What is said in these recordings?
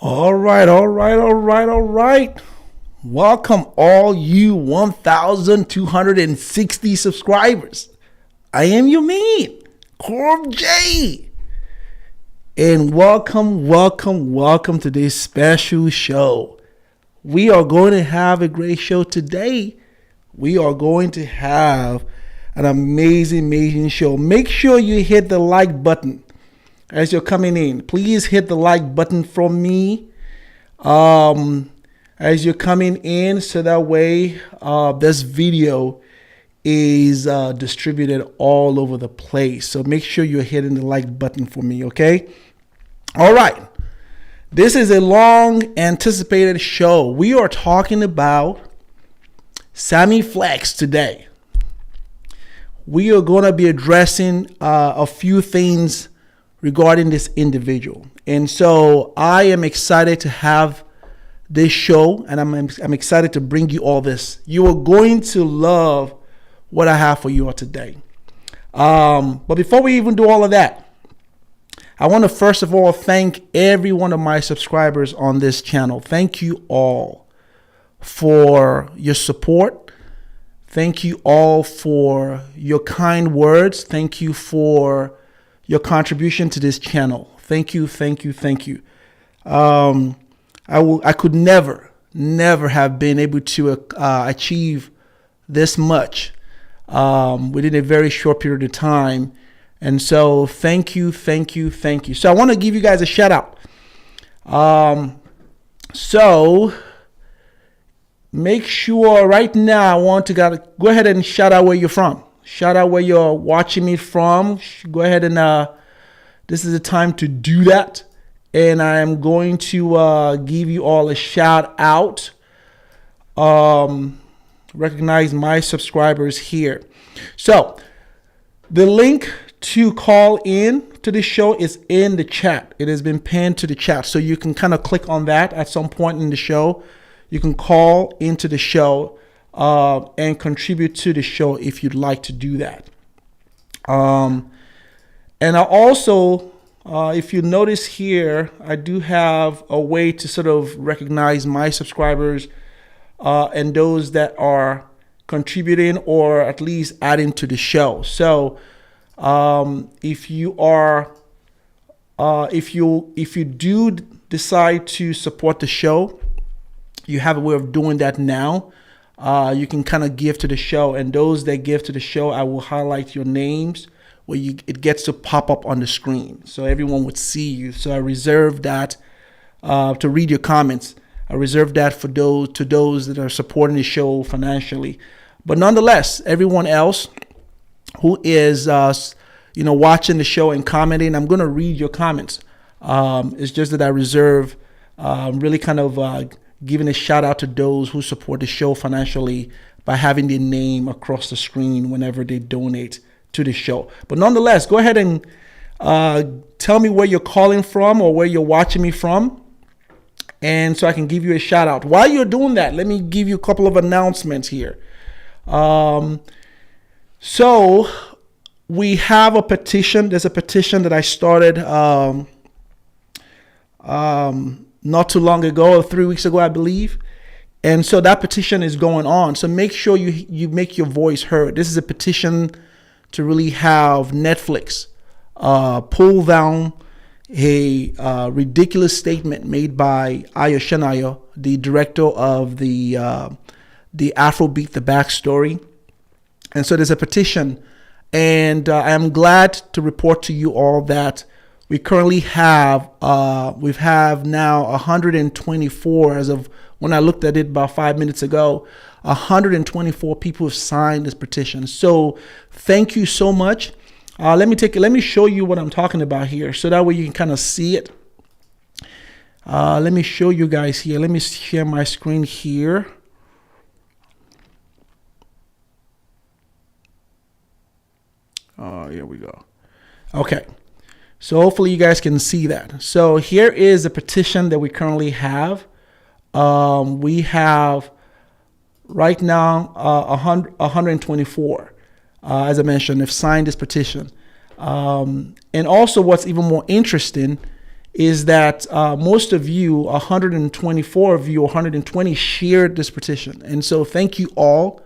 All right, all right, all right, all right. Welcome all you 1,260 subscribers. I am your man, Corb J. And welcome to this special show. We are going to have a great show today. We are going to have an amazing show. Make sure you hit the like button as you're coming in. Please hit the like button from me as you're coming in, so that way this video is distributed all over the place. So make sure you're hitting the like button for me, okay? All right. This is a long anticipated show. We are talking about Sammy Flex today. We are going to be addressing a few things regarding this individual. And so I am excited to have this show, and I'm excited to bring you all this. You are going to love what I have for you all today. But before we even do all of that, I want to first of all thank every one of my subscribers on this channel. Thank you all for your support. Thank you all for your kind words. Thank you for your contribution to this channel. Thank you. I could never have been able to achieve this much within a very short period of time. And so thank you. So I want to give you guys a shout out. So make sure right now, I want to go ahead and shout out where you're from. Shout out where you're watching me from. Go ahead and this is the time to do that. And I am going to give you all a shout out. Recognize my subscribers here. So the link to call in to the show is in the chat. It has been pinned to the chat. So you can kind of click on that at some point in the show. You can call into the show and contribute to the show if you'd like to do that. And I also, if you notice here, I do have a way to sort of recognize my subscribers and those that are contributing or at least adding to the show. So if you do decide to support the show, you have a way of doing that now. You can kind of give to the show, and those that give to the show, I will highlight your names where it gets to pop up on the screen, so everyone would see you. So I reserve that to read your comments. I reserve that for those that are supporting the show financially. But nonetheless, everyone else who is watching the show and commenting, I'm going to read your comments. It's just that I reserve really kind of giving a shout out to those who support the show financially by having their name across the screen whenever they donate to the show. But nonetheless, go ahead and tell me where you're calling from or where you're watching me from, and so I can give you a shout out. While you're doing that, let me give you a couple of announcements here. So we have a petition. There's a petition that I started not too long ago, or 3 weeks ago, I believe. And so that petition is going on. So make sure you make your voice heard. This is a petition to really have Netflix pull down a ridiculous statement made by Ayo Shanayo, the director of the afrobeat, The Backstory. And so there's a petition, and I am glad to report to you all that we currently have now 124, as of when I looked at it about 5 minutes ago. 124 people have signed this petition. So thank you so much. Let me show you what I'm talking about here, so that way you can kind of see it. Let me show you guys here. Let me share my screen here. Oh, here we go. Okay. So hopefully you guys can see that. So here is a petition that we currently have. We have right now 124, as I mentioned, have signed this petition. And also what's even more interesting is that most of you, 124 of you, 120 shared this petition. And so thank you all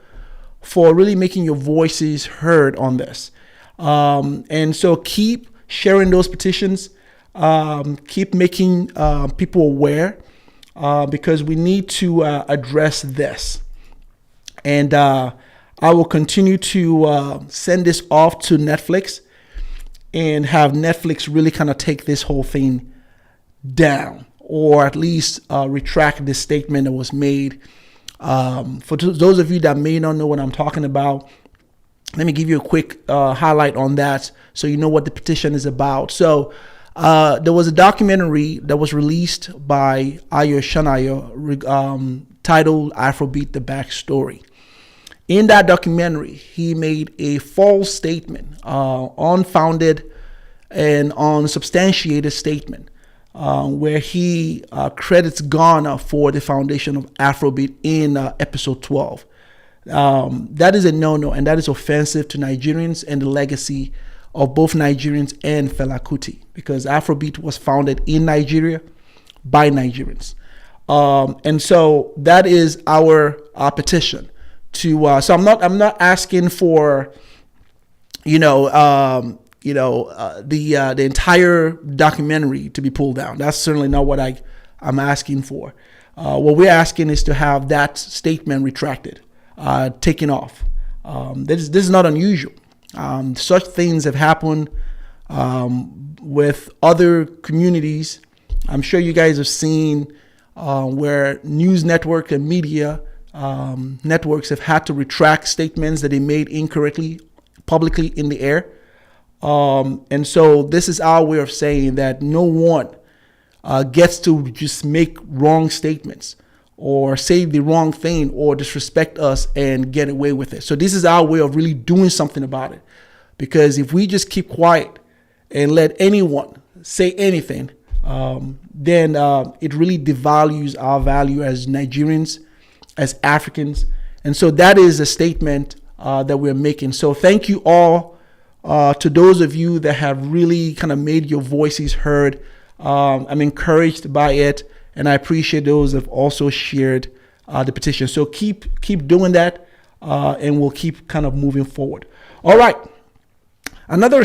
for really making your voices heard on this. And so keep sharing those petitions. Keep making people aware because we need to address this. And I will continue to send this off to Netflix and have Netflix really kind of take this whole thing down, or at least retract this statement that was made. For those of you that may not know what I'm talking about, let me give you a quick highlight on that so you know what the petition is about. So there was a documentary that was released by Ayo Shanayo titled Afrobeat, the Backstory. In that documentary, he made a false statement, unfounded and unsubstantiated statement, where he credits Ghana for the foundation of Afrobeat in episode 12. That is a no-no, and that is offensive to Nigerians and the legacy of both Nigerians and Fela Kuti, because Afrobeat was founded in Nigeria by Nigerians. And so that is our petition to. So I'm not asking for, the entire documentary to be pulled down. That's certainly not what I'm asking for. What we're asking is to have that statement retracted, taken off. This is not unusual. Such things have happened with other communities. I'm sure you guys have seen where news network and media networks have had to retract statements that they made incorrectly publicly in the air. And so this is our way of saying that no one gets to just make wrong statements or say the wrong thing or disrespect us and get away with it. So this is our way of really doing something about it. Because if we just keep quiet and let anyone say anything, then it really devalues our value as Nigerians, as Africans. And so that is a statement that we're making. So thank you all to those of you that have really kind of made your voices heard. I'm encouraged by it, and I appreciate those that have also shared the petition. So keep doing that, and we'll keep kind of moving forward. All right. Another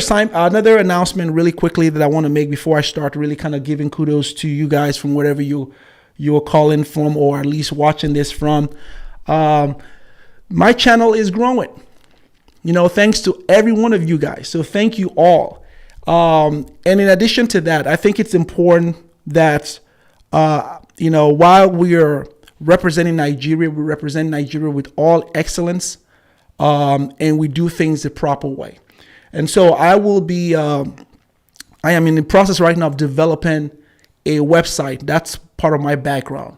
announcement really quickly that I want to make before I start really kind of giving kudos to you guys from wherever you're calling from, or at least watching this from. My channel is growing, thanks to every one of you guys. So thank you all. And in addition to that, I think it's important that, while we are representing Nigeria, we represent Nigeria with all excellence, and we do things the proper way. And so I am in the process right now of developing a website. That's part of my background,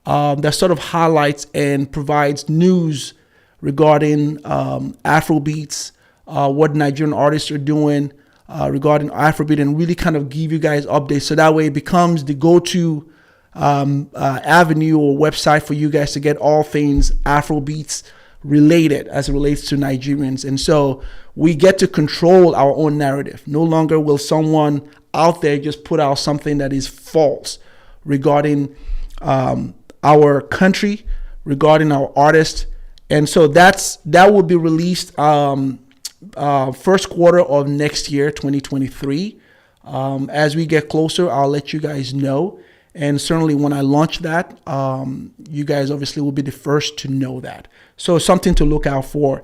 that sort of highlights and provides news regarding Afrobeats, what Nigerian artists are doing regarding Afrobeat, and really kind of give you guys updates. So that way it becomes the go-to avenue or website for you guys to get all things Afrobeats related as it relates to Nigerians. And so we get to control our own narrative. No longer will someone out there just put out something that is false regarding our country, regarding our artists. And so that will be released first quarter of next year, 2023. As we get closer, I'll let you guys know. And certainly when I launch that, you guys obviously will be the first to know that. So something to look out for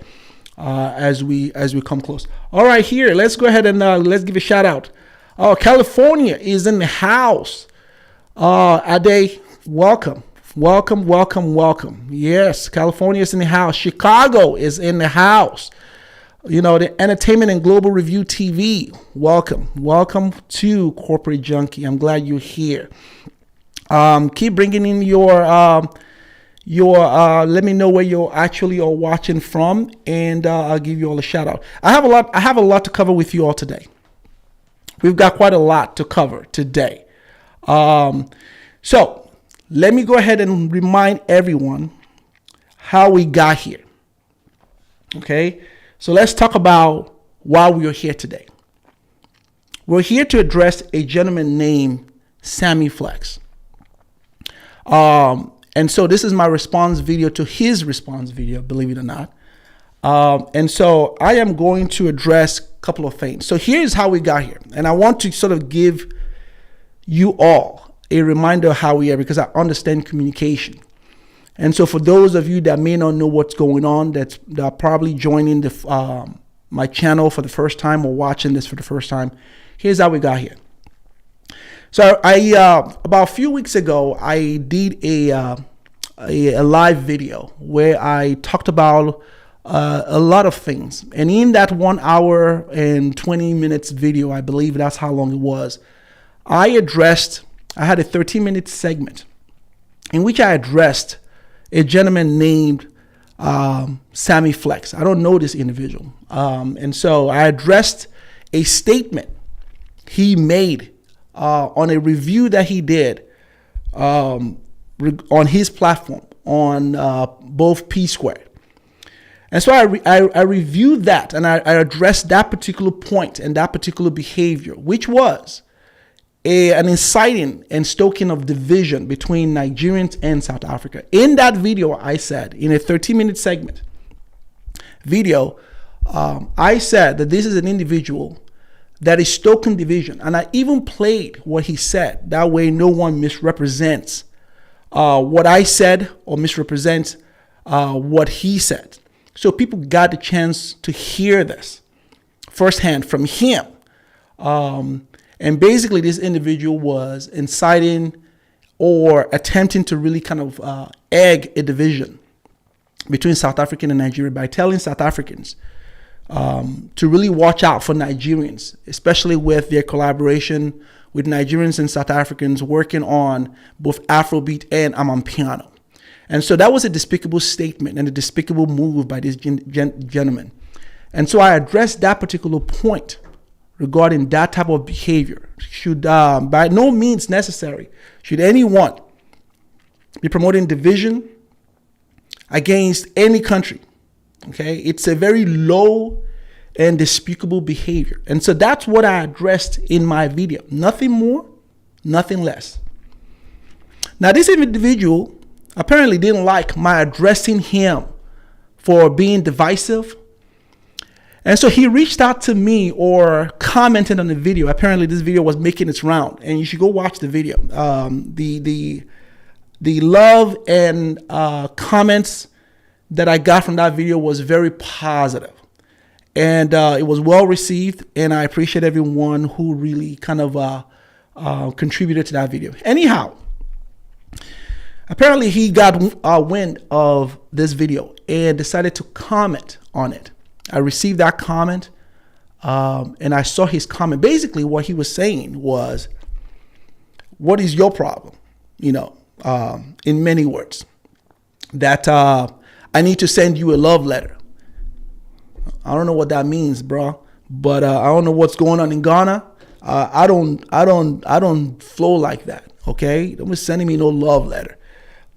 as we come close. All right, here, let's go ahead and let's give a shout out. Oh, California is in the house. Ade, welcome. Yes, California is in the house. Chicago is in the house. The Entertainment and Global Review TV. Welcome to Corporate Junky. I'm glad you're here. Keep bringing in your let me know where you're actually are watching from, and I'll give you all a shout out. I have a lot to cover with you all today. We've got quite a lot to cover today. So let me go ahead and remind everyone how we got here. Okay, so let's talk about why we are here today. We're here to address a gentleman named Sammy Flex. And so this is my response video to his response video, believe it or not. And so I am going to address a couple of things. So here's how we got here. And I want to sort of give you all a reminder of how we are, because I understand communication. And so for those of you that may not know what's going on, that are probably joining my channel for the first time or watching this for the first time, here's how we got here. So about a few weeks ago, I did a live video where I talked about a lot of things. And in that 1 hour and 20 minutes video, I believe that's how long it was, I had a 13-minute segment in which I addressed a gentleman named Sammy Flex. I don't know this individual. And so I addressed a statement he made on a review that he did on his platform on both P Squared. And so I reviewed that, and I addressed that particular point and that particular behavior, which was an inciting and stoking of division between Nigerians and South Africa. In that video, I said, in a 13-minute segment video, I said that this is an individual that is stoking division. And I even played what he said. That way no one misrepresents what I said or misrepresents what he said. So people got the chance to hear this firsthand from him. And basically this individual was inciting or attempting to really kind of egg a division between South African and Nigeria by telling South Africans to really watch out for Nigerians, especially with their collaboration with Nigerians and South Africans working on both afrobeat and amapiano. And so that was a despicable statement and a despicable move by this gentleman. And so I addressed that particular point regarding that type of behavior. Should by no means necessary should anyone be promoting division against any country. Okay, it's a very low and despicable behavior. And so that's what I addressed in my video. Nothing more, nothing less. Now, this individual apparently didn't like my addressing him for being divisive. And so he reached out to me or commented on the video. Apparently this video was making its round, and you should go watch the video. The love and comments that I got from that video was very positive, and it was well received, and I appreciate everyone who really kind of contributed to that video. Anyhow, apparently he got wind of this video and decided to comment on it. I received that comment, and I saw his comment. Basically what he was saying was, what is your problem? You know, in many words, that I need to send you a love letter. I don't know what that means, bro. But I don't know what's going on in Ghana. I don't flow like that. Okay, don't be sending me no love letter.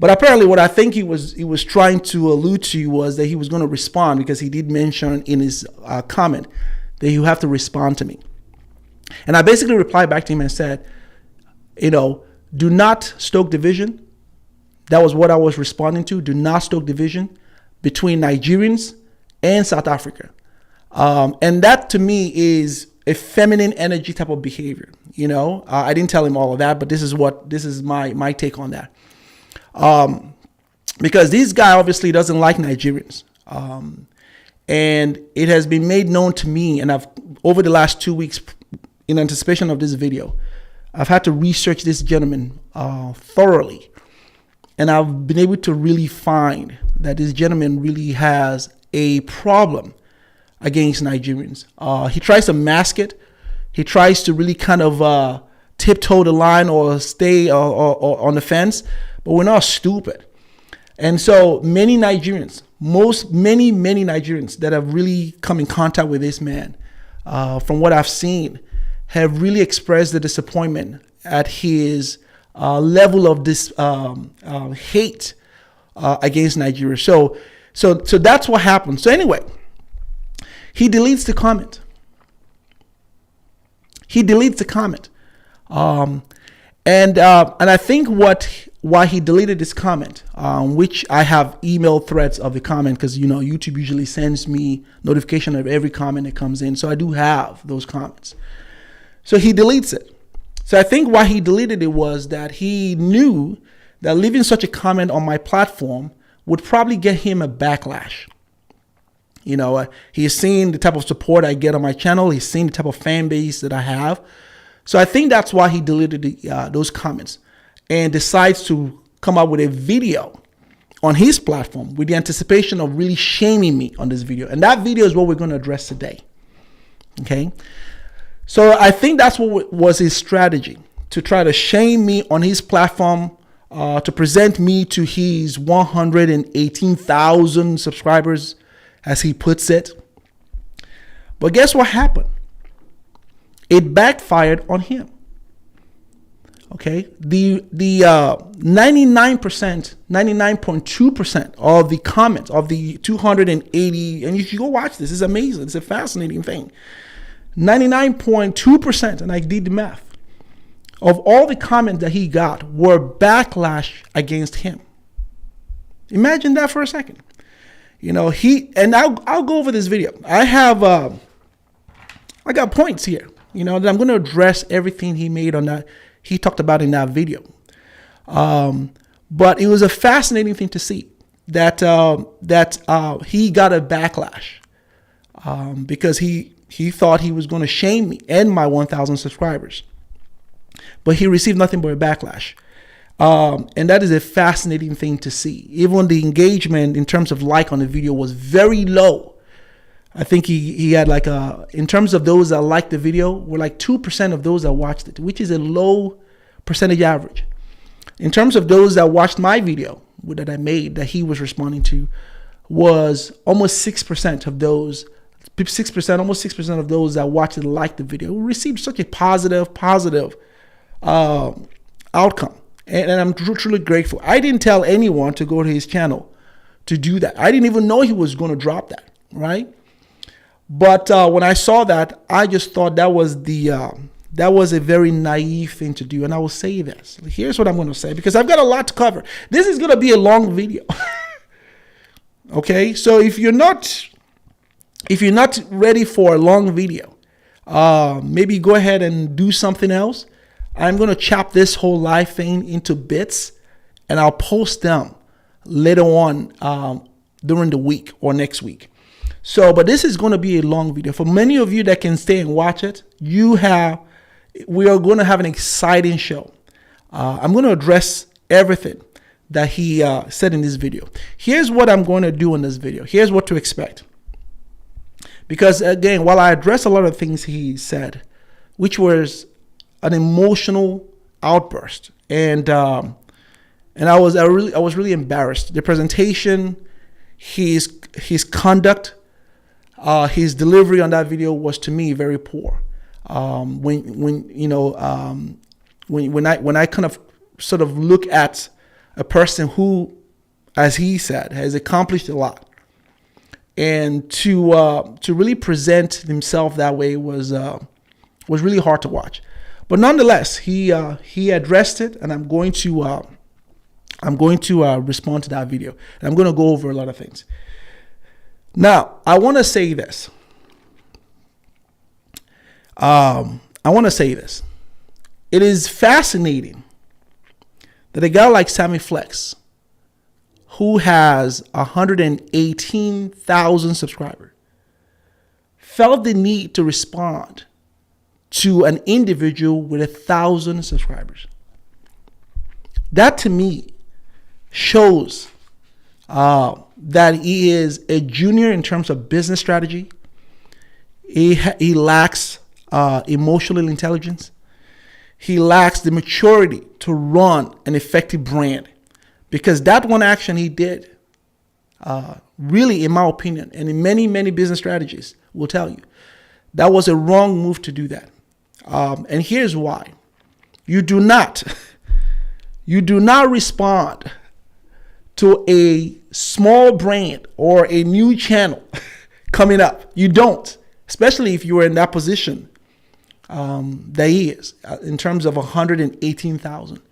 But apparently, what I think he was trying to allude to was that he was going to respond, because he did mention in his comment that you have to respond to me. And I basically replied back to him and said, you know, do not stoke division. That was what I was responding to. Do not stoke division between Nigerians and South Africa. And that to me is a feminine energy type of behavior. You know, I didn't tell him all of that, but this is my take on that. Because this guy obviously doesn't like Nigerians. And it has been made known to me, and I've, over the last 2 weeks in anticipation of this video, I've had to research this gentleman thoroughly. And I've been able to really find that this gentleman really has a problem against Nigerians. He tries to mask it. He tries to really kind of tiptoe the line or stay or on the fence, but we're not stupid. And so many Nigerians, many Nigerians that have really come in contact with this man, from what I've seen, have really expressed the disappointment at his level of this hate against Nigeria. So that's what happened. So anyway, he deletes the comment. And I think why he deleted this comment, which I have email threads of the comment, because YouTube usually sends me notification of every comment that comes in, so I do have those comments. So he deletes it. So I think why he deleted it was that he knew that leaving such a comment on my platform would probably get him a backlash. He's seen the type of support I get on my channel. He's seen the type of fan base that I have. So I think that's why he deleted those comments and decides to come up with a video on his platform with the anticipation of really shaming me on this video. And that video is what we're going to address today. Okay. So I think that's what was his strategy, to try to shame me on his platform, to present me to his 118,000 subscribers, as he puts it. But guess what happened? It backfired on him. Okay, the 99.2% of the comments of the 280, and you should go watch this. It's amazing. It's a fascinating thing. 99.2%, and I did the math, of all the comments that he got were backlash against him. Imagine that for a second. And I'll go over this video. I got points here, that I'm going to address everything he made on that. He talked about in that video. But it was a fascinating thing to see that he got a backlash because he thought he was going to shame me and my 1,000 subscribers. But he received nothing but a backlash. And that is a fascinating thing to see. Even the engagement in terms of like on the video was very low. I think he had in terms of those that liked the video, were like 2% of those that watched it, which is a low percentage average. In terms of those that watched my video that I made, that he was responding to, was almost 6% of those, almost 6% of those that watched it liked the video, received such a positive outcome. And I'm truly grateful. I didn't tell anyone to go to his channel to do that. I didn't even know he was going to drop that, right? But when I saw that, I just thought that was a very naive thing to do. And I will say this. Here's what I'm going to say, because I've got a lot to cover. This is going to be a long video. Okay, so if you're not ready for a long video, maybe go ahead and do something else. I'm going to chop this whole live thing into bits, and I'll post them later on during the week or next week. But this is going to be a long video. For many of you that can stay and watch it, we are going to have an exciting show. I'm going to address everything that he said in this video. Here's what I'm going to do in this video. Here's what to expect. Because again, while I address a lot of things he said, which was an emotional outburst, and I was really embarrassed. The presentation, his conduct, his delivery on that video was, to me, very poor. When I kind of sort of look at a person who, as he said, has accomplished a lot, and to really present himself that way was really hard to watch. But nonetheless, he addressed it, and I'm going to respond to that video, and I'm going to go over a lot of things. Now, I want to say this. It is fascinating that a guy like Sammy Flex, who has 118,000 subscribers, felt the need to respond to an individual with 1,000 subscribers. That, to me, shows that he is a junior in terms of business strategy. He lacks emotional intelligence. He lacks the maturity to run an effective brand, because that one action he did, really, in my opinion, and in many business strategies will tell you, that was a wrong move to do that. And here's why. You do not respond to a small brand or a new channel coming up. You don't, especially if you are in that position that he is in terms of 118,000.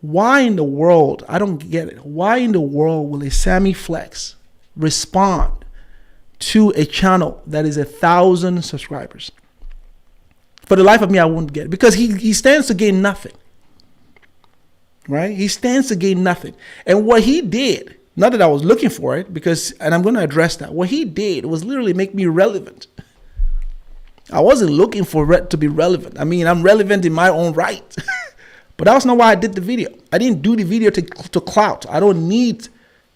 Why in the world? I don't get it. Why in the world will a Sammy Flex respond to a channel that is 1,000 subscribers? For the life of me, I won't get it, because he stands to gain nothing. Right? He stands to gain nothing. And what he did, not that I was looking for it, and I'm going to address that. What he did was literally make me relevant. I wasn't looking for to be relevant. I mean, I'm relevant in my own right. But that was not why I did the video. I didn't do the video to clout. I don't need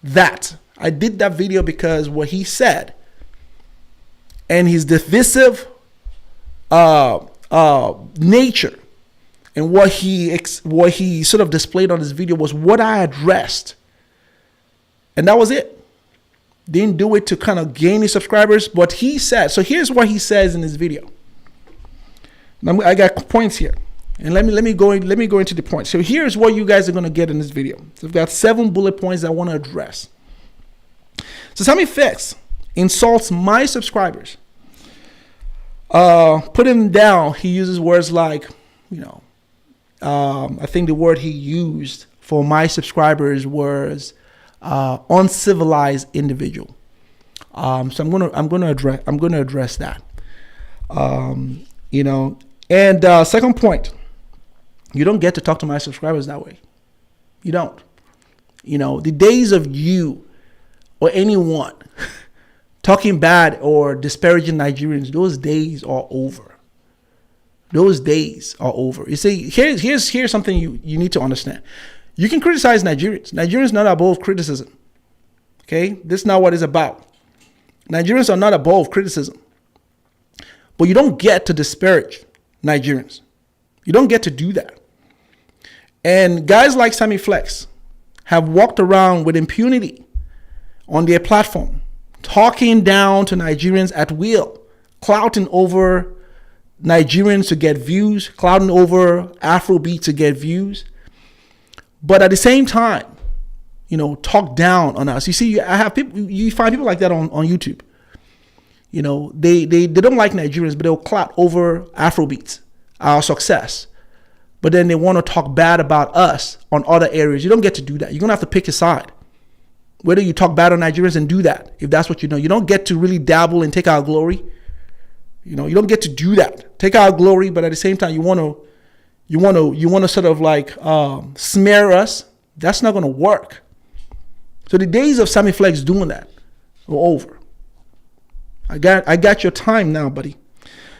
that. I did that video because what he said and his divisive nature and what he sort of displayed on this video was what I addressed. And that was it. Didn't do it to kind of gain his subscribers, but he said, so here's what he says in this video. I got points here. And let me go into the points. So here's what you guys are going to get in this video. So I've got 7 bullet points I want to address. So Sammy Flex insults my subscribers. Putting them down, he uses words like, I think the word he used for my subscribers was uncivilized individual. So I'm gonna address that. And second point, you don't get to talk to my subscribers that way. You don't. The days of you or anyone talking bad or disparaging Nigerians, those days are over. Those days are over. You see, here's something you need to understand. You can criticize Nigerians. Nigerians are not above criticism. Okay? This is not what it's about. Nigerians are not above criticism. But you don't get to disparage Nigerians. You don't get to do that. And guys like Sammy Flex have walked around with impunity on their platform, talking down to Nigerians at will, clouting over Nigerians to get views, clouting over afrobeat to get views. But at the same time, talk down on us. You see, you find people like that on YouTube. They don't like Nigerians, but they'll clout over afrobeats, our success. But then they want to talk bad about us on other areas. You don't get to do that. You're going to have to pick a side. Whether you talk bad on Nigerians and do that, if that's what you know. You don't get to really dabble and take our glory. You don't get to do that. Take our glory, but at the same time, you want to sort of like smear us. That's not going to work. So the days of Sammy Flex doing that are over. I got your time now, buddy.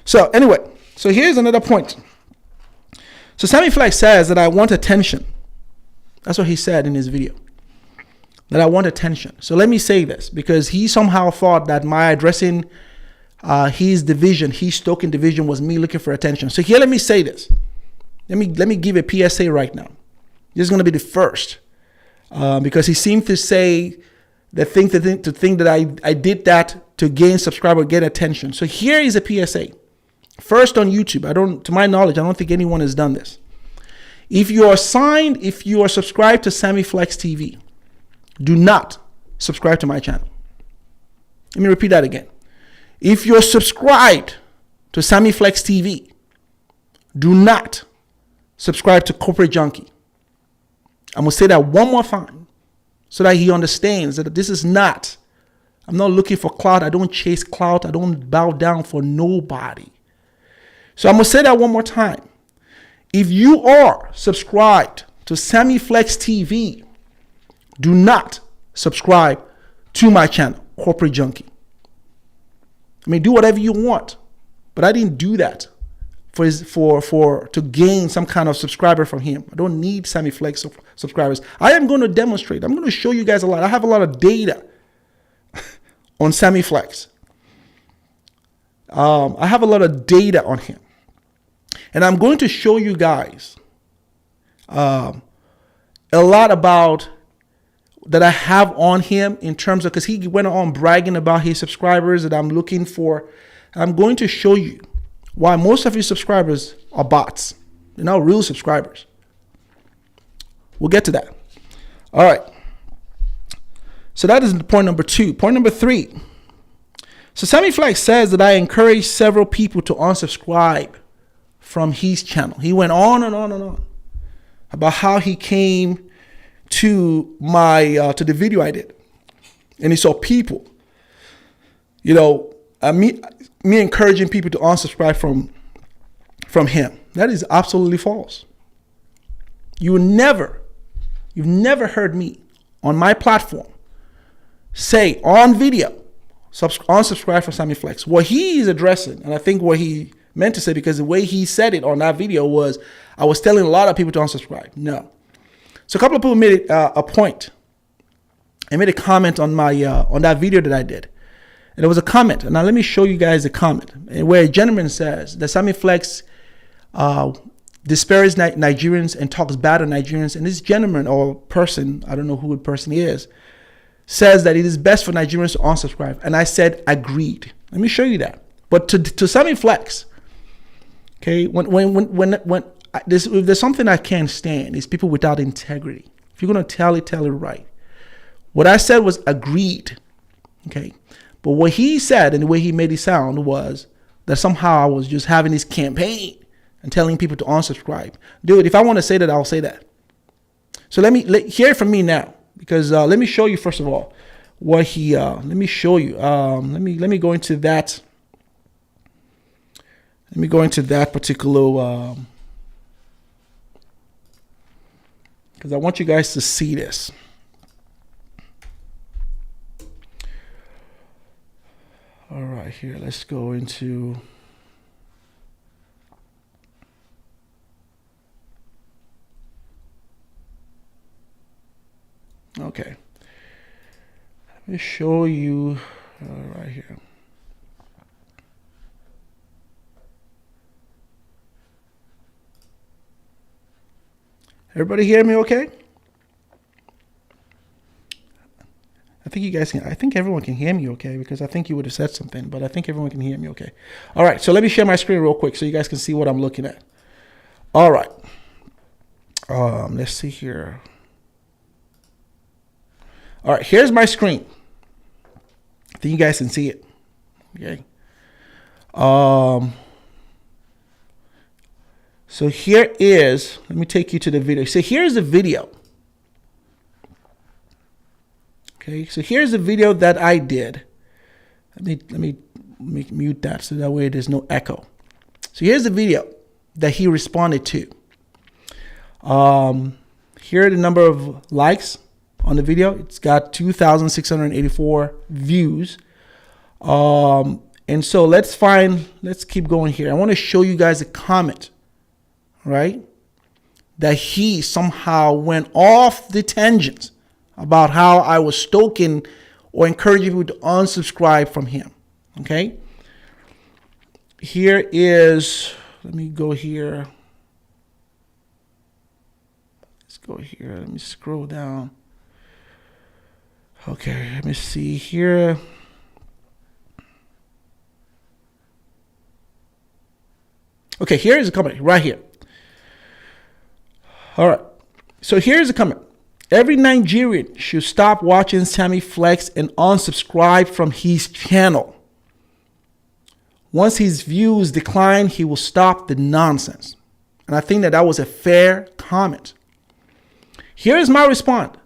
So anyway, so here's another point. So Sammy Flex says that I want attention. That's what he said in his video. That I want attention. So let me say this, because he somehow thought that my addressing his division, his stoking division, was me looking for attention. So here, let me say this. Let me give a PSA right now. This is going to be the first, because he seemed to say that think that I did that to gain subscriber, get attention. So here is a PSA. First on YouTube, to my knowledge, I don't think anyone has done this. If you are subscribed to Sammy Flex TV, do not subscribe to my channel. Let me repeat that again. If you're subscribed to Sammy Flex TV, do not subscribe to Corporate Junky. I'm going to say that one more time so that he understands that this is not, I'm not looking for clout. I don't chase clout. I don't bow down for nobody. So I'm going to say that one more time. If you are subscribed to Sammy Flex TV, do not subscribe to my channel, Corporate Junky. I mean, do whatever you want, but I didn't do that to gain some kind of subscriber from him. I don't need Sammy Flex subscribers. I am going to demonstrate. I'm going to show you guys a lot. I have a lot of data on Sammy Flex. I have a lot of data on him. And I'm going to show you guys a lot about that I have on him in terms of, because he went on bragging about his subscribers that I'm looking for. I'm going to show you why most of his subscribers are bots. They're not real subscribers. We'll get to that. All right. So that is point number 2. Point number 3. So Sammy Flex says that I encourage several people to unsubscribe from his channel. He went on and on and on about how he came to my to the video I did, and he saw people, me encouraging people to unsubscribe from him. That is absolutely false. You've never heard me on my platform say on video, unsubscribe from Sammy Flex. What he is addressing, and I think what he meant to say, because the way he said it on that video was, I was telling a lot of people to unsubscribe. No. So a couple of people made a point. I made a comment on my on that video that I did. And there was a comment. And now let me show you guys the comment where a gentleman says that Sammy Flex disparages Nigerians and talks bad on Nigerians. And this gentleman or person, I don't know who the person is, says that it is best for Nigerians to unsubscribe. And I said, agreed. Let me show you that. But to Sammy Flex, okay, if there's something I can't stand, is people without integrity. If you're going to tell it right. What I said was agreed, okay? But what he said and the way he made it sound was that somehow I was just having this campaign and telling people to unsubscribe. Dude, if I want to say that, I'll say that. So hear it from me now, because let me show you first of all what he. Let me show you. Let me go into that. Let me go into that particular. Because I want you guys to see this. All right, here, let's go into. Okay. Let me show you right here. Everybody hear me okay? I think you guys can, I think everyone can hear me okay, because I think you would have said something, but I think everyone can hear me okay. All right, so let me share my screen real quick so you guys can see what I'm looking at. All right. Let's see here. All right, here's my screen. I think you guys can see it. Okay. So here is, let me take you to the video. So here's the video. Okay, so here's the video that I did. Let me mute that so that way there's no echo. So here's the video that he responded to. Here are the number of likes on the video. It's got 2,684 views. And so let's keep going here. I want to show you guys a comment, right? That he somehow went off the tangents about how I was stoking or encouraging people to unsubscribe from him. Okay. Here is, let me go here. Let's go here. Let me scroll down. Okay, let me see here. Okay, here is a comment right here. All right. So here's a comment. Every Nigerian should stop watching Sammy Flex and unsubscribe from his channel. Once his views decline, he will stop the nonsense. And I think that was a fair comment. Here is my response.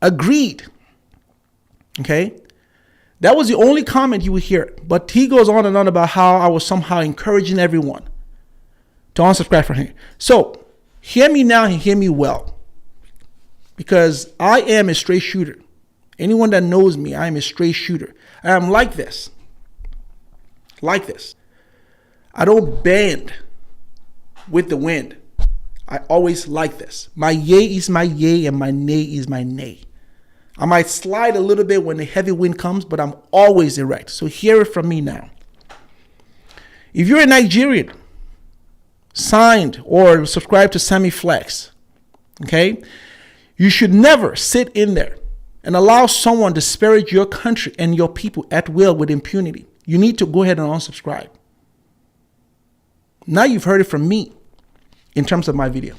Agreed. Okay. That was the only comment you would hear. But he goes on and on about how I was somehow encouraging everyone to unsubscribe from him. So hear me now and hear me well. Because I am a straight shooter. Anyone that knows me, I am a straight shooter. I am like this. Like this. I don't bend with the wind. I always like this. My yay is my yay and my nay is my nay. I might slide a little bit when the heavy wind comes, but I'm always erect. So hear it from me now. If you're a Nigerian, signed or subscribed to Sammy Flex, okay, you should never sit in there and allow someone to disparage your country and your people at will with impunity. You need to go ahead and unsubscribe. Now you've heard it from me in terms of my video.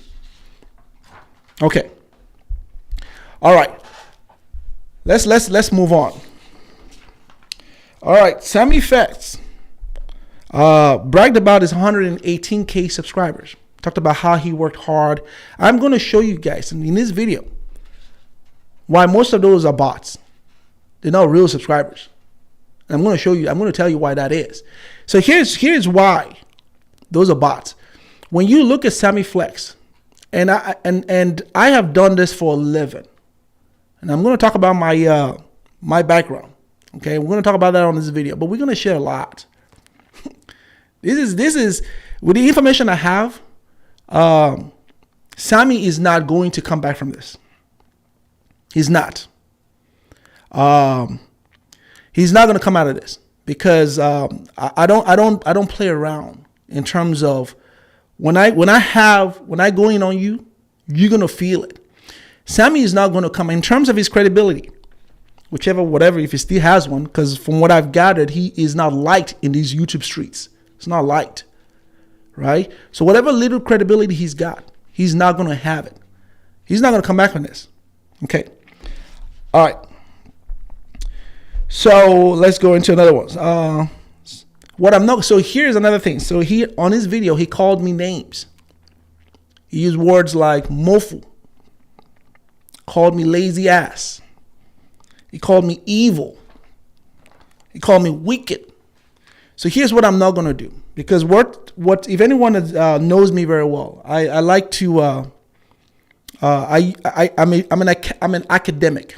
Okay. All right. Let's move on. All right, Sammy Flex. bragged about his 118K subscribers. Talked about how he worked hard. I'm going to show you guys in this video why most of those are bots. They're not real subscribers. And I'm going to show you, I'm going to tell you why that is. So here's why those are bots. When you look at Sammy Flex, and I have done this for a living, and I'm going to talk about my my background. Okay, we're going to talk about that on this video, but we're going to share a lot. This is with the information I have. Sammy is not going to come back from this. He's not. He's not going to come out of this because I don't play around in terms of when I go in on you, you're going to feel it. Sammy is not going to come in terms of his credibility, whatever, if he still has one, because from what I've gathered, he is not liked in these YouTube streets. It's not liked, right? So whatever little credibility he's got, he's not going to have it. He's not going to come back from this. Okay. All right. So let's go into another one. So here's another thing. So he, on his video, he called me names. He used words like mofo, called me lazy ass. He called me evil. He called me wicked. So here's what I'm not going to do, because what if anyone knows me very well, I like to I'm an academic.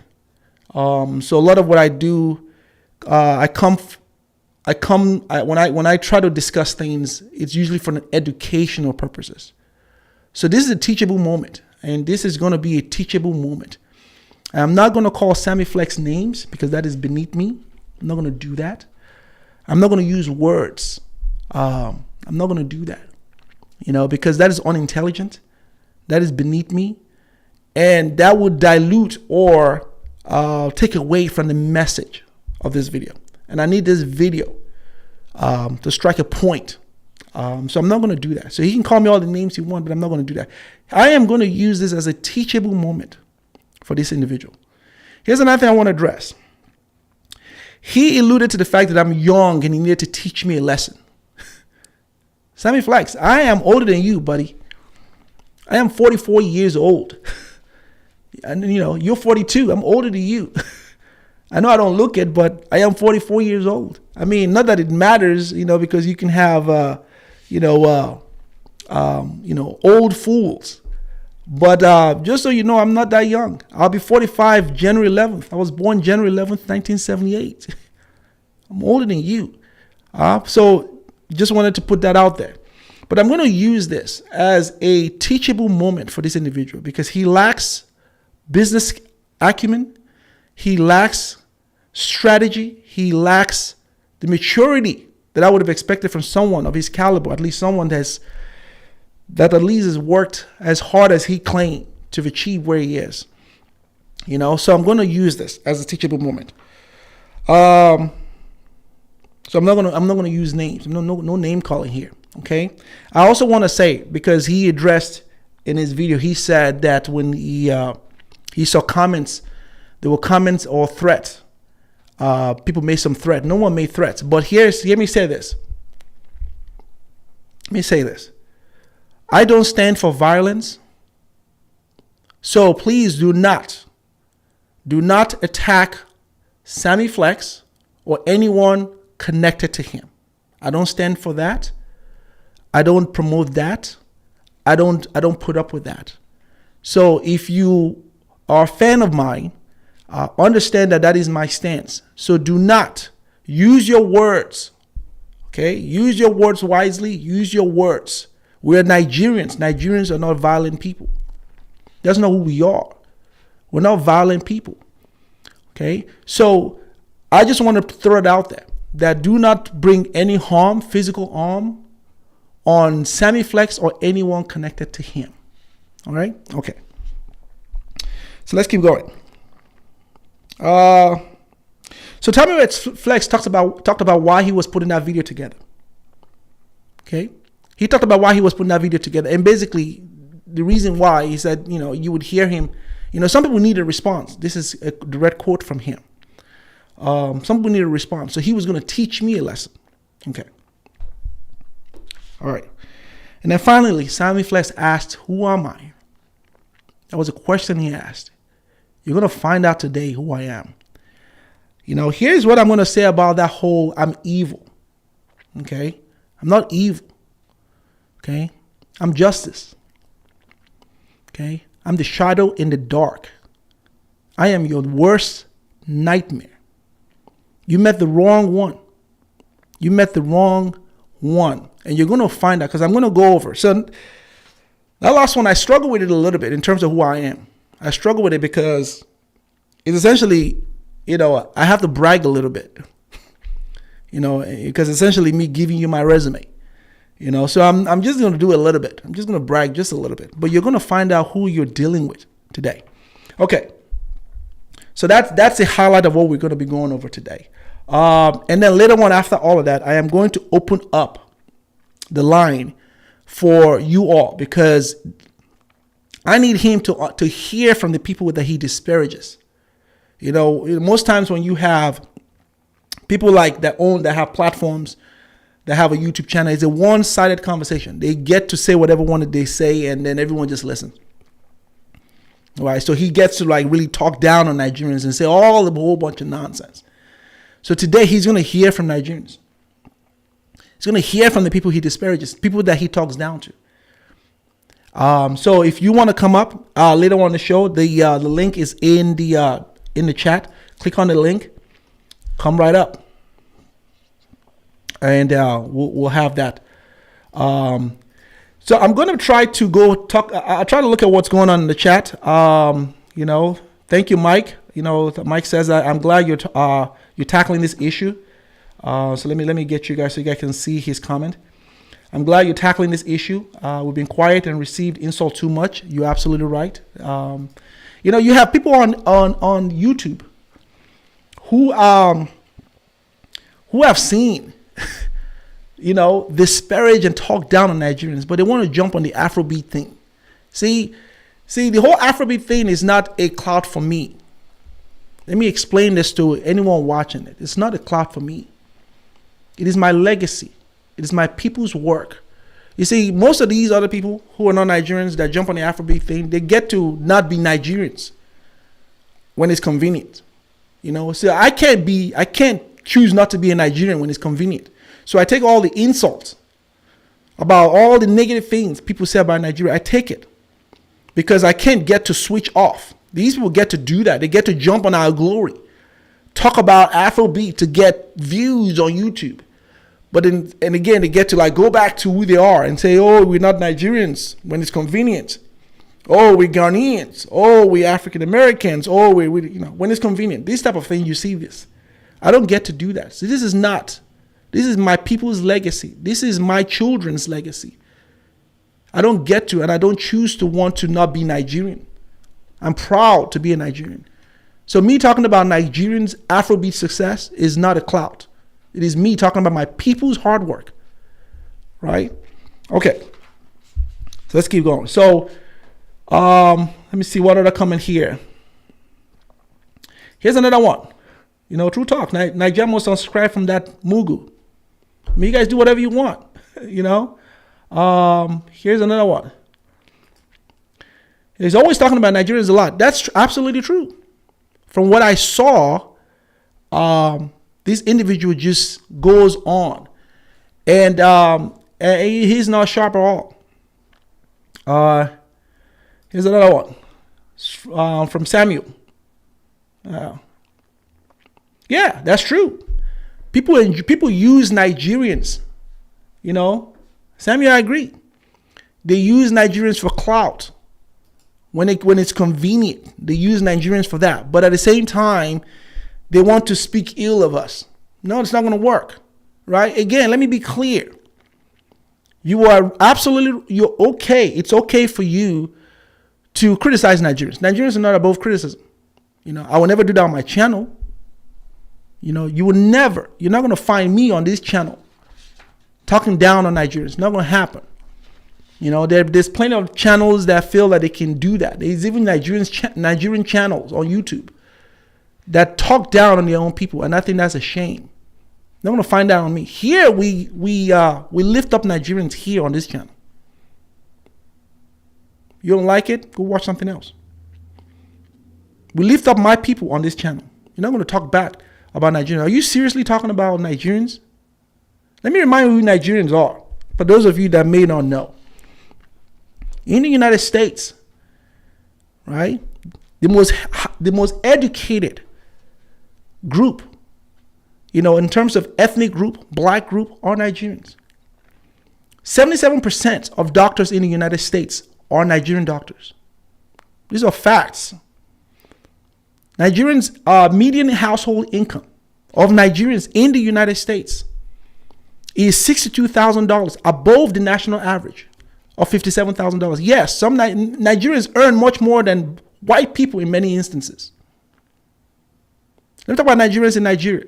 So a lot of what I do, when I try to discuss things, it's usually for educational purposes. So this is a teachable moment, and this is going to be a teachable moment. I'm not going to call Sammy Flex names because that is beneath me. I'm not going to do that. I'm not going to use words. I'm not going to do that, because that is unintelligent. That is beneath me, and that would dilute or take away from the message of this video. And I need this video to strike a point. So I'm not going to do that. So he can call me all the names he wants, but I'm not going to do that. I am going to use this as a teachable moment for this individual. Here's another thing I want to address. He alluded to the fact that I'm young and he needed to teach me a lesson. Sammy Flex, I am older than you, buddy. I am 44 years old. And you're 42. I'm older than you. I know I don't look it, but I am 44 years old. I mean, not that it matters, because you can have, old fools. But just so you know, I'm not that young. I'll be 45 January 11th. I was born January 11th, 1978. I'm older than you. So just wanted to put that out there. But I'm going to use this as a teachable moment for this individual because he lacks business acumen. He lacks strategy. He lacks the maturity that I would have expected from someone of his caliber, at least someone that at least has worked as hard as he claimed to achieve where he is. So I'm going to use this as a teachable moment. So I'm not going to use names. No name calling here. Okay. I also want to say, because he addressed in his video, he said that when he saw comments, there were comments or threats. People made some threat. No one made threats. But hear me say this. Let me say this. I don't stand for violence. So please do not attack Sammy Flex or anyone connected to him. I don't stand for that. I don't promote that. I don't put up with that. So if you are a fan of mine, understand that is my stance. So do not use your words. Okay? Use your words wisely. Use your words. We're Nigerians. Nigerians are not violent people. That's not who we are. We're not violent people. Okay? So I just want to throw it out there that do not bring any harm, physical harm, on Sammy Flex or anyone connected to him. All right? Okay. So let's keep going. So Sammy Flex talked about why he was putting that video together. Okay? He talked about why he was putting that video together. And basically, the reason why, he said, you would hear him. Some people need a response. This is a direct quote from him. Some people need a response. So he was going to teach me a lesson. Okay. All right. And then finally, Sammy Flex asked, who am I? That was a question he asked. You're going to find out today who I am. Here's what I'm going to say about that whole I'm evil. Okay? I'm not evil. Okay? I'm justice. Okay? I'm the shadow in the dark. I am your worst nightmare. You met the wrong one. You met the wrong one. And you're going to find out, because I'm going to go over. So that last one, I struggle with it a little bit in terms of who I am. I struggle with it because it's essentially, I have to brag a little bit, because essentially me giving you my resume, so I'm just going to do a little bit. I'm just going to brag just a little bit, but you're going to find out who you're dealing with today. Okay. So that's the highlight of what we're going to be going over today. And then later on, after all of that, I am going to open up the line for you all, because I need him to hear from the people that he disparages. Most times when you have people like that have platforms, that have a YouTube channel, it's a one-sided conversation. They get to say whatever one that they say, and then everyone just listens. All right, so he gets to really talk down on Nigerians and say a whole bunch of nonsense. So today he's going to hear from Nigerians. He's going to hear from the people he disparages, people that he talks down to. So if you want to come up later on the show, the link is in the chat. Click on the link, come right up, and we'll have that. So I'm going to try to go talk. I'll try to look at what's going on in the chat. Thank you, Mike. Mike says I'm glad you're tackling this issue. So let me get you guys so you guys can see his comment. I'm glad you're tackling this issue. We've been quiet and received insult too much. You're absolutely right. You have people on YouTube who have seen, disparage and talk down on Nigerians, but they want to jump on the afrobeat thing. See, the whole afrobeat thing is not a clout for me. Let me explain this to anyone watching it. It's not a clout for me. It is my legacy. It is my people's work. You see, most of these other people who are not Nigerians that jump on the afrobeat thing, they get to not be Nigerians when it's convenient. So I can't choose not to be a Nigerian when it's convenient. So I take all the insults about all the negative things people say about Nigeria. I take it because I can't get to switch off. These people get to do that. They get to jump on our glory, talk about Afrobeat to get views on YouTube. But again, they get to go back to who they are and say, oh, we're not Nigerians when it's convenient. Oh, we're Ghanaians. Oh, we're African Americans. Oh, we when it's convenient. This type of thing, you see this. I don't get to do that. So this is my people's legacy. This is my children's legacy. I don't get to, and I don't choose to want to not be Nigerian. I'm proud to be a Nigerian. So me talking about Nigerians' Afrobeat success is not a clout. It is me talking about my people's hard work, right? Okay, so let's keep going. So let me see what other comment here. Here's another one. True talk. Nigeria must unsubscribe from that Mugu. You guys do whatever you want. Here's another one. He's always talking about Nigerians a lot. That's absolutely true. From what I saw, this individual just goes on, and he's not sharp at all. Here's another one from Samuel. Yeah, that's true. People use Nigerians. Samuel, I agree. They use Nigerians for clout. When it's convenient, they use Nigerians for that. But at the same time, they want to speak ill of us. No, it's not going to work, right? Again, let me be clear. You're okay. It's okay for you to criticize Nigerians. Nigerians are not above criticism. I will never do that on my channel. You're not going to find me on this channel talking down on Nigerians. It's not going to happen. There's plenty of channels that feel that they can do that. There's even Nigerian channels on YouTube that talk down on their own people, and I think that's a shame. They're going to find out on me. Here, we lift up Nigerians here on this channel. You don't like it? Go watch something else. We lift up my people on this channel. You're not going to talk bad about Nigerians. Are you seriously talking about Nigerians? Let me remind you who Nigerians are. For those of you that may not know. In the United States, right, the most educated group, in terms of ethnic group, black group, are Nigerians. 77% of doctors in the United States are Nigerian doctors. These are facts. Nigerians' median household income of Nigerians in the United States is $62,000, above the national average of $57,000. Yes, some Nigerians earn much more than white people in many instances. Let me talk about Nigerians in Nigeria.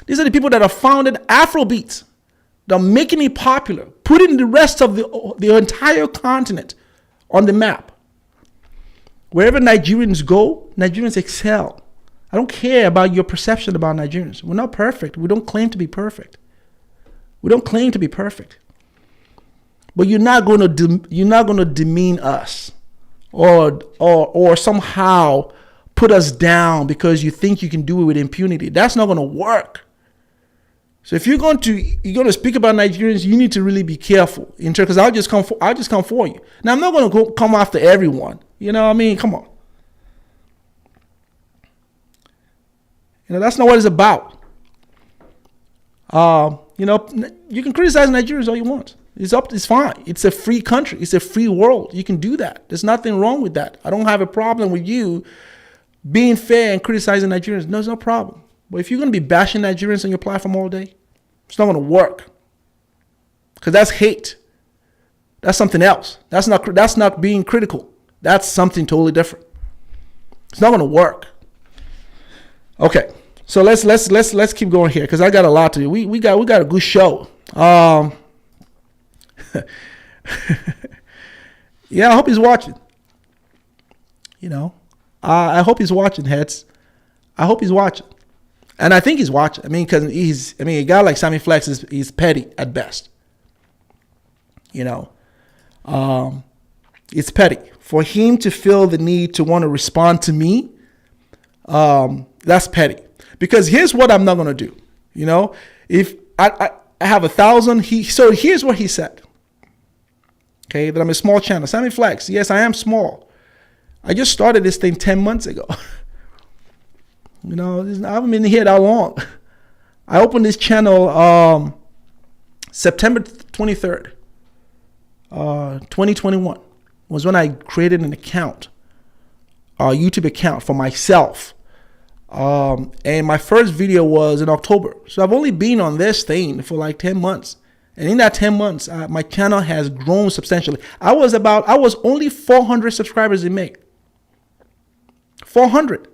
These are the people that have founded afrobeat. They're making it popular, putting the rest of the entire continent on the map. Wherever Nigerians go, Nigerians excel. I don't care about your perception about Nigerians. We're not perfect. We don't claim to be perfect. But you're not going to demean us or somehow put us down because you think you can do it with impunity. That's not going to work. So if you're going to speak about Nigerians, you need to really be careful, because I'll just come for you. Now, I'm not going to come after everyone. You know what I mean? Come on. That's not what it's about. You can criticize Nigerians all you want. It's fine. It's a free country. It's a free world. You can do that. There's nothing wrong with that. I don't have a problem with you being fair and criticizing Nigerians. No, there's no problem. But if you're going to be bashing Nigerians on your platform all day, it's not going to work. Because that's hate. That's something else. That's not being critical. That's something totally different. It's not going to work. Okay. So let's keep going here, because I got a lot to do. We got a good show. Yeah, I hope he's watching. I hope he's watching, heads. I hope he's watching. And I think he's watching. Because a guy like Sammy Flex is petty at best. It's petty. For him to feel the need to want to respond to me, that's petty. Because here's what I'm not going to do. If I have 1,000, so here's what he said. Okay, that I'm a small channel. Sammy Flex, yes, I am small. I just started this thing 10 months ago. I haven't been here that long. I opened this channel September 23rd, 2021 was when I created an account, a YouTube account for myself. And my first video was in October. So I've only been on this thing for like 10 months. And in that 10 months, my channel has grown substantially. I was only 400 subscribers in May. 400.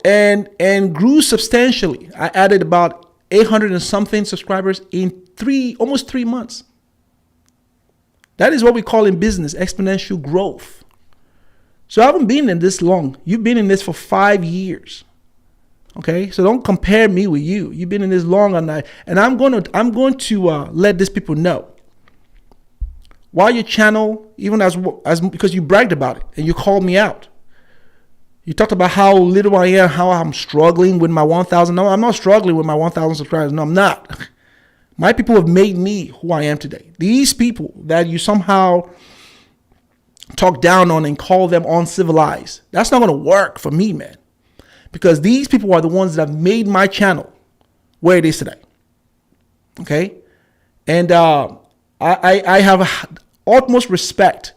And grew substantially. I added about 800 and something subscribers in almost 3 months. That is what we call in business exponential growth. So I haven't been in this long. You've been in this for 5 years. Okay, so don't compare me with you. You've been in this long, and I'm going to let these people know. Why your channel, even as because you bragged about it and you called me out. You talked about how little I am, how I'm struggling with my 1,000. No, I'm not struggling with my 1,000 subscribers. No, I'm not. My people have made me who I am today. These people that you somehow talk down on and call them uncivilized, that's not going to work for me, man. Because these people are the ones that have made my channel where it is today. Okay? And I have utmost respect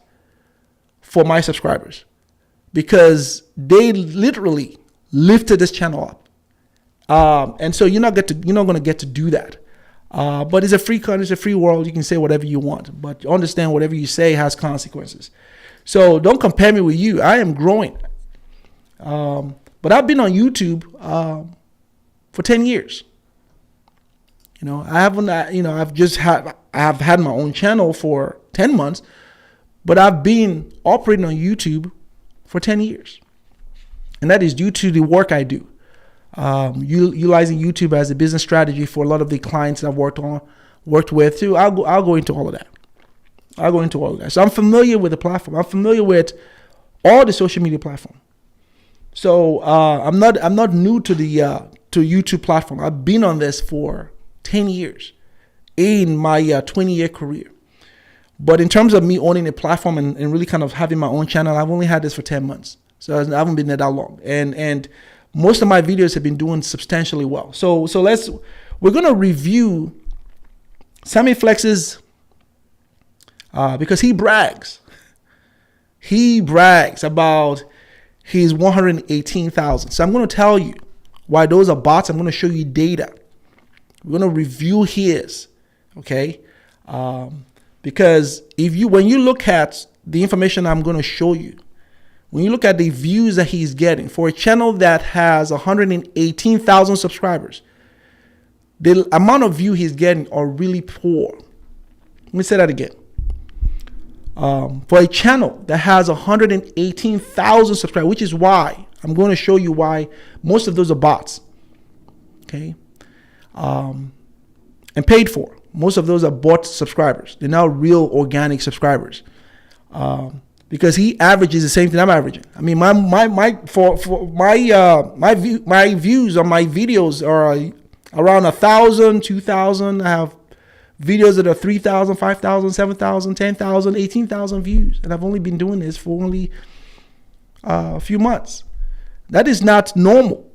for my subscribers, because they literally lifted this channel up. And so you're not going to get to do that. But it's a free country, it's a free world. You can say whatever you want, but understand whatever you say has consequences. So don't compare me with you. I am growing. But I've been on YouTube for 10 years. I haven't. I've had my own channel for 10 months, but I've been operating on YouTube for 10 years, and that is due to the work I do. utilizing YouTube as a business strategy for a lot of the clients that I've worked with too. I'll go into all of that. So I'm familiar with the platform. I'm familiar with all the social media platform. So I'm not new to the to YouTube platform. I've been on this for 10 years in my 20-year career. But in terms of me owning a platform and really kind of having my own channel, I've only had this for 10 months. So I haven't been there that long. And most of my videos have been doing substantially well. So we're going to review Sammy Flex's, because he brags about his 118,000. So I'm going to tell you why those are bots. I'm going to show you data. We're going to review his, okay? Because when you look at the information I'm going to show you, when you look at the views that he's getting for a channel that has 118,000 subscribers, the amount of view he's getting are really poor. Let me say that again. For a channel that has 118,000 subscribers, which is why I'm going to show you why most of those are bots, okay, and paid for. Most of those are bought subscribers. They're not real organic subscribers, because he averages the same thing I'm averaging. I mean, my views on my videos are around 1,000, 2,000. I have videos that are 3,000, 5,000, 7,000, 10,000, 18,000 views. And I've only been doing this for only a few months. That is not normal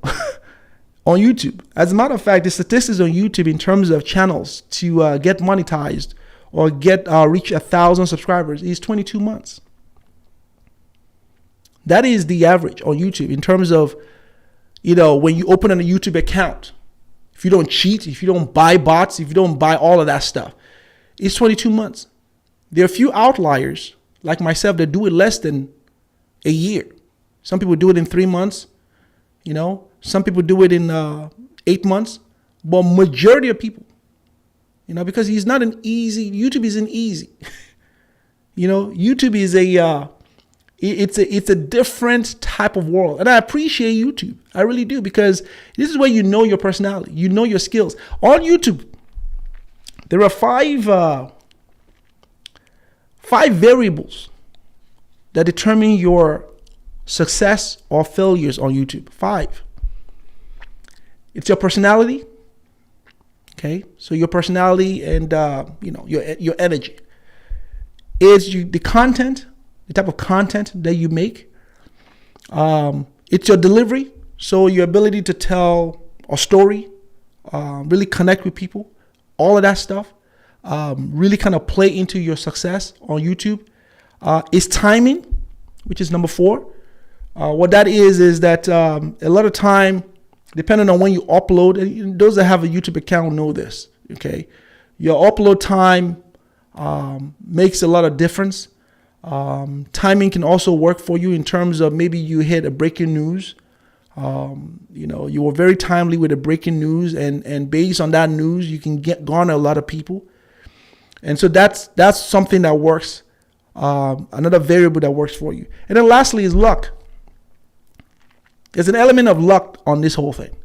on YouTube. As a matter of fact, the statistics on YouTube in terms of channels to get monetized or get reach 1,000 subscribers is 22 months. That is the average on YouTube in terms of, when you open a YouTube account. If you don't cheat, if you don't buy bots, if you don't buy all of that stuff, it's 22 months. There are a few outliers like myself that do it less than a year. Some people do it in 3 months. Some people do it in 8 months. But majority of people, because YouTube isn't easy. YouTube is it's a different type of world. And I appreciate YouTube. I really do, because this is where you know your personality. You know your skills. On YouTube, there are five variables that determine your success or failures on YouTube. 5. It's your personality. Okay, so your personality and your energy. It's the content. The type of content that you make. It's your delivery, so your ability to tell a story, really connect with people, all of that stuff, really kind of play into your success on YouTube. It's timing, which is number 4. What that is that a lot of time, depending on when you upload, and those that have a YouTube account know this, okay? Your upload time makes a lot of difference. Timing can also work for you in terms of maybe you hit a breaking news. You were very timely with the breaking news, and based on that news, you can garner a lot of people. And so that's something that works. Another variable that works for you. And then lastly is luck. There's an element of luck on this whole thing,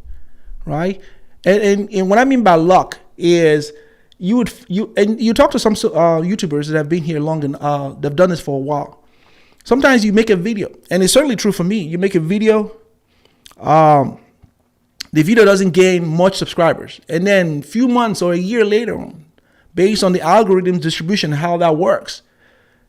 right? And what I mean by luck is you talk to some YouTubers that have been here long and they've done this for a while. Sometimes you make a video, and it's certainly true for me. You make a video, the video doesn't gain much subscribers, and then a few months or a year later on, based on the algorithm distribution, how that works,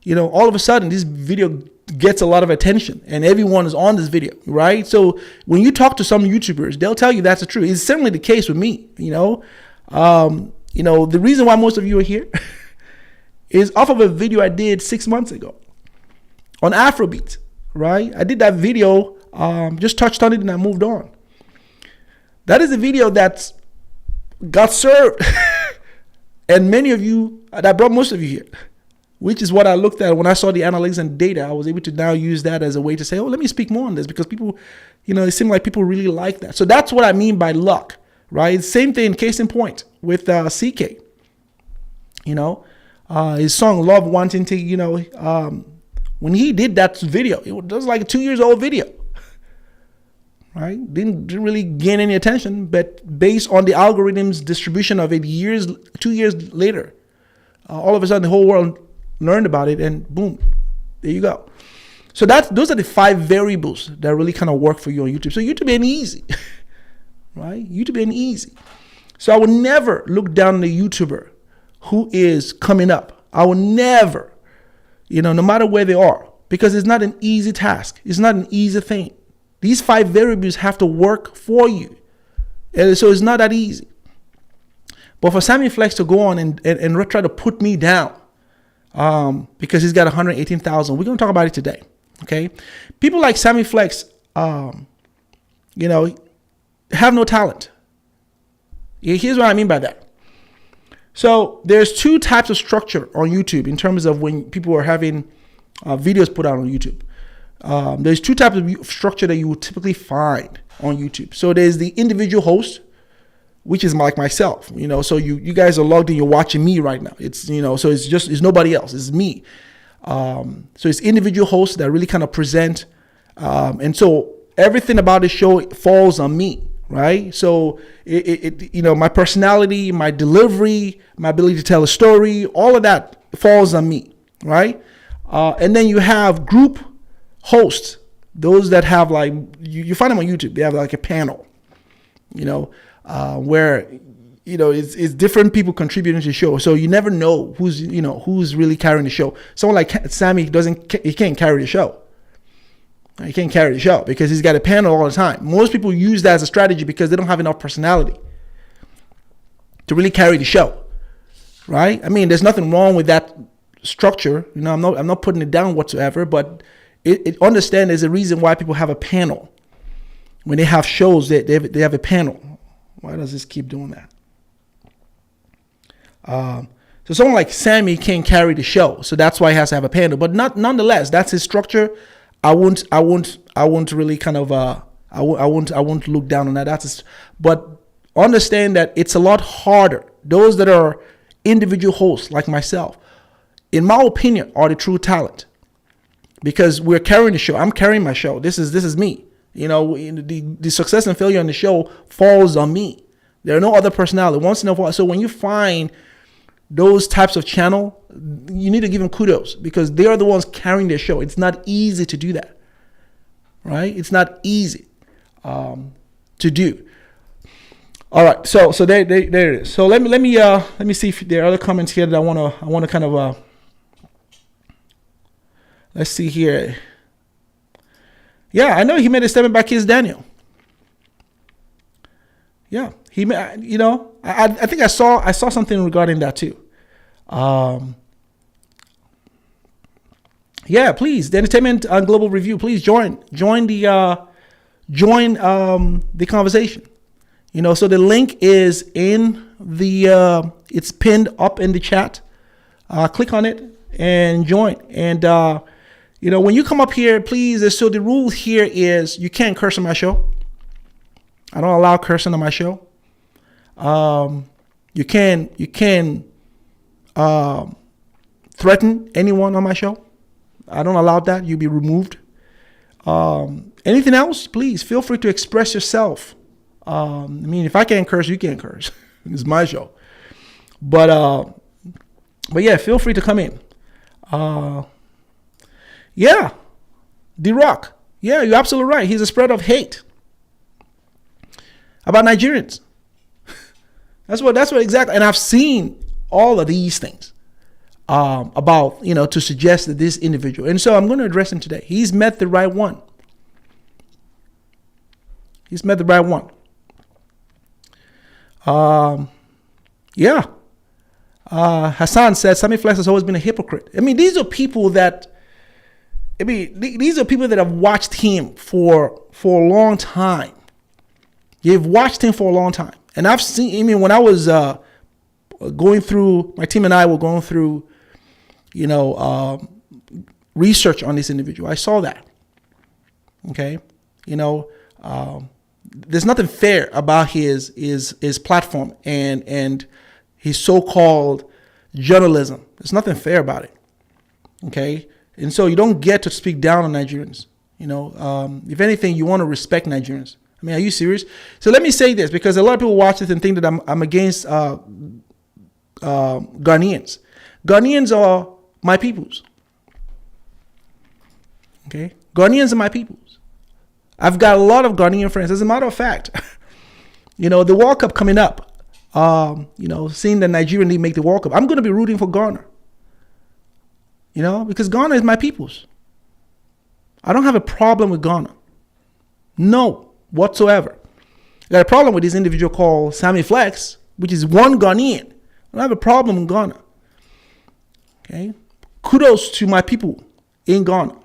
all of a sudden this video gets a lot of attention and everyone is on this video, right? So when you talk to some YouTubers, they'll tell you that's the truth. It's certainly the case with me, the reason why most of you are here is off of a video I did 6 months ago on afrobeat, right? I did that video, just touched on it and I moved on. That is a video that got served. And many of you, that brought most of you here, which is what I looked at when I saw the analytics and data. I was able to now use that as a way to say, let me speak more on this, because people, it seemed like people really like that. So that's what I mean by luck, right? Same thing, case in point, with CK. His song Love Wanting to, when he did that video, it was like a 2 years old video. right? Didn't really gain any attention, but based on the algorithm's distribution of it 2 years later, all of a sudden the whole world learned about it, and boom, there you go. So those are the 5 variables that really kind of work for you on YouTube. So YouTube ain't easy, right? YouTube ain't easy. So I would never look down on a YouTuber who is coming up. I will never, no matter where they are, because it's not an easy task. It's not an easy thing. These 5 variables have to work for you. And so it's not that easy. But for Sammy Flex to go on and try to put me down because he's got 118,000, we're going to talk about it today. Okay. People like Sammy Flex, have no talent. Here's what I mean by that. So there's 2 types of structure on YouTube in terms of when people are having videos put out on YouTube. There's 2 types of structure that you will typically find on YouTube. So there's the individual host, which is like myself, so you guys are logged in, you're watching me right now. It's, so it's nobody else, it's me. So it's individual hosts that really kind of present. And so everything about the show falls on me, right? So my personality, my delivery, my ability to tell a story, all of that falls on me, right? And then you have group hosts, those that have like, you find them on YouTube, they have like a panel, where it's different people contributing to the show, so you never know who's really carrying the show. Someone like Sammy he can't carry the show. He can't carry the show because he's got a panel all the time. Most people use that as a strategy because they don't have enough personality to really carry the show, right? I mean, there's nothing wrong with that structure. I'm not putting it down whatsoever, but understand there's a reason why people have a panel. When they have shows, they have a panel. Why does this keep doing that? So someone like Sammy can't carry the show, so that's why he has to have a panel. But nonetheless, that's his structure. I won't really kind of I won't look down on that. But understand that it's a lot harder. Those that are individual hosts like myself, in my opinion, are the true talent, because we're carrying the show. I'm carrying my show. This is me. The success and failure on the show falls on me. There are no other personality. Once in a while, so when you find those types of channel, you need to give them kudos because they are the ones carrying their show. It's not easy to do that, right? It's not easy to do. All right, so there it is. So let me see if there are other comments here that I want to kind of let's see here. Yeah, I know he made a statement by Kiss Daniel. Yeah, he made, I think I saw something regarding that too. Yeah, please, the Entertainment Global Review, please join the conversation. So the link is in it's pinned up in the chat. Click on it and join. And when you come up here, please. So the rule here is you can't curse on my show. I don't allow cursing on my show. You can threaten anyone on my show. I don't allow that. You'll be removed. Anything else, please feel free to express yourself. If I can't curse, you can't curse. It's my show. But yeah, feel free to come in. Yeah, D-Rock. Yeah, you're absolutely right. He's a spread of hate about Nigerians. That's what exactly. And I've seen all of these things about, to suggest that this individual. And so I'm going to address him today. He's met the right one. Yeah. Hassan said Sammy Flex has always been a hypocrite. These are people that have watched him for a long time. You've watched him for a long time. And I've seen, when I was going through, my team and I were going through, research on this individual, I saw that. Okay. There's nothing fair about his platform and his so-called journalism. There's nothing fair about it. Okay. And so you don't get to speak down on Nigerians. If anything, you want to respect Nigerians. I mean, are you serious? So let me say this, because a lot of people watch this and think that I'm against Ghanaians. Ghanaians are my peoples. Okay? Ghanaians are my peoples. I've got a lot of Ghanaian friends. As a matter of fact, the World Cup coming up, seeing the Nigerian League make the World Cup, I'm going to be rooting for Ghana. Because Ghana is my peoples. I don't have a problem with Ghana. No, whatsoever. I got a problem with this individual called Sammy Flex, which is one Ghanaian. I don't have a problem with Ghana. Okay? Kudos to my people in Ghana.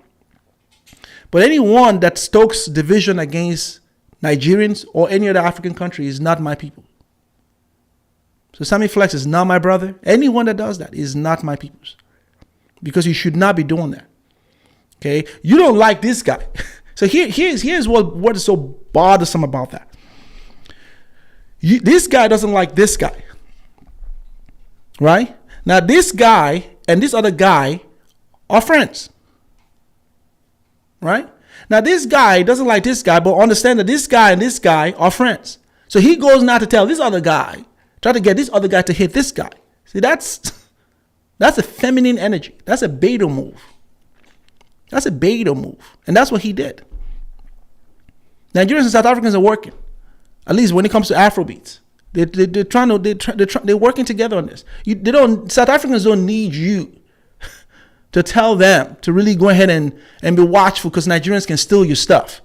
But anyone that stokes division against Nigerians or any other African country is not my people. So Sammy Flex is not my brother. Anyone that does that is not my peoples. Because you should not be doing that. Okay? You don't like this guy. So here's what is so bothersome about that. This guy doesn't like this guy. Right? Now this guy and this other guy are friends. Right? Now this guy doesn't like this guy, but understand that this guy and this guy are friends. So he goes now to tell this other guy, try to get this other guy to hit this guy. See, that's a feminine energy. That's a beta move. That's a beta move. And that's what he did. Nigerians and South Africans are working. At least when it comes to afrobeats. They're working together on this. South Africans don't need you to tell them to really go ahead and be watchful, because Nigerians can steal your stuff.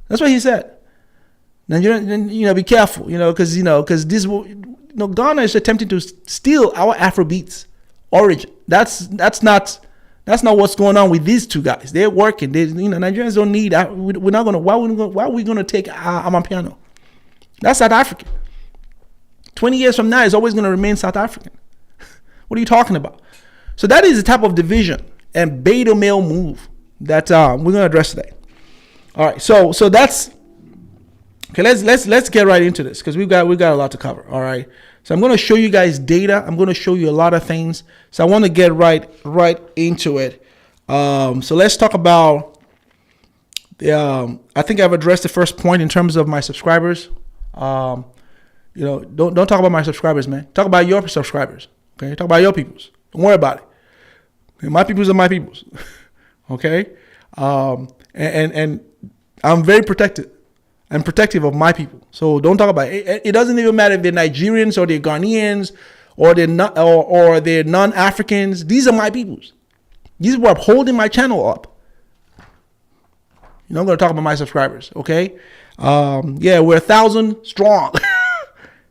That's what he said. Nigerians, be careful, because this, Ghana is attempting to steal our Afrobeats origin. That's not what's going on with these two guys. They're working. Nigerians don't need. We're not gonna. Why are we gonna take Amapiano? That's South African. 20 years from now, it's always gonna remain South African. What are you talking about? So that is the type of division and beta male move that we're gonna address today. All right. So that's okay. Let's get right into this, because we've got a lot to cover. All right. So I'm gonna show you guys data. I'm gonna show you a lot of things. So I want to get right into it. So let's talk about the. I think I've addressed the first point in terms of my subscribers. Don't talk about my subscribers, man. Talk about your subscribers. Okay. Talk about your peoples. Don't worry about it. Okay? My peoples are my peoples. Okay. And I'm very protected. I'm protective of my people. So don't talk about it. It doesn't even matter if they're Nigerians or they're Ghanaians or they're not, or they're non-Africans. These are my peoples. These are what are holding my channel up. I'm going to talk about my subscribers. Okay. We're 1,000 strong.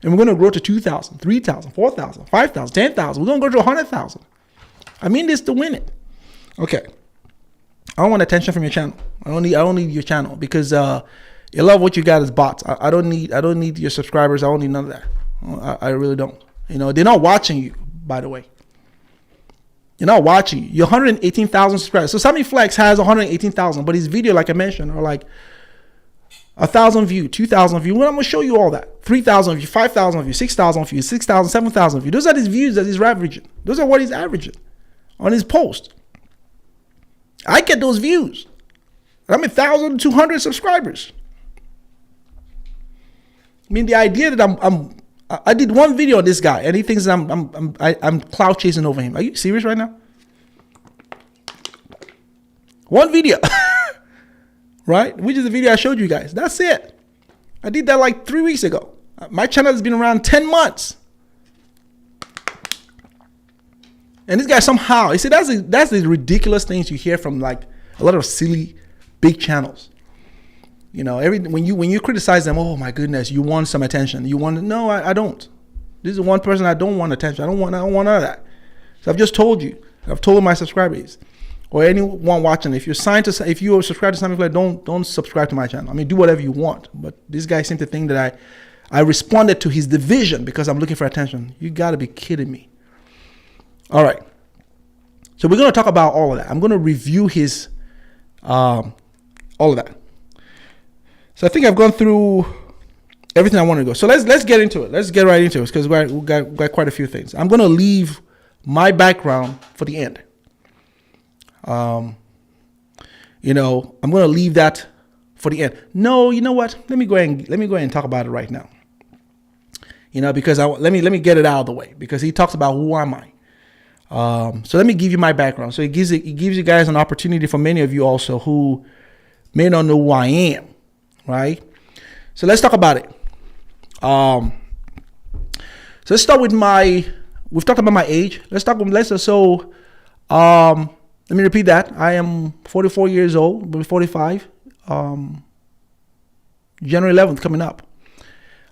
And we're going to grow to 2,000, 3,000, 4,000, 5,000, 10,000. We're going to go to 100,000. I mean this to win it. Okay. I don't want attention from your channel. I don't need your channel, because a lot of what you got is bots. I don't need your subscribers. I don't need none of that. I really don't. They're not watching you, by the way. You're not watching you. You're 118,000 subscribers. So Sammy Flex has 118,000, but his video, like I mentioned, are like 1,000 views, 2,000 views. Well, I'm gonna show you all that. 3,000 views, 5,000 views, 6,000 views, 6,000, 7,000 views. Those are his views that he's averaging. Those are what he's averaging on his post. I get those views. I'm 1,200 subscribers. I mean, the idea that I did one video on this guy and he thinks that I'm cloud chasing over him. Are you serious right now? One video. Right? Which is the video I showed you guys. That's it. I did that like 3 weeks ago. My channel has been around 10 months. And this guy somehow, you see, that's the ridiculous things you hear from like a lot of silly big channels. When you criticize them, oh my goodness, you want some attention. No, I don't. This is one person I don't want attention. I don't want none of that. So I've just told you. I've told my subscribers or anyone watching, if you're subscribed to something like, don't subscribe to my channel. I mean, do whatever you want. But this guy seemed to think that I responded to his division because I'm looking for attention. You got to be kidding me. All right. So we're going to talk about all of that. I'm going to review his, all of that. So I think I've gone through everything I want to go. So let's get into it. Let's get right into it, because we got quite a few things. I'm going to leave my background for the end. I'm going to leave that for the end. No, you know what? Let me go ahead and talk about it right now. Because let me get it out of the way, because he talks about who am I. So let me give you my background. So it gives you guys an opportunity, for many of you also who may not know who I am, right? So let's talk about it. So let's start with we've talked about my age. Let me repeat that. I am 44 years old, will be 45. January 11th coming up.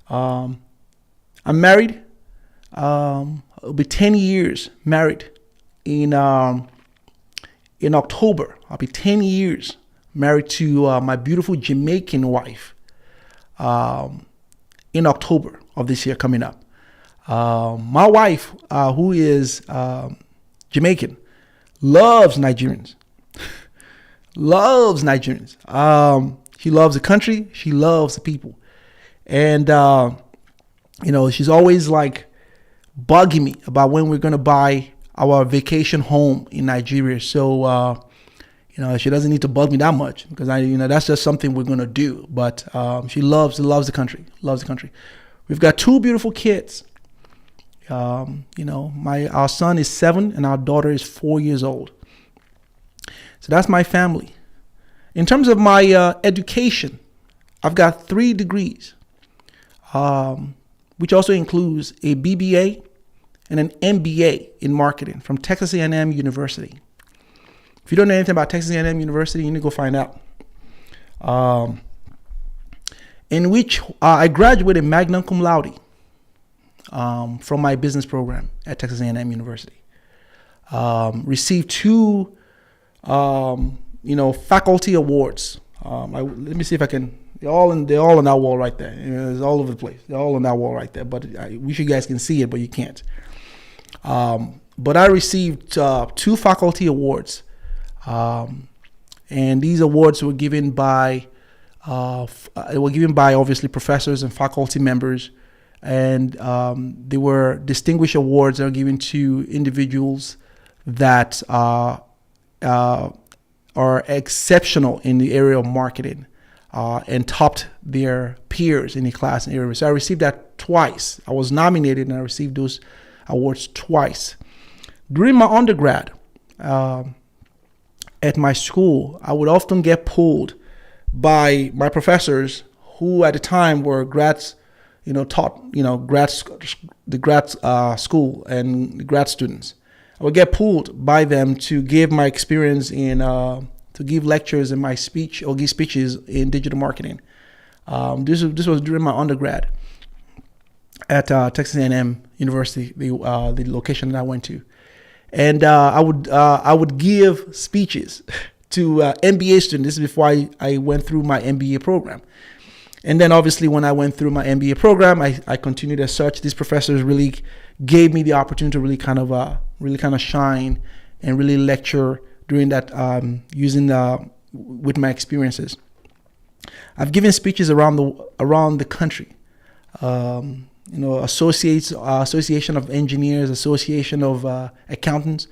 I'm married. It'll be 10 years married in October. I'll be 10 years married to my beautiful Jamaican wife in October of this year coming up. My wife, who is Jamaican, loves Nigerians. Loves Nigerians. She loves the country. She loves the people. And, she's always like bugging me about when we're going to buy our vacation home in Nigeria. So, she doesn't need to bug me that much, because that's just something we're going to do. But she loves the country, loves the country. We've got 2 beautiful kids. Our son is 7 and our daughter is 4 years old. So that's my family. In terms of my education, I've got 3 degrees, which also includes a BBA and an MBA in marketing from Texas A&M University. If you don't know anything about Texas A&M University, you need to go find out. In which I graduated magna cum laude from my business program at Texas A&M University. Received 2, faculty awards. Let me see if I can. They're all on that wall right there. It's all over the place. They're all on that wall right there. But I wish you guys can see it, but you can't. But I received 2 faculty awards, and these awards were given by obviously professors and faculty members, and they were distinguished awards that are given to individuals that are exceptional in the area of marketing. And topped their peers in the class and area. So I received that twice. I was nominated and I received those awards twice. During my undergrad at my school, I would often get pulled by my professors, who at the time were grads, taught, the grad school and grad students. I would get pulled by them to give my experience to give lectures in my speech or give speeches in digital marketing. This was during my undergrad at Texas A&M University, the location that I went to, and I would give speeches to MBA students. This is before I went through my MBA program, and then obviously when I went through my MBA program, I continued as such. These professors really gave me the opportunity to really kind of shine and really lecture during that, with my experiences. I've given speeches around the country, Association of Engineers, Association of Accountants.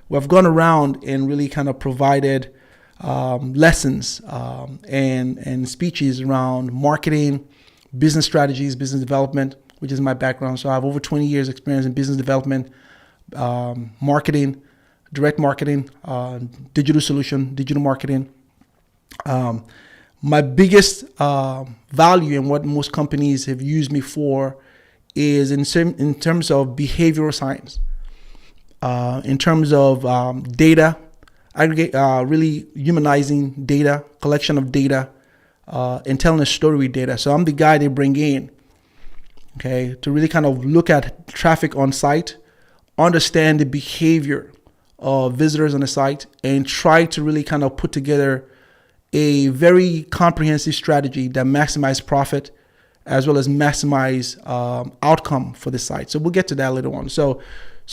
We have gone around and really kind of provided lessons and speeches around marketing, business strategies, business development, which is my background. So I have over 20 years experience in business development, marketing, direct marketing, digital solution, digital marketing. My biggest value and what most companies have used me for is in terms of behavioral science, in terms of data, aggregate, really humanizing data, collection of data, and telling a story with data. So I'm the guy they bring in, okay, to really kind of look at traffic on site, understand the behavior of visitors on the site, and try to really kind of put together a very comprehensive strategy that maximizes profit as well as maximize outcome for the site. So we'll get to that later on. So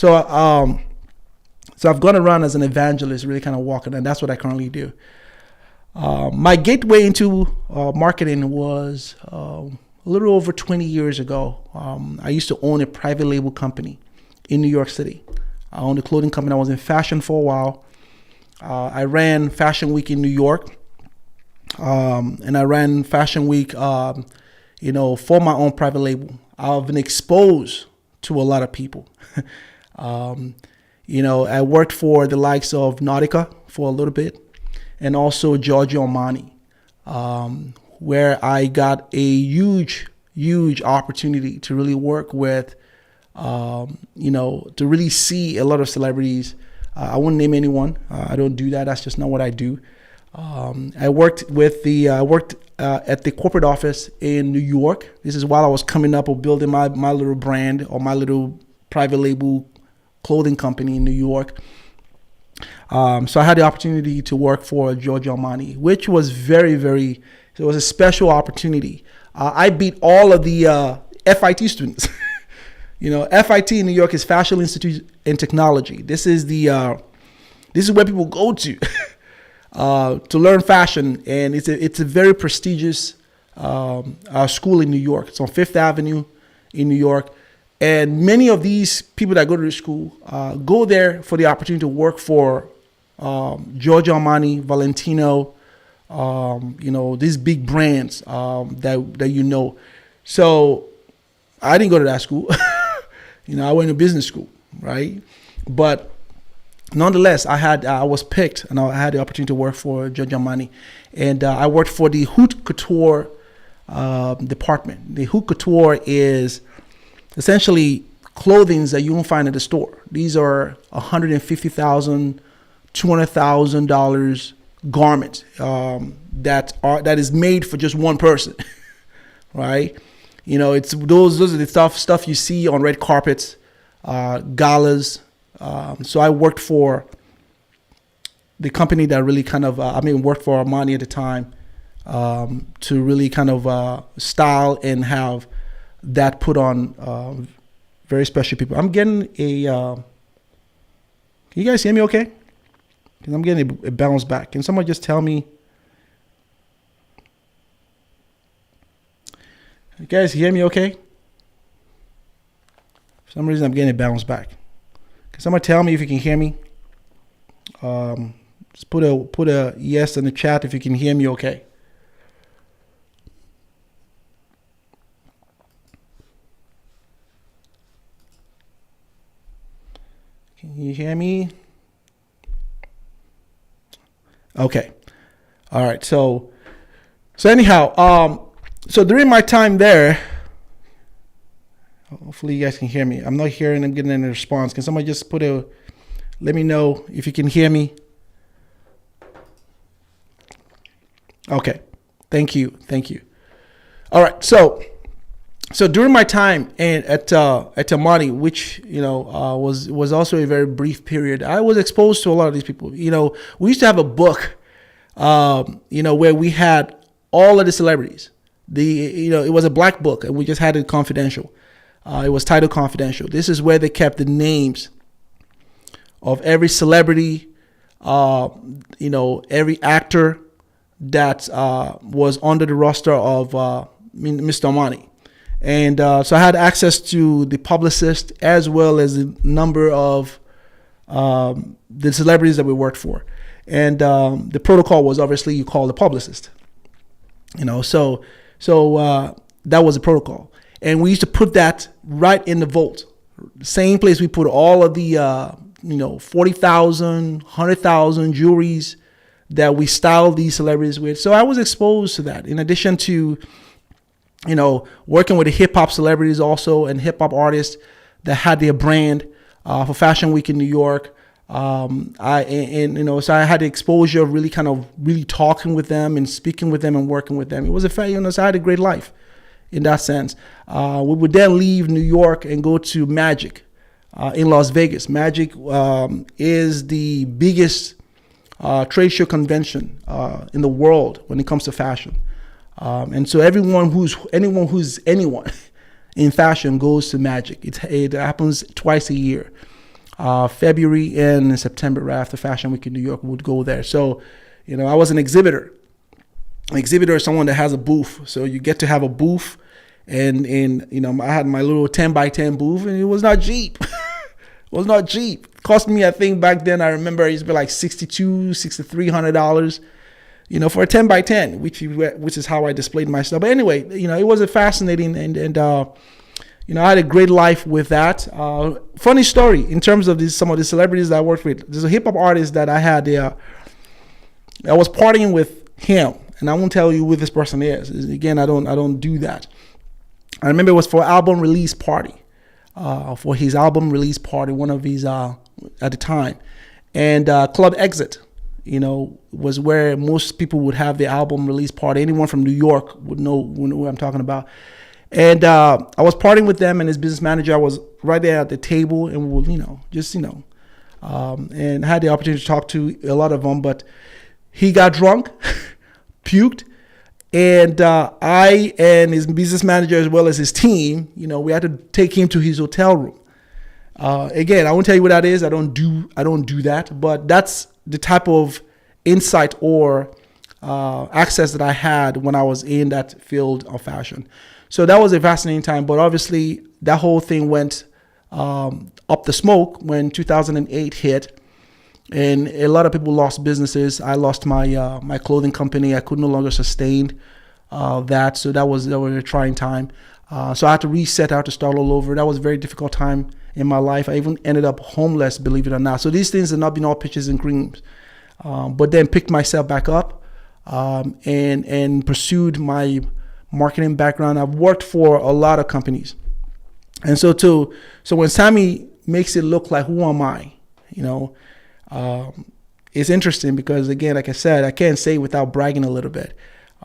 I've gone around as an evangelist, really kind of walking, and that's what I currently do. My gateway into marketing was a little over 20 years ago. I used to own a private label company in New York City. I owned a clothing company. I was in fashion for a while. I ran Fashion Week in New York. And I ran Fashion Week, for my own private label. I've been exposed to a lot of people. I worked for the likes of Nautica for a little bit, and also Giorgio Armani, where I got a huge opportunity to really work with, to really see a lot of celebrities. I wouldn't name anyone. I don't do that. That's just not what I do. I worked at the corporate office in New York. This is while I was coming up or building my little brand or my little private label clothing company in New York. So I had the opportunity to work for Giorgio Armani, which was it was a special opportunity. I beat all of the FIT students. FIT in New York is Fashion Institute and Technology. This is where people go to learn fashion, and it's a very prestigious school in New York. It's on Fifth Avenue in New York, and many of these people that go to the school go there for the opportunity to work for Giorgio Armani, Valentino, these big brands that. So I didn't go to that school. I went to business school, right? But nonetheless, I was picked, and I had the opportunity to work for Giorgio Armani, and I worked for the haute couture department. The haute couture is essentially clothing that you won't find at the store. These are $150,000, $200,000 garments that is made for just one person, right? It's those are the stuff you see on red carpets, galas. So I worked for the company that really worked for Armani at the time, to really style and have that put on very special people. I'm getting can you guys hear me okay? Because I'm getting a bounce back. Can someone just tell me? You guys hear me okay? For some reason, I'm getting a bounce back. Can someone tell me if you can hear me? Just put a yes in the chat if you can hear me okay. Can you hear me? Okay. All right. So anyhow, so during my time there, hopefully you guys can hear me. I'm not hearing them getting any response. Can somebody just let me know if you can hear me? Okay. Thank you. All right. So during my time at Armani, which was also a very brief period, I was exposed to a lot of these people. We used to have a book, where we had all of the celebrities. It was a black book, and we just had it confidential. It was titled Confidential. This is where they kept the names of every celebrity, every actor that was under the roster of Mr. Armani. And so I had access to the publicist as well as a number of the celebrities that we worked for. And the protocol was obviously you call the publicist. So that was the protocol. And we used to put that right in the vault. Same place we put all of the 40,000, 100,000 jewelries that we styled these celebrities with. So I was exposed to that. In addition to working with the hip hop celebrities also and hip hop artists that had their brand for Fashion Week in New York. So I had the exposure of really talking with them and speaking with them and working with them. It was so I had a great life in that sense. We would then leave New York and go to Magic in Las Vegas. Magic is the biggest trade show convention in the world when it comes to fashion. And so anyone who's anyone in fashion goes to Magic. It happens twice a year. February and September, right after Fashion Week in New York, we would go there. So, I was an exhibitor. An exhibitor is someone that has a booth. So you get to have a booth, and I had my little 10 by 10 booth, and it was not cheap. It cost me, I think back then, I remember it used to be like $6,200, $6,300. for a 10 by 10, which is how I displayed myself. But anyway, it was a fascinating and I had a great life with that. Funny story in terms of some of the celebrities that I worked with. There's a hip hop artist that I had there. I was partying with him, and I won't tell you who this person is. Again, I don't do that. I remember it was for album release party, for his album release party, one of his at the time, and Club Exit, was where most people would have their album release party. Anyone from New York would know what I'm talking about. And I was partying with them, and his business manager. I was right there at the table, and we and had the opportunity to talk to a lot of them. But he got drunk, puked, and I and his business manager, as well as his team, we had to take him to his hotel room. Again, I won't tell you what that is. I don't do that, but that's the type of insight or access that I had when I was in that field of fashion. So that was a fascinating time, but obviously that whole thing went up the smoke when 2008 hit, and a lot of people lost businesses. I lost my my clothing company. I could no longer sustain that, so that was a trying time. So I had to reset. I had to start all over. That was a very difficult time in my life. I even ended up homeless, believe it or not. So these things have not been all pitches and creams, but then picked myself back up and pursued my marketing background. I've worked for a lot of companies, and so when Sammy makes it look like, who am I? It's interesting because, again, like I said, I can't say without bragging a little bit.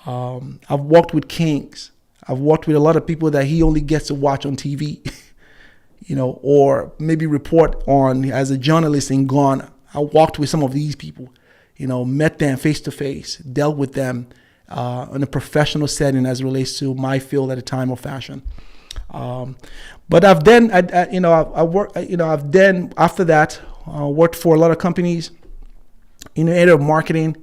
I've worked with kings. I've worked with a lot of people that he only gets to watch on TV, or maybe report on as a journalist in Ghana. I walked with some of these people, met them face to face, dealt with them in a professional setting as it relates to my field at the time of fashion. But I've then, I've then after that worked for a lot of companies in the area of marketing,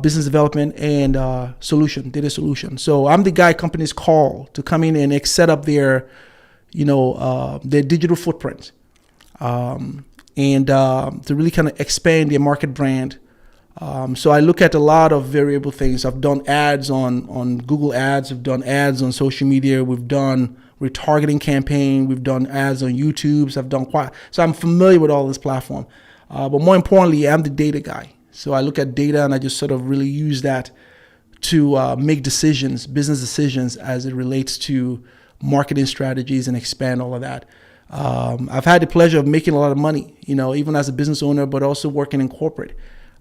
business development, and data solution. So I'm the guy companies call to come in and set up their digital footprint, and to really kind of expand their market brand. So I look at a lot of variable things. I've done ads on Google Ads. I've done ads on social media. We've done retargeting campaign. We've done ads on YouTube. So I'm familiar with all this platform. But more importantly, I'm the data guy. So I look at data and I just sort of really use that to make decisions, business decisions, as it relates to marketing strategies and expand all of that. I've had the pleasure of making a lot of money, even as a business owner, but also working in corporate.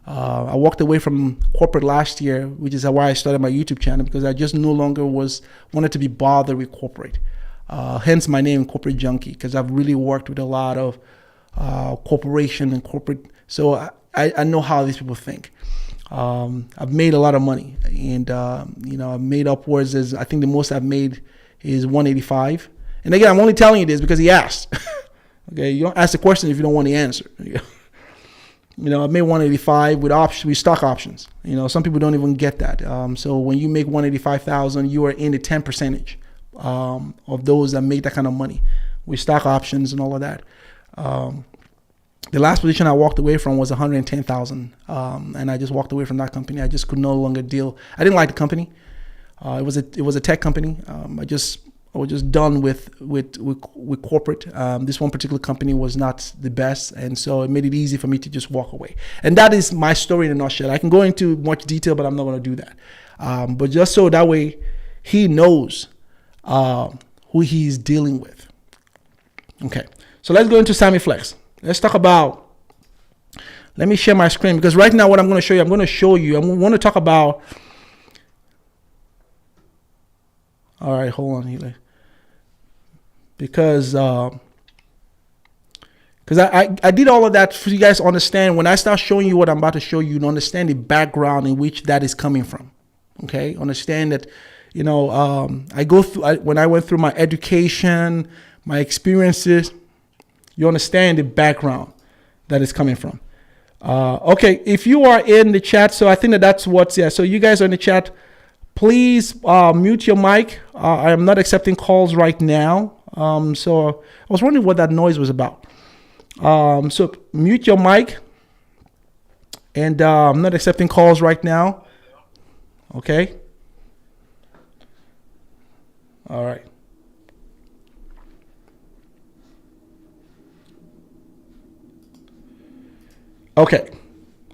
I walked away from corporate last year, which is why I started my YouTube channel, because I just no longer wanted to be bothered with corporate. Hence my name, Corporate Junky, because I've really worked with a lot of corporation and corporate. So I know how these people think. I've made a lot of money, and I've made upwards I think the most I've made is 185. And again, I'm only telling you this because he asked. Okay, you don't ask the question if you don't want the answer. I made 185 with stock options. Some people don't even get that. So when you make 185,000, you are in the 10% of those that make that kind of money with stock options and all of that. The last position I walked away from was 110,000, and I just walked away from that company. I just could no longer deal. I didn't like the company. It was a tech company. I was just done with corporate. This one particular company was not the best, and so it made it easy for me to just walk away. And that is my story in a nutshell. I can go into much detail, but I'm not going to do that. But just so that way he knows who he's dealing with. Okay, so let's go into Sammy Flex. Let's talk about. Let me share my screen, because right now what I'm going to show you, I want to talk about. All right, hold on here. Because I did all of that for you guys to understand. When I start showing you what I'm about to show you, to understand the background in which that is coming from. Okay, understand that, I go through, when I went through my education, my experiences, you understand the background that is coming from. Okay, if you are in the chat, so I think that's what's, so you guys are in the chat, please mute your mic. I am not accepting calls right now. So I was wondering what that noise was about. So mute your mic, and I'm not accepting calls right now. Okay. All right. Okay.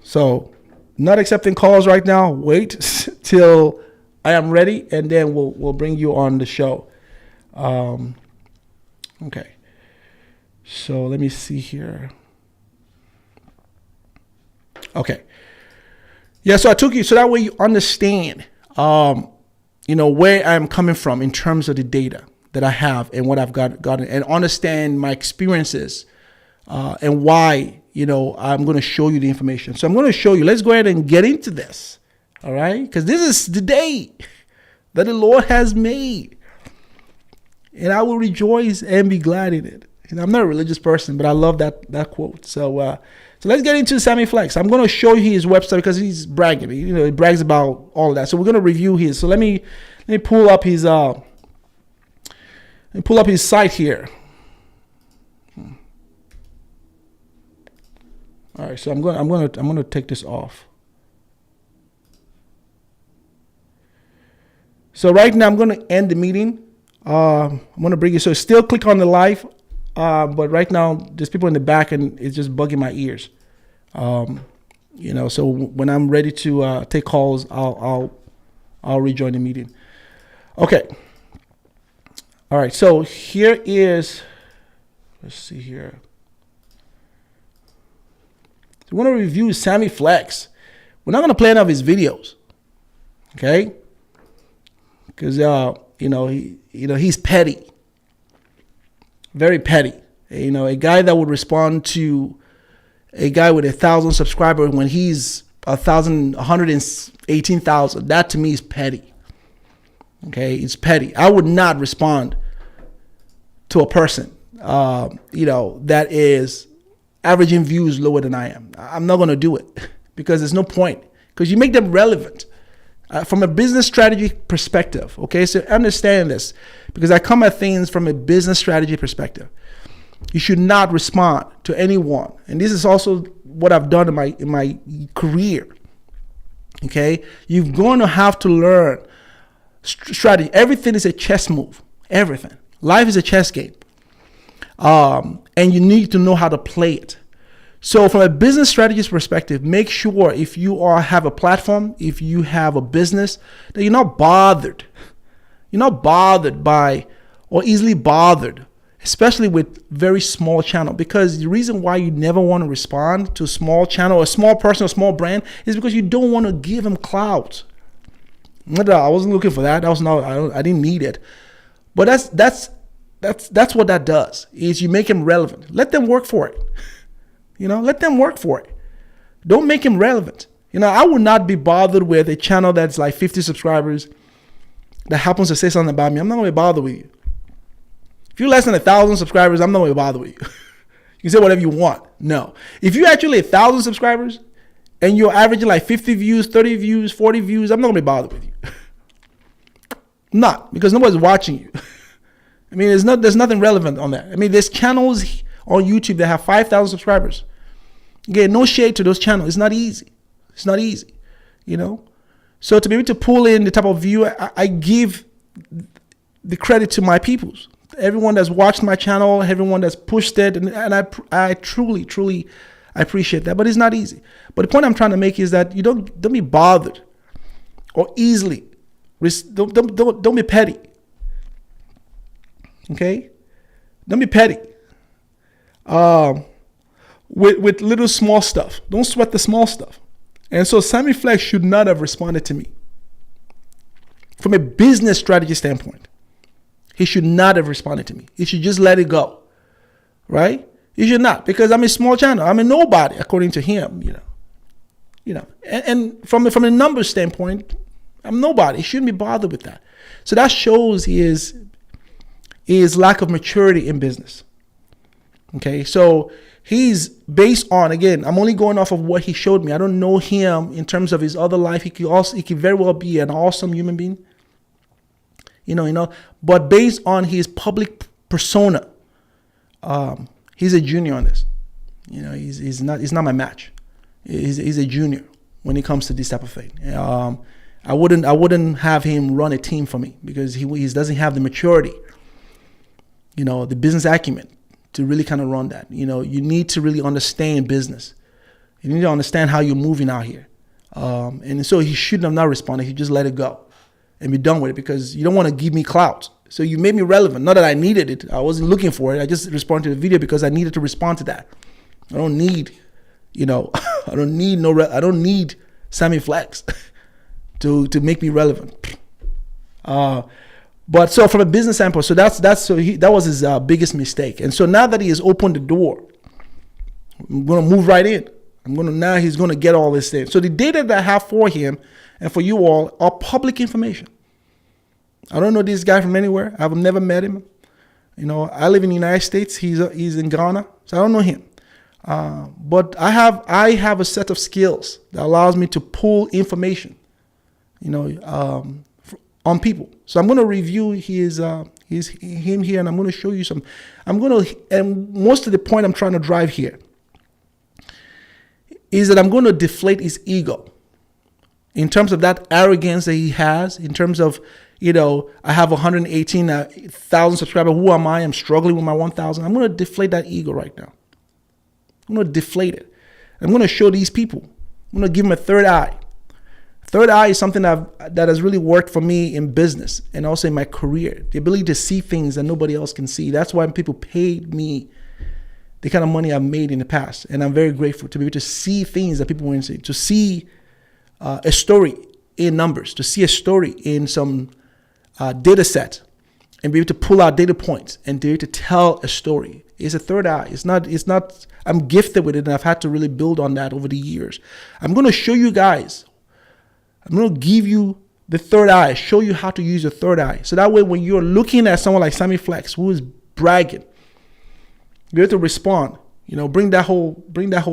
So not accepting calls right now. Wait till I am ready, and then we'll bring you on the show. Okay. So let me see here. Okay. Yeah, so I took you so that way you understand, where I'm coming from in terms of the data that I have and what I've gotten, and understand my experiences and why, I'm going to show you the information. So I'm going to show you. Let's go ahead and get into this. All right, because this is the day that the Lord has made, and I will rejoice and be glad in it. And I'm not a religious person, but I love that quote. So let's get into Sammy Flex. I'm going to show you his website because he's bragging. He brags about all of that. So we're going to review his. So let me pull up his site here. All right. So I'm going to take this off. So right now I'm going to end the meeting. I'm going to bring you. So still click on the live. But right now there's people in the back and it's just bugging my ears. So when I'm ready to take calls, I'll rejoin the meeting. Okay. All right. So here is, let's see here. So we're going to review Sammy Flex. We're not going to play any of his videos. Okay. Because, he's petty. Very petty. A guy that would respond to a guy with 1,000 subscribers when he's 118,000. That to me is petty. Okay, it's petty. I would not respond to a person, that is averaging views lower than I am. I'm not going to do it because there's no point. Because you make them relevant from a business strategy perspective. Okay, so understand this because I come at things from a business strategy perspective. You should not respond to anyone. And this is also what I've done in my career. Okay? You're going to have to learn strategy. Everything is a chess move. Everything. Life is a chess game. And you need to know how to play it. So from a business strategist perspective, make sure if you have a platform, if you have a business, that you're not bothered. You're not bothered by or easily bothered, especially with very small channel, because the reason why you never want to respond to a small channel, a small person, a small brand is because you don't want to give them clout. I wasn't looking for that. I didn't need it. But that's what that does is you make them relevant. Let them work for it. Let them work for it. Don't make them relevant. I would not be bothered with a channel that's like 50 subscribers that happens to say something about me. I'm not going to be bothered with you. If you're less than 1,000 subscribers, I'm not going to bother with you. You can say whatever you want. No. If you're actually 1,000 subscribers and you're averaging like 50 views, 30 views, 40 views, I'm not going to be bothered with you. Not, because nobody's watching you. I mean, there's nothing relevant on that. I mean, there's channels on YouTube that have 5,000 subscribers. Again, no shade to those channels. It's not easy. It's not easy, So to be able to pull in the type of view, I give the credit to my peoples. Everyone that's watched my channel, everyone that's pushed it, and I truly, truly appreciate that. But it's not easy. But the point I'm trying to make is that you don't be bothered or easily. Don't be petty. Okay? Don't be petty. With little small stuff. Don't sweat the small stuff. And so Sammy Flex should not have responded to me. From a business strategy standpoint, he should not have responded to me. He should just let it go. Right? He should not, because I'm a small channel. I'm a nobody, according to him, And from a numbers standpoint, I'm nobody. He shouldn't be bothered with that. So that shows his lack of maturity in business. Okay, so he's based on, again, I'm only going off of what he showed me. I don't know him in terms of his other life. He could very well be an awesome human being. But based on his public persona, he's a junior on this. He's not my match. He's a junior when it comes to this type of thing. I wouldn't have him run a team for me because he doesn't have the maturity, the business acumen to really kind of run that. You need to really understand business. You need to understand how you're moving out here. And so he shouldn't have not responded. He just let it go and be done with it because you don't want to give me clout. So you made me relevant. Not that I needed it. I wasn't looking for it. I just responded to the video because I needed to respond to that. I don't need, I don't need Sammy Flex to make me relevant. But so from a business standpoint, so that was his biggest mistake. And so now that he has opened the door, I'm going to move right in. Now he's going to get all this thing. So the data that I have for him and for you all are public information. I don't know this guy from anywhere. I've never met him. I live in the United States. He's in Ghana, so I don't know him. But I have a set of skills that allows me to pull information, on people. So I'm going to review him here, and I'm going to show you some. And most of the point I'm trying to drive here is that I'm going to deflate his ego in terms of that arrogance that he has, in terms of, I have 118,000 subscribers. Who am I? I'm struggling with my 1,000. I'm going to deflate that ego right now. I'm going to deflate it. I'm going to show these people. I'm going to give them a third eye. Third eye is something that has really worked for me in business and also in my career. The ability to see things that nobody else can see. That's why people paid me the kind of money I've made in the past. And I'm very grateful to be able to see things that people wouldn't see. To see a story in numbers. To see a story in some data set. And be able to pull out data points and be able to tell a story. It's a third eye. It's not, I'm gifted with it, and I've had to really build on that over the years. I'm going to show you guys. I'm going to give you the third eye, show you how to use your third eye. So that way, when you're looking at someone like Sammy Flex, who is bragging, you have to respond. Bring that whole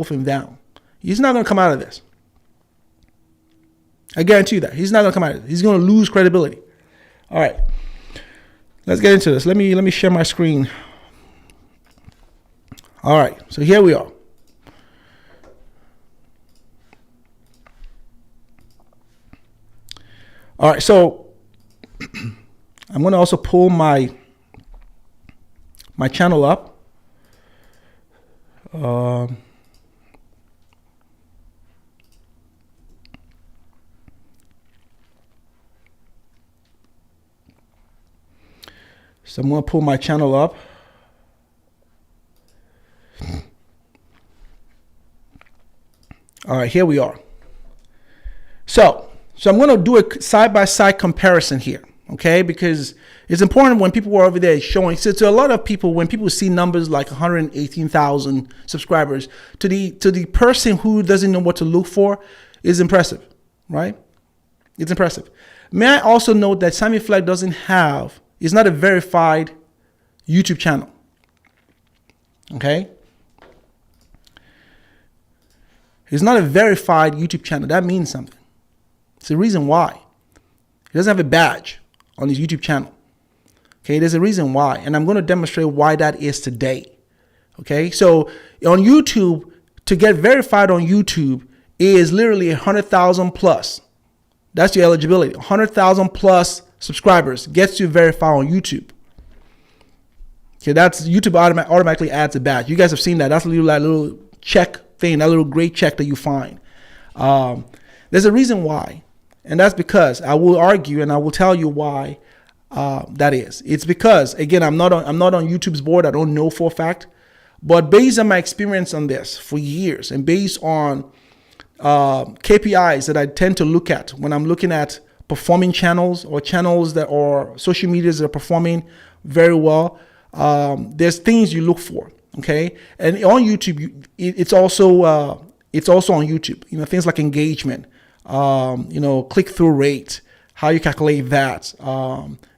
thing down. He's not going to come out of this. I guarantee you that. He's not going to come out of this. He's going to lose credibility. All right. Let's get into this. Let me share my screen. All right. So here we are. All right, so I'm going to also pull my channel up. So I'm going to pull my channel up. All right, here we are. So I'm going to do a side-by-side comparison here, okay? Because it's important when people are over there showing. So to a lot of people, when people see numbers like 118,000 subscribers, to the person who doesn't know what to look for, is impressive, right? It's impressive. May I also note that Sammy Flex is not a verified YouTube channel, okay? It's not a verified YouTube channel. That means something. It's the reason why. He doesn't have a badge on his YouTube channel. Okay, there's a reason why. And I'm going to demonstrate why that is today. Okay, so on YouTube, to get verified on YouTube is literally 100,000 plus. That's your eligibility. 100,000 plus subscribers gets you verified on YouTube. Okay, that's YouTube automatically adds a badge. You guys have seen that. That's a little check thing, that little gray check that you find. There's a reason why. And that's because I will argue and I will tell you why that is. It's because, again, I'm not on YouTube's board. I don't know for a fact. But based on my experience on this for years and based on KPIs that I tend to look at when I'm looking at performing channels or channels that are social medias that are performing very well, there's things you look for. Okay. And on YouTube, it's also on YouTube, things like engagement, click-through rate, how you calculate that,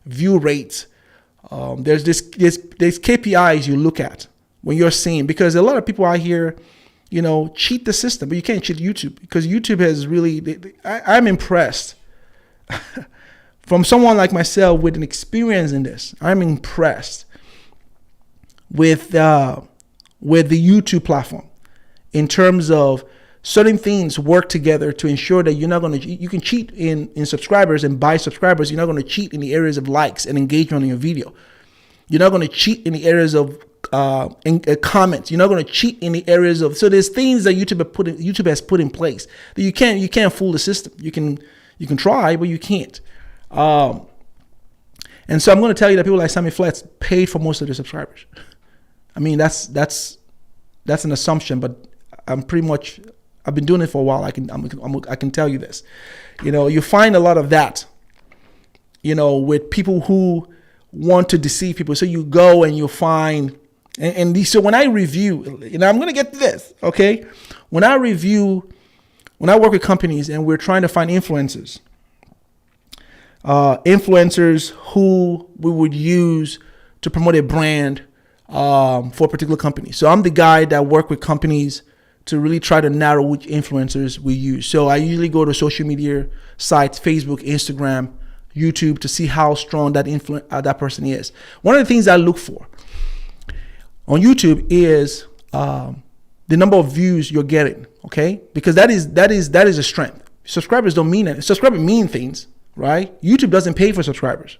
view rate. There's KPIs you look at when you're seeing, because a lot of people out here, cheat the system, but you can't cheat YouTube because YouTube has really, I'm impressed from someone like myself with an experience in this. I'm impressed with the YouTube platform in terms of certain things work together to ensure that you're not going to, you can cheat in subscribers and buy subscribers. You're not going to cheat in the areas of likes and engagement on your video. You're not going to cheat in the areas of comments. You're not going to cheat in the areas of, so there's things that YouTube has put in place that you can't fool the system. You can try, but you can't. And so I'm going to tell you that people like Sammy Flex paid for most of their subscribers. I mean, that's an assumption, but I've been doing it for a while. I can tell you this. You find a lot of that, with people who want to deceive people. So you go and you find, so when I review, I'm going to get to this, okay? When I work with companies and we're trying to find influencers who we would use to promote a brand for a particular company. So I'm the guy that work with companies to really try to narrow which influencers we use. So I usually go to social media sites, Facebook, Instagram, YouTube, to see how strong that person is. One of the things I look for on YouTube is the number of views you're getting, okay? Because that is a strength. Subscribers don't mean it. Subscribers mean things, right? YouTube doesn't pay for subscribers.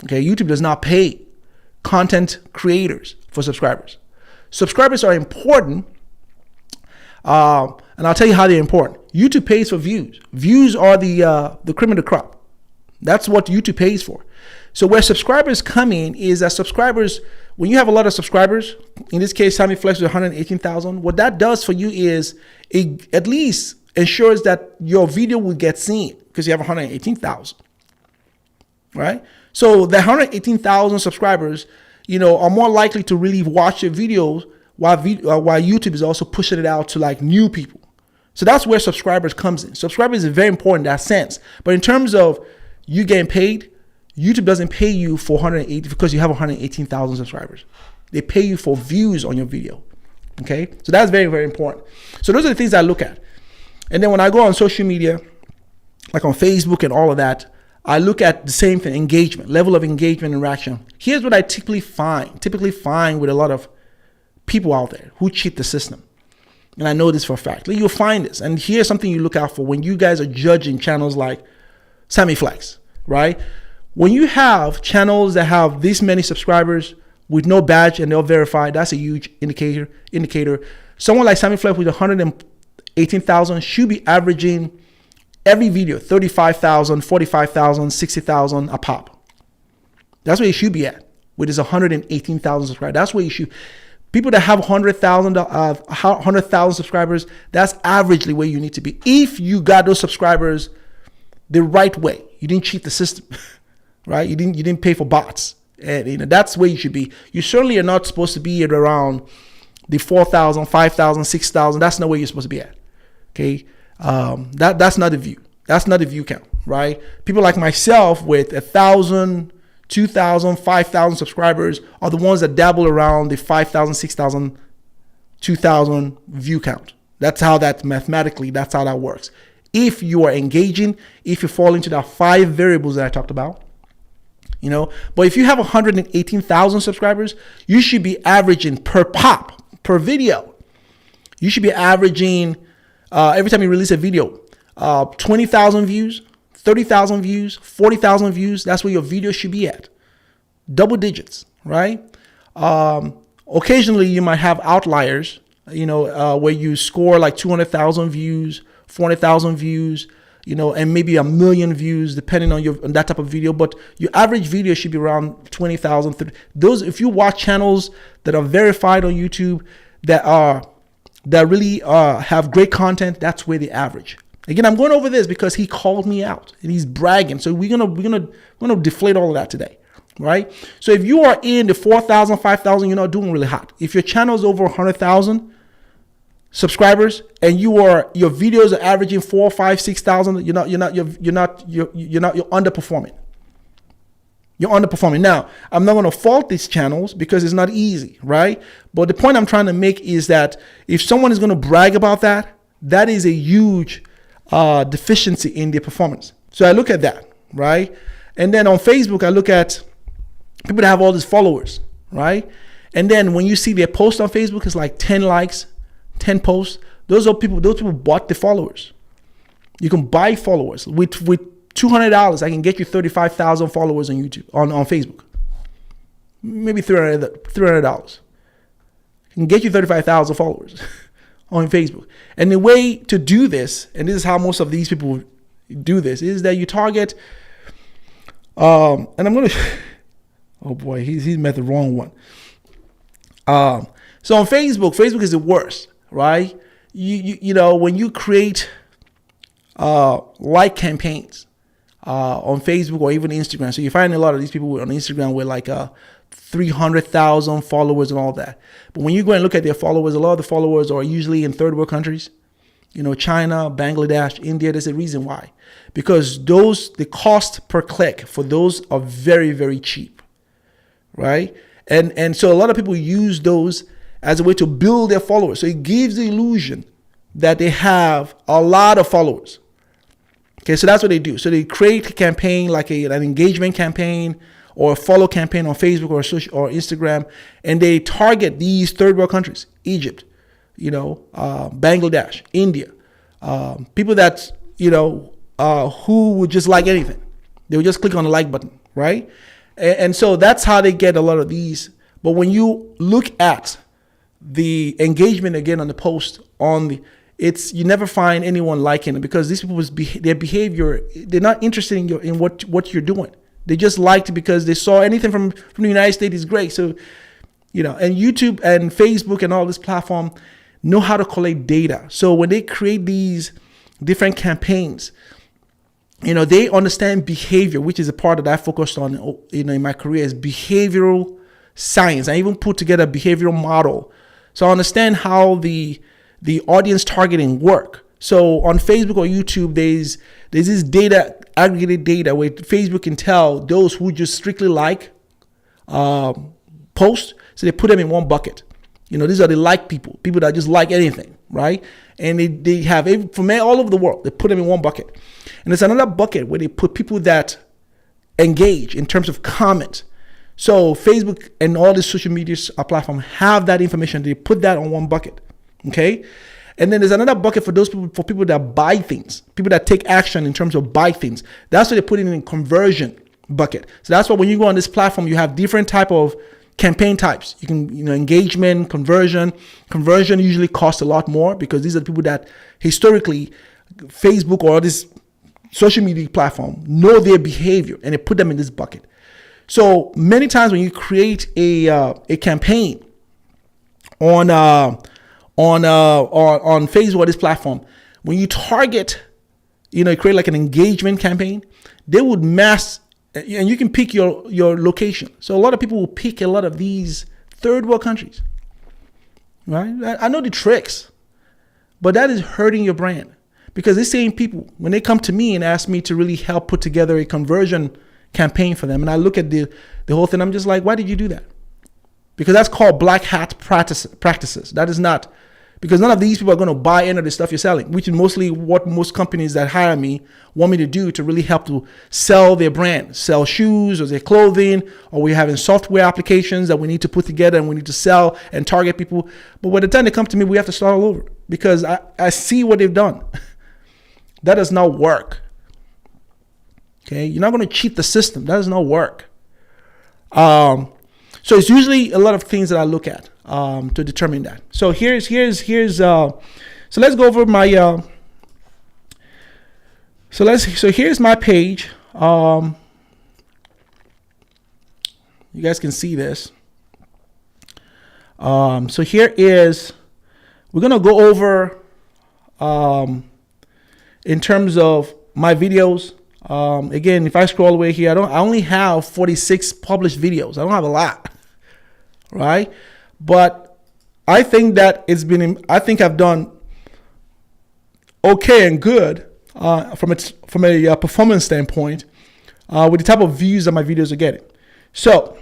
Okay, YouTube does not pay content creators for subscribers. Subscribers are important, and I'll tell you how they're important. YouTube pays for views. Views are the cream of the crop. That's what YouTube pays for. So where subscribers come in is that subscribers, when you have a lot of subscribers, in this case, Sammy Flex with 118,000, what that does for you is it at least ensures that your video will get seen because you have 118,000, right? So the 118,000 subscribers, are more likely to really watch your videos while YouTube is also pushing it out to like new people. So that's where subscribers comes in. Subscribers is very important in that sense. But in terms of you getting paid, YouTube doesn't pay you for 180 because you have 118,000 subscribers. They pay you for views on your video. Okay, so that's very, very important. So those are the things I look at. And then when I go on social media, like on Facebook and all of that, I look at the same thing: engagement, level of engagement, interaction. Here's what I typically find with a lot of people out there who cheat the system. And I know this for a fact. You'll find this. And here's something you look out for when you guys are judging channels like Sammy Flex, right? When you have channels that have this many subscribers with no badge and they're verified, that's a huge indicator. Someone like Sammy Flex with 118,000 should be averaging every video 35,000, 45,000, 60,000 a pop. That's where you should be at with his 118,000 subscribers. That's where you should. People that have 100,000 subscribers, that's averagely where you need to be. If you got those subscribers the right way, you didn't cheat the system, right? You didn't pay for bots, and that's where you should be. You certainly are not supposed to be at around the 4,000, 5,000, 6,000. That's not where you're supposed to be at. Okay, that's not the view. That's not the view count, right? People like myself with 1,000, 2,000, 5,000 subscribers are the ones that dabble around the 5,000, 6,000, 2,000 view count. That's how that works. If you are engaging, if you fall into the 5 variables that I talked about, but if you have 118,000 subscribers, you should be averaging per video. You should be averaging every time you release a video, 20,000 views, 30,000 views, 40,000 views. That's where your video should be at. Double digits, right? Occasionally you might have outliers, where you score like 200,000 views, 400,000 views, and maybe 1 million views, depending on that type of video. But your average video should be around 20,000. 30. Those, if you watch channels that are verified on YouTube, that really have great content, that's where they average. Again, I'm going over this because he called me out and he's bragging. So we're gonna deflate all of that today, right? So if you are in the 4,000, 5,000, you're not doing really hot. If your channel is over 100,000 subscribers and your videos are averaging 4, 5, 6,000, you're underperforming. You're underperforming. Now, I'm not going to fault these channels because it's not easy, right? But the point I'm trying to make is that if someone is going to brag about that, that is a huge deficiency in their performance. So I look at that, right? And then on Facebook, I look at people that have all these followers, right? And then when you see their post on Facebook, it's like 10 likes, 10 posts. Those people bought the followers. You can buy followers with $200. I can get you 35,000 followers on YouTube, on Facebook. Maybe $300. I can get you 35,000 followers on Facebook. And the way to do this, and this is how most of these people do this, is that you target, and I'm going to, oh boy, he's met the wrong one. So on Facebook is the worst, right? You know, when you create like campaigns on Facebook or even Instagram. So you find a lot of these people on Instagram with like 300,000 followers and all that. But when you go and look at their followers, a lot of the followers are usually in third world countries. You know, China, Bangladesh, India. There's a reason why. Because the cost per click for those are very, very cheap, right? And so a lot of people use those as a way to build their followers. So it gives the illusion that they have a lot of followers. Okay, so that's what they do. So they create a campaign like an engagement campaign or a follow campaign on Facebook or Instagram, and they target these third world countries, Egypt, you know, Bangladesh, India, people that, you know, who would just like anything. They would just click on the like button, right? And so that's how they get a lot of these. But when you look at the engagement again on the post, you never find anyone liking it, because these people's their behavior, they're not interested in what you're doing. They just liked it because they saw anything from the United States is great. So, you know, and YouTube and Facebook and all this platform know how to collect data. So when they create these different campaigns, you know, they understand behavior, which is a part that I focused on, you know, in my career, is behavioral science. I even put together a behavioral model. So I understand how the audience targeting work. So on Facebook or YouTube, there's this data, aggregated data, where Facebook can tell those who just strictly like posts. So they put them in one bucket. You know, these are the like people that just like anything, right? And they have, from all over the world, they put them in one bucket. And there's another bucket where they put people that engage in terms of comment. So Facebook and all the social media platforms have that information. They put that on one bucket, okay? And then there's another bucket for those people, for people that buy things, people that take action in terms of buy things. That's what they put in conversion bucket. So that's why when you go on this platform, you have different type of campaign types. You can, you know, engagement, conversion. Conversion usually costs a lot more because these are the people that historically Facebook or this social media platform know their behavior, and they put them in this bucket. So many times when you create a campaign on Facebook or this platform, when you target, you know, create like an engagement campaign, they would mass, and you can pick your location. So a lot of people will pick a lot of these third world countries, right? I know the tricks, but that is hurting your brand, because these same people, when they come to me and ask me to really help put together a conversion campaign for them, and I look at the whole thing, I'm just like, why did you do that? Because that's called black hat practices. That is not, because none of these people are going to buy any of the stuff you're selling, which is mostly what most companies that hire me want me to do, to really help to sell their brand, sell shoes or their clothing, or we're having software applications that we need to put together and we need to sell and target people. But by the time they come to me, we have to start all over, because I see what they've done. That does not work. Okay, you're not going to cheat the system. That does not work. So it's usually a lot of things that I look at to determine that. So here's so let's go over my so here's my page. You guys can see this. So here is, we're gonna go over in terms of my videos. Again, if I scroll all the way here, I only have 46 published videos. I don't have a lot, right? But I think that I think I've done okay and good from a performance standpoint with the type of views that my videos are getting. So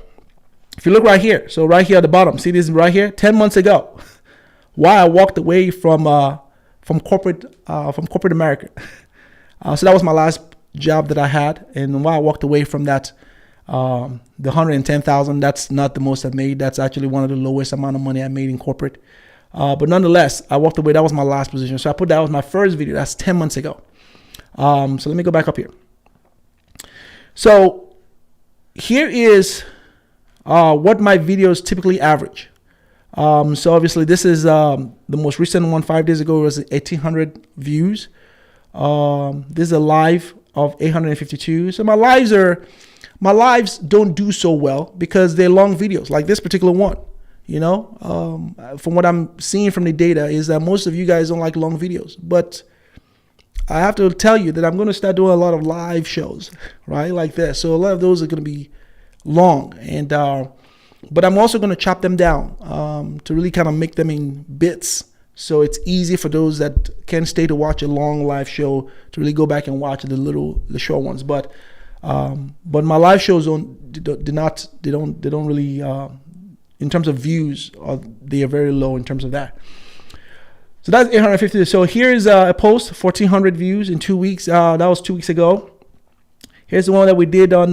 if you look right here, so right here at the bottom, see this right here, 10 months ago, why I walked away from corporate America. So that was my last job that I had, and why I walked away from that, the 110,000, that's not the most I've made. That's actually one of the lowest amount of money I made in corporate. But nonetheless, I walked away. That was my last position. So I put that was my first video. That's 10 months ago. So let me go back up here. So here is what my videos typically average. So obviously this is the most recent one 5 days ago was 1,800 views. This is a live of 852. So my lives don't do so well because they're long videos like this particular one. From what I'm seeing from the data is that most of you guys don't like long videos, but I have to tell you that I'm going to start doing a lot of live shows, right? Like this. So a lot of those are going to be long, and but I'm also going to chop them down to really kind of make them in bits. So it's easy for those that can't stay to watch a long live show to really go back and watch the short ones. But my live shows don't really in terms of views, they are very low in terms of that. So that's 850. So here's a post, 1,400 views in 2 weeks. That was 2 weeks ago. Here's the one that we did on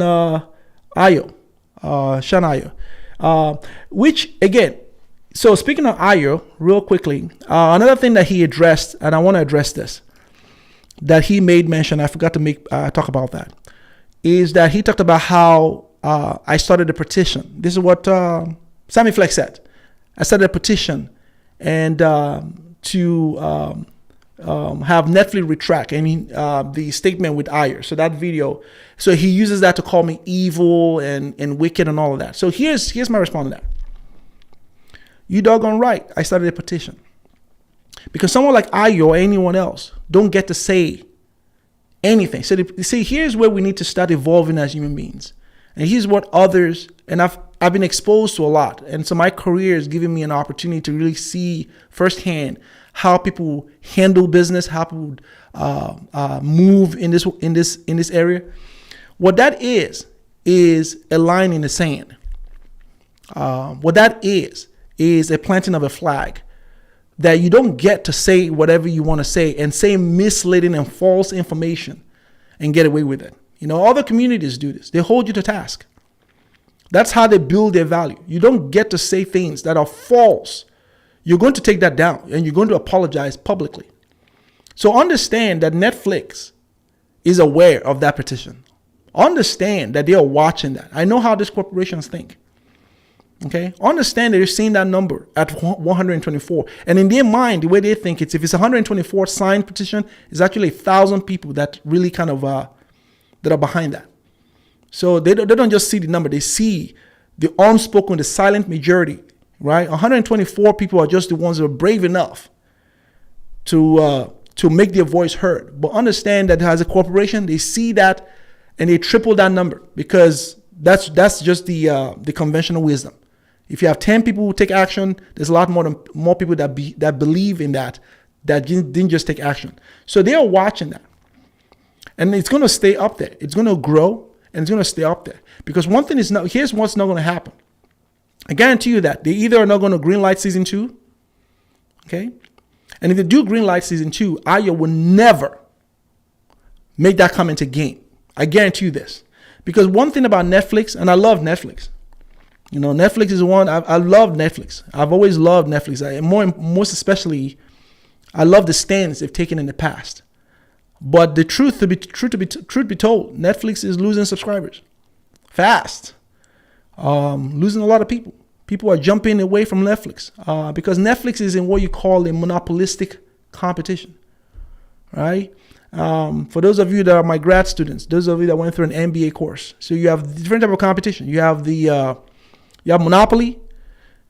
Ayo, Shan Ayo, which again. So speaking of Ayo, real quickly, another thing that he addressed, and I want to address this, that he made mention. I forgot to talk about that. Is that he talked about how I started a petition. This is what Sammy Flex said. I started a petition and to have Netflix retract the statement with Dyer. So that video. So he uses that to call me evil and wicked and all of that. So here's my response to that. You doggone right. I started a petition because someone like Ayo or anyone else don't get to say anything. So here's where we need to start evolving as human beings. And here's what others, and I've been exposed to a lot. And so my career has given me an opportunity to really see firsthand how people handle business, how people move in this area. What that is a line in the sand. What that is a planting of a flag that you don't get to say whatever you want to say and say misleading and false information and get away with it. Other communities do this. They hold you to task. That's how they build their value. You don't get to say things that are false. You're going to take that down and you're going to apologize publicly. So understand that Netflix is aware of that petition. Understand that they are watching that. I know how these corporations think. Okay, understand that you're seeing that number at 124, and in their mind, the way they think if it's 124 signed petition, it's actually 1,000 people that really kind of that are behind that. So they don't just see the number; they see the unspoken, the silent majority, right? 124 people are just the ones that are brave enough to make their voice heard. But understand that as a corporation, they see that and they triple that number because that's just the conventional wisdom. If you have 10 people who take action, there's a lot more people that believe in that didn't just take action. So they are watching that. And it's going to stay up there. It's going to grow and it's going to stay up there. Because one thing here's what's not going to happen. I guarantee you that they either are not going to green light season 2. Okay. And if they do green light season 2, Ayo will never make that comment again. I guarantee you this. Because one thing about Netflix, and I love Netflix. Netflix is one. I love Netflix. I've always loved Netflix. Most especially, I love the stands they've taken in the past. But the truth be told, Netflix is losing subscribers fast. Losing a lot of people. People are jumping away from Netflix because Netflix is in what you call a monopolistic competition, right? For those of you that are my grad students, those of you that went through an MBA course, so you have different type of competition. You have you have monopoly,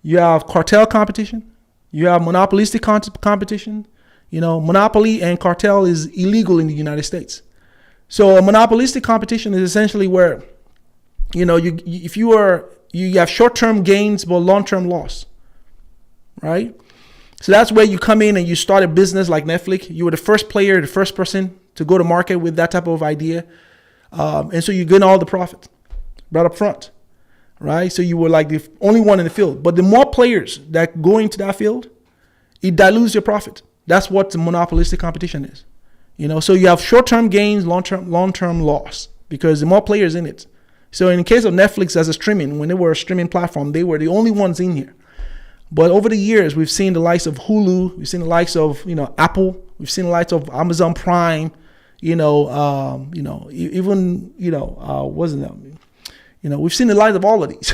you have cartel competition, you have monopolistic competition. Monopoly and cartel is illegal in the United States. So a monopolistic competition is essentially where, you have short-term gains but long-term loss, right? So that's where you come in and you start a business like Netflix. You were the first player, the first person to go to market with that type of idea. And so you gain all the profit right up front, right? So you were like the only one in the field. But the more players that go into that field, it dilutes your profit. That's what the monopolistic competition is. So you have short-term gains, long-term loss because the more players in it. So in the case of Netflix as a streaming, when they were a streaming platform, they were the only ones in here. But over the years, we've seen the likes of Hulu, we've seen the likes of, Apple, we've seen the likes of Amazon Prime, even, wasn't that? We've seen the likes of all of these.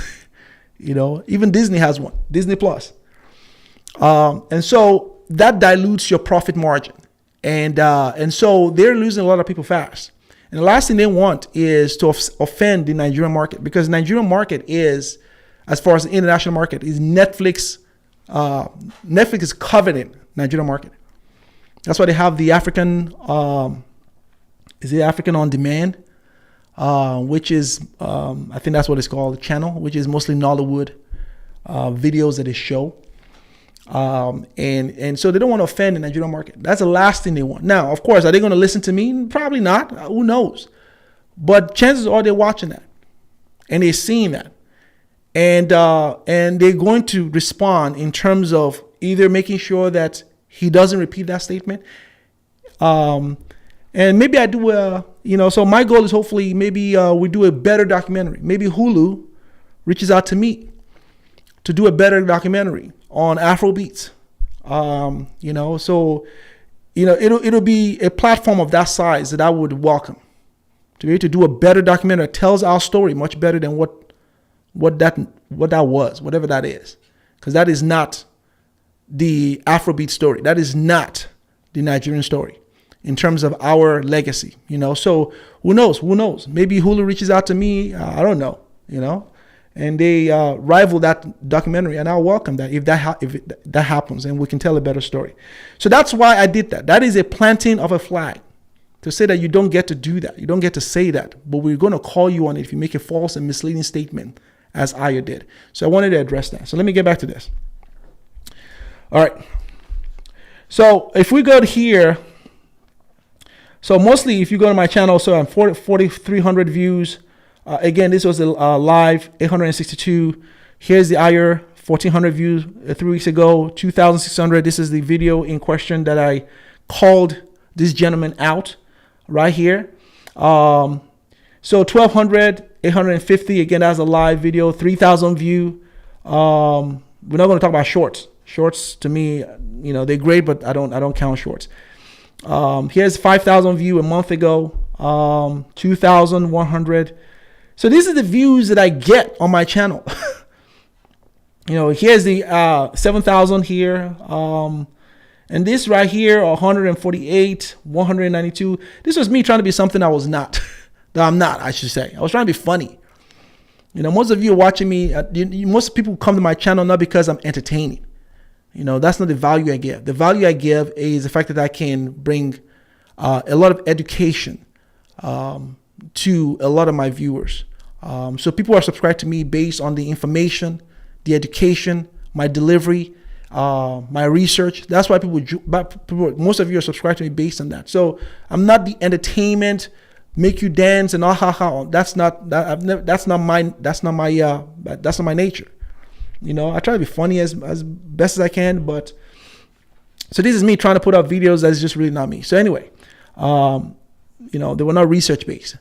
Even Disney has one, Disney Plus. And so that dilutes your profit margin. And so they're losing a lot of people fast. And the last thing they want is to offend the Nigerian market, because the Nigerian market is, as far as the international market, is Netflix. Netflix is coveting Nigerian market. That's why they have the African, is it African on demand, which is, I think that's what it's called, the channel, which is mostly Nollywood videos that they show. And so they don't want to offend the Nigerian market. That's the last thing they want. Now, of course, are they going to listen to me? Probably not. Who knows? But chances are they're watching that and they're seeing that. And they're going to respond in terms of either making sure that he doesn't repeat that statement. And maybe I do, so my goal is hopefully maybe we do a better documentary. Maybe Hulu reaches out to me to do a better documentary on afrobeats. It'll be a platform of that size that I would welcome, to be able to do a better documentary that tells our story much better than what that was, whatever that is, because that is not the Afrobeat story. That is not the Nigerian story in terms of our legacy. So who knows? Maybe Hulu reaches out to me. I don't know. And they rival that documentary, and I'll welcome that if that happens, and we can tell a better story. So that's why I did that. That is a planting of a flag to say that you don't get to do that. You don't get to say that, but we're going to call you on it if you make a false and misleading statement, as Dyer did. So I wanted to address that. So let me get back to this. All right. So if we go to here, so mostly if you go to my channel, so I'm 4,300 views. Again, this was a live 862. Here's the Dyer 1,400 views 3 weeks ago, 2,600. This is the video in question that I called this gentleman out right here. So 1,200, 850. Again, that's a live video, 3,000 view. We're not going to talk about shorts. Shorts to me, they're great, but I don't count shorts. Here's 5,000 view a month ago, 2,100. So these are the views that I get on my channel. Here's the 7,000 here. And this right here, 148, 192. This was me trying to be something I was not. That I'm not, I should say. I was trying to be funny. Most of you are watching me. Most people come to my channel not because I'm entertaining. That's not the value I give. The value I give is the fact that I can bring a lot of education to a lot of my viewers. So people are subscribed to me based on the information, the education, my delivery, my research. That's why most of you are subscribed to me based on that. So I'm not the entertainment, make you dance and That's not my nature. I try to be funny as best as I can, but so this is me trying to put out videos that's just really not me. So anyway, they were not research based.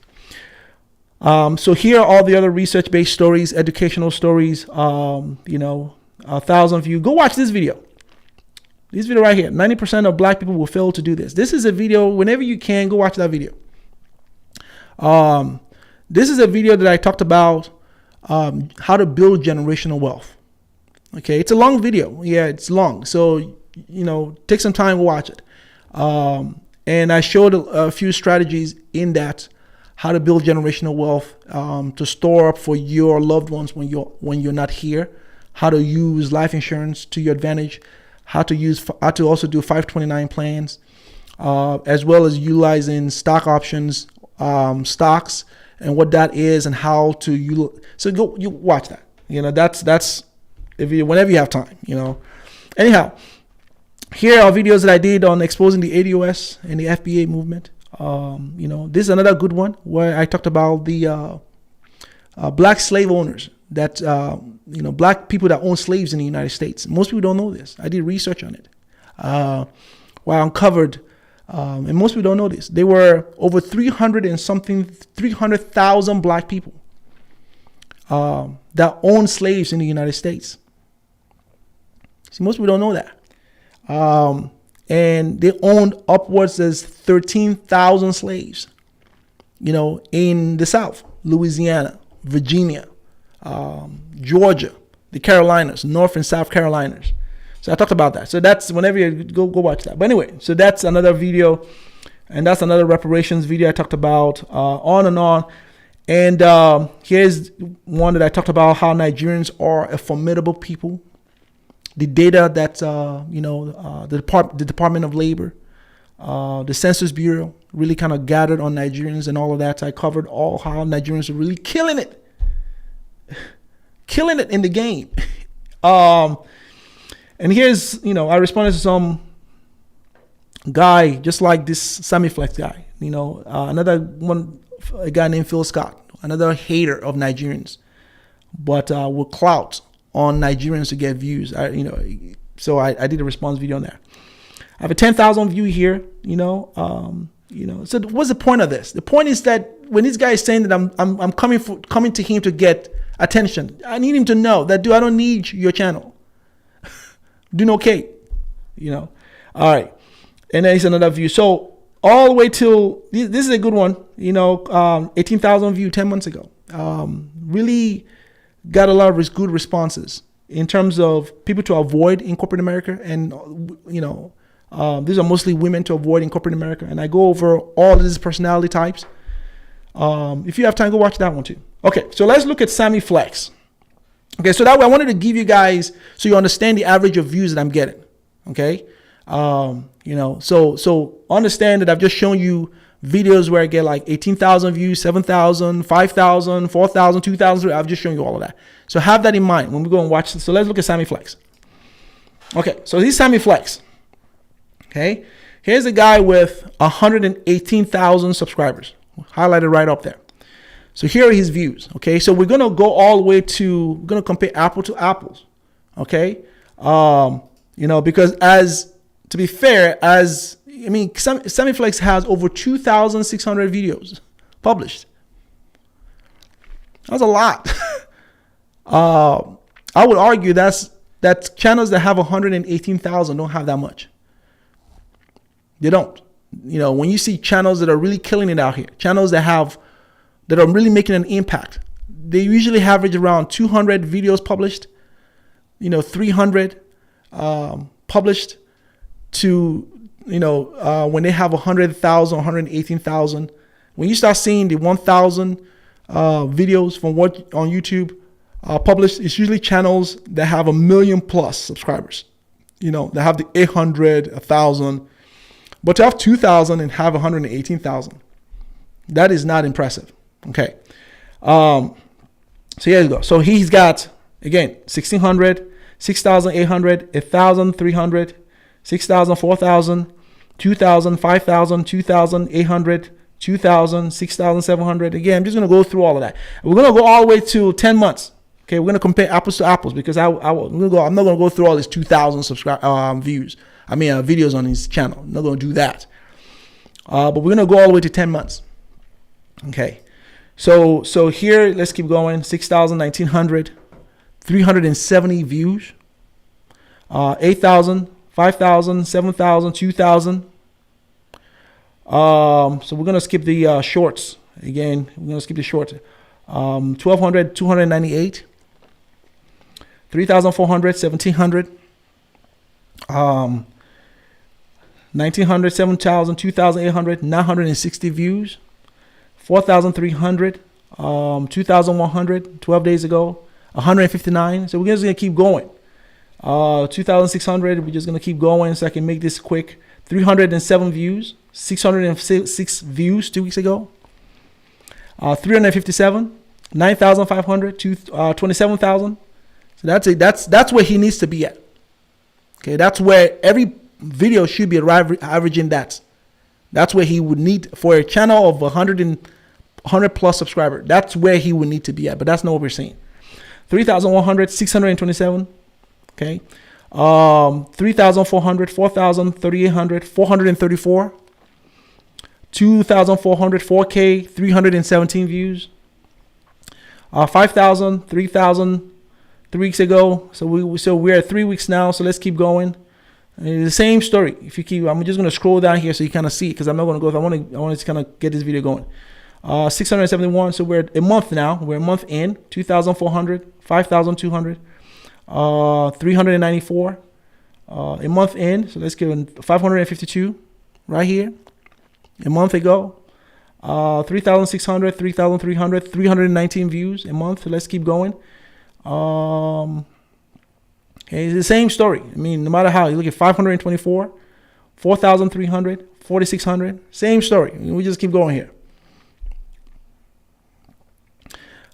So here are all the other research based stories, educational stories. 1,000 views. Go watch this video. This video right here. 90% of black people will fail to do this. This is a video. Whenever you can, go watch that video. This is a video that I talked about how to build generational wealth. Okay, it's a long video. Yeah, it's long. So, take some time to watch it. And I showed a few strategies in that, how to build generational wealth, to store up for your loved ones when you're not here, how to use life insurance to your advantage, how to also do 529 plans, as well as utilizing stock options, stocks, and what that is, and how to so you watch that. That's whenever you have time. Anyhow, here are videos that I did on exposing the ADOS and the FBA movement. This is another good one where I talked about the black slave owners that black people that own slaves in the United States. Most people don't know this. I did research on it. Where I uncovered. And most people don't know this. There were over 300,000 black people that owned slaves in the United States. See, most people don't know that. And they owned upwards of 13,000 slaves, you know, in the South, Louisiana, Virginia, Georgia, the Carolinas, North and South Carolinas. So I talked about that. So that's, whenever you go watch that. But anyway, so that's another video, and that's another reparations video I talked about, on and on. And here's one that I talked about, how Nigerians are a formidable people. The data that, you know, the Department of Labor, the Census Bureau really kind of gathered on Nigerians and all of that. So I covered all how Nigerians are really killing it in the game. And here's, you know, I responded to some guy just like this Sammy Flex guy, you know, another one, a guy named Phil Scott, another hater of Nigerians, but with clout on Nigerians to get views. So I did a response video on that. I have a 10,000 view here, you know. So what's the point of this? The point is that when this guy is saying that I'm coming to him to get attention, I need him to know that, dude, I don't need your channel. Doing okay, you know. All right, and then it's another view. So all the way till this is a good one, you know. 18,000 view 10 months ago. Really got a lot of good responses in terms of people to avoid in corporate America, and you know, these are mostly women to avoid in corporate America. And I go over all of these personality types. If you have time, go watch that one too. Okay, so let's look at Sammy Flex. Okay, so that way I wanted to give you guys, so you understand the average of views that I'm getting. Okay, you know, so understand that I've just shown you videos where I get like 18,000 views, 7,000, 5,000, 4,000, 2,000. I've just shown you all of that. So have that in mind when we go and watch this. So let's look at Sammy Flex. Okay, so he's Sammy Flex. Okay, here's a guy with 118,000 subscribers, highlighted right up there. So here are his views. Okay, so we're gonna go all the way to, we're gonna compare apple to apples. Okay, you know, because to be fair, Sammy Flex has over 2,600 videos published. That's a lot. I would argue that channels that have 118,000 don't have that much. They don't. You know, when you see channels that are really killing it out here, channels that are really making an impact, they usually average around 200 videos published, you know, 300 published to, you know, when they have 100,000, 118,000. When you start seeing the 1,000 videos from what on YouTube published, it's usually channels that have 1 million plus subscribers, you know, that have the 800, 1,000. But to have 2,000 and have 118,000, that is not impressive. Okay. So here you go. So he's got, again, 1,600, 6,800, 1,300, 6,000, 4,000, 2,000, 5,000, 2,800, 2,000, 6,700. Again, I'm just going to go through all of that. We're going to go all the way to 10 months. Okay. We're going to compare apples to apples, because I'm not going to go through all these 2,000 videos on his channel. I'm not going to do that. But we're going to go all the way to 10 months. Okay. So here, let's keep going. 6,000, 1,900, 370 views, 8,000, 5,000, 7,000, 2,000. So we're going to skip the shorts. Again, we're going to skip the shorts. 1,200, 298, 3,400, 1,700, 1,900, 7,000, 2,800, 960 views, 4,300, 2,100, 12 days ago, 159. So we're just going to keep going. 2,600, we're just going to keep going so I can make this quick. 307 views, 606 views 2 weeks ago. 357, 9,500, 27,000. So that's where he needs to be at. Okay, that's where every video should be averaging that. That's where he would need, for a channel of 100 plus subscribers. That's where he would need to be at, but that's not what we're seeing. 3,100, 627. Okay, 3,400, 4,000, 3,800, 434. 2,400, 4K, 317 views. 5,000, 3,000, 3 weeks ago. So we're at 3 weeks now. So let's keep going. And it's the same story. If you keep, I'm just gonna scroll down here so you kind of see, because I'm not gonna go. If I want to kind of get this video going. 671. So we're a month now. We're a month in. 2,400, 5,200, 394. A month in. So let's give it 552 right here. A month ago. 3,600, 3,300, 319 views a month. So let's keep going. Okay, it's the same story. I mean, no matter how you look at 524, 4,300, 4,600, same story. We just keep going here.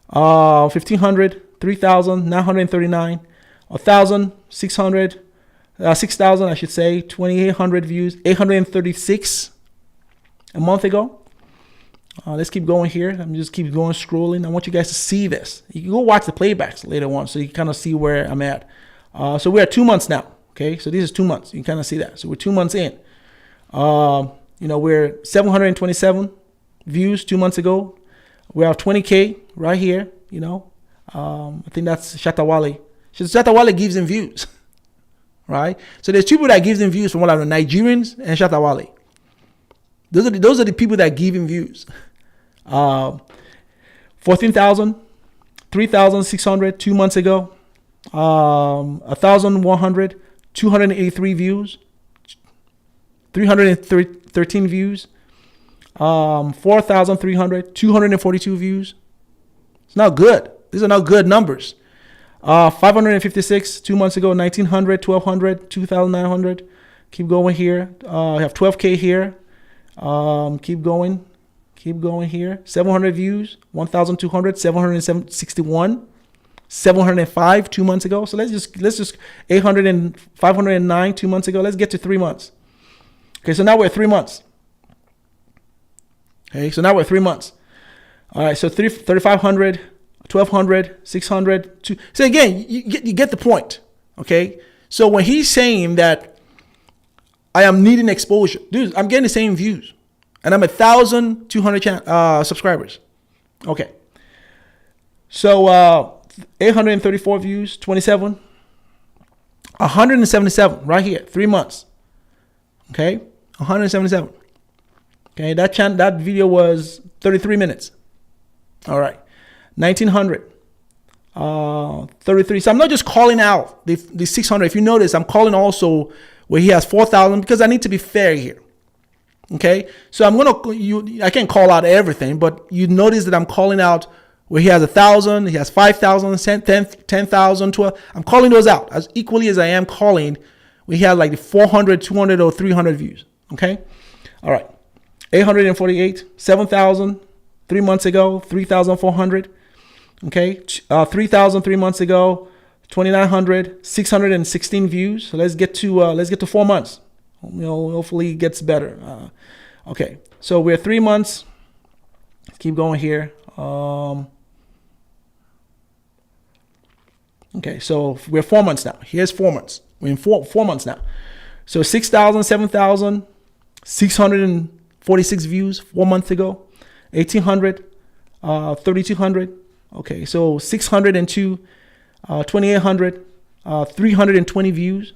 1,500, 3,000, 939, 1,600, 6,000, I should say, 2,800 views, 836 a month ago. Let's keep going here. I'm just keep going scrolling. I want you guys to see this. You can go watch the playbacks later on so you can kind of see where I'm at. So we're at 2 months now. Okay, so this is 2 months. You can kind of see that. So we're 2 months in. We're 727 views 2 months ago. We have 20K right here. I think that's Shatawale. Shatawale gives them views, right? So there's two people that gives them views from what I know, Nigerians and Shatawale. Those are the people that give him views. 14,000, 3,600 2 months ago. 1,100, 283 views. 313 views. 4,300, 242 views. It's not good. These are not good numbers. 556 2 months ago. 1,900, 1,200, 2,900. Keep going here. I have 12K here. Keep going here. 700 views, 1,200, 761, 705 2 months ago. So let's just 800 and 509 2 months ago. Let's get to 3 months. Okay, so now we're at 3 months. Okay, so now we're at 3 months. All right, so 3,500, 1,200, 600. So again, you get the point. Okay, so when he's saying that I am needing exposure, dude, I'm getting the same views, and I'm 1,200 subscribers. Okay, so 834 views, 27, 177 right here, 3 months. Okay, 177. Okay, that video was 33 minutes. All right, 1,900, 33. So I'm not just calling out the 600. If you notice, I'm calling also where he has 4,000 because I need to be fair here. Okay, so I can't call out everything, but you notice that I'm calling out where he has 1,000, he has 5,000, 10,000, 12. I'm calling those out as equally as I am calling where he has like the 400, 200, or 300 views. Okay, all right, 848, 7,000 3 months ago, 3,400. Okay, 3,000 3 months ago. 2,900, 616 views. So let's get to 4 months. Hopefully it gets better. Okay, so we're 3 months. Let's keep going here. Okay, so we're 4 months now. Here's 4 months. We're in 4 months now. So 6,000, 7,000, 646 views 4 months ago. 1,800, 3,200. Okay, so 602. 2,800, 320 views,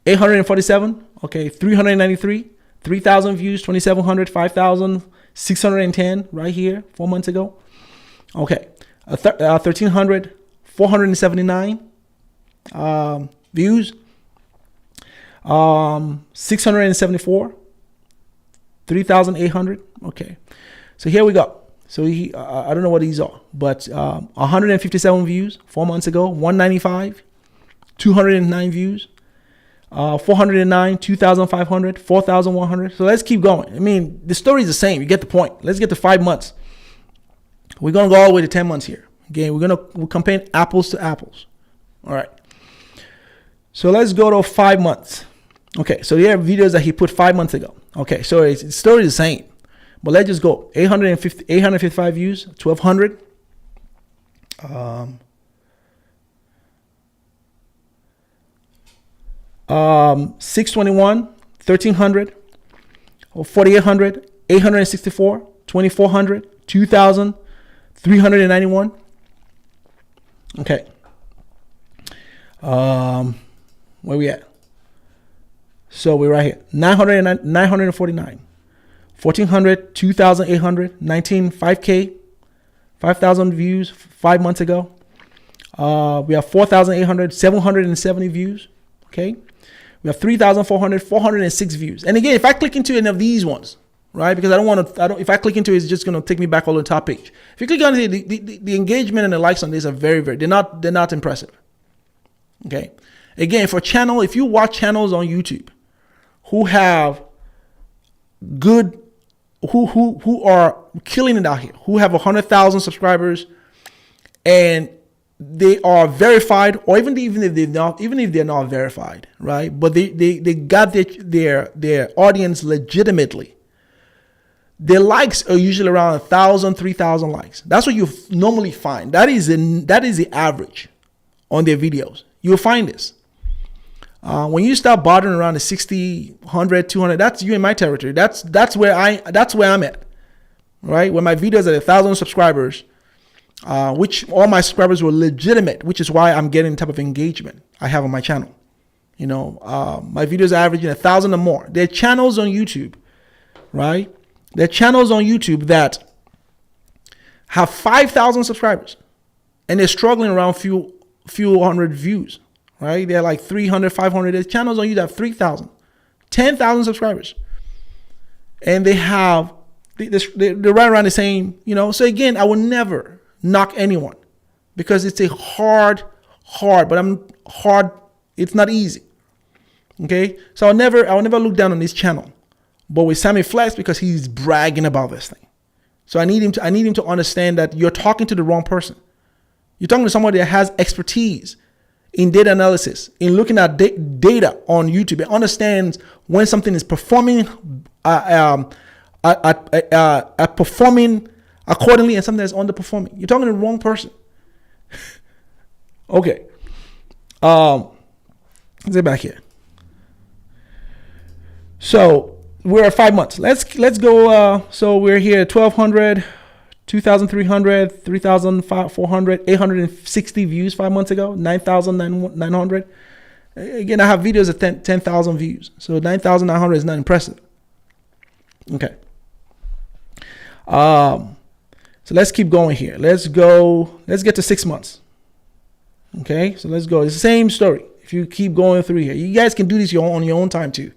847, okay, 393, 3,000 views, 2,700, 5,000, 610 right here 4 months ago. Okay, 1,300, 479 views, 674, 3,800. Okay, so here we go. So I don't know what these are, but 157 views 4 months ago, 195, 209 views, 409, 2,500, 4,100. So let's keep going. I mean, the story is the same. You get the point. Let's get to 5 months. We're gonna go all the way to 10 months here. Again, we're comparing apples to apples. All right. So let's go to 5 months. Okay. So there are videos that he put 5 months ago. Okay. So the story is the same. But let's just go 855 views, 1,200. 621, 1,300, 4,800, 864, 2,400, 2,391. Okay. Where we at? So we're right here. 949, 1,400, 2,800, 19, 5K, 5,000 views 5 months ago. We have 4,800, 770 views. Okay. We have 3,400, 406 views. And again, if I click into any of these ones, right? Because if I click into it, it's just going to take me back all the top page. If you click on it, the engagement and the likes on this are very, they're not impressive. Okay. Again, for channel, if you watch channels on YouTube who have good, who are killing it out here, who have 100,000 subscribers and they are verified, or even if they're not verified, right? But they got their audience legitimately. Their likes are usually around 1,000, 3,000 likes. That's what you normally find. That is the average on their videos. You'll find this. When you start bothering around the 60, 100, 200, that's you in my territory. That's where I'm at, right? When my videos are 1,000 subscribers, which all my subscribers were legitimate, which is why I'm getting the type of engagement I have on my channel. You know, my videos are averaging 1,000 or more. There are channels on YouTube, right? There are channels on YouTube that have 5,000 subscribers and they're struggling around few hundred views, right? They're like 300, 500. There's channels on YouTube that have 3,000, 10,000 subscribers. And they're right around the same, you know. So again, I will never knock anyone because it's a hard, it's not easy. Okay. So I'll never look down on this channel, but with Sammy Flex, because he's bragging about this thing. So I need him to understand that you're talking to the wrong person. You're talking to somebody that has expertise in data analysis, in looking at data on YouTube, and understands when something is performing performing accordingly and something that's underperforming. You're talking to the wrong person. Okay. Let's get back here. So we're at 5 months. Let's go. So we're here at 1,200, 2,300, 3,400, 860 views 5 months ago, 9,900. Again, I have videos at 10,000 views. So 9,900 is not impressive. Okay. So let's keep going here. Let's get to 6 months. Okay. So let's go. It's the same story. If you keep going through here, you guys can do this on your own time too.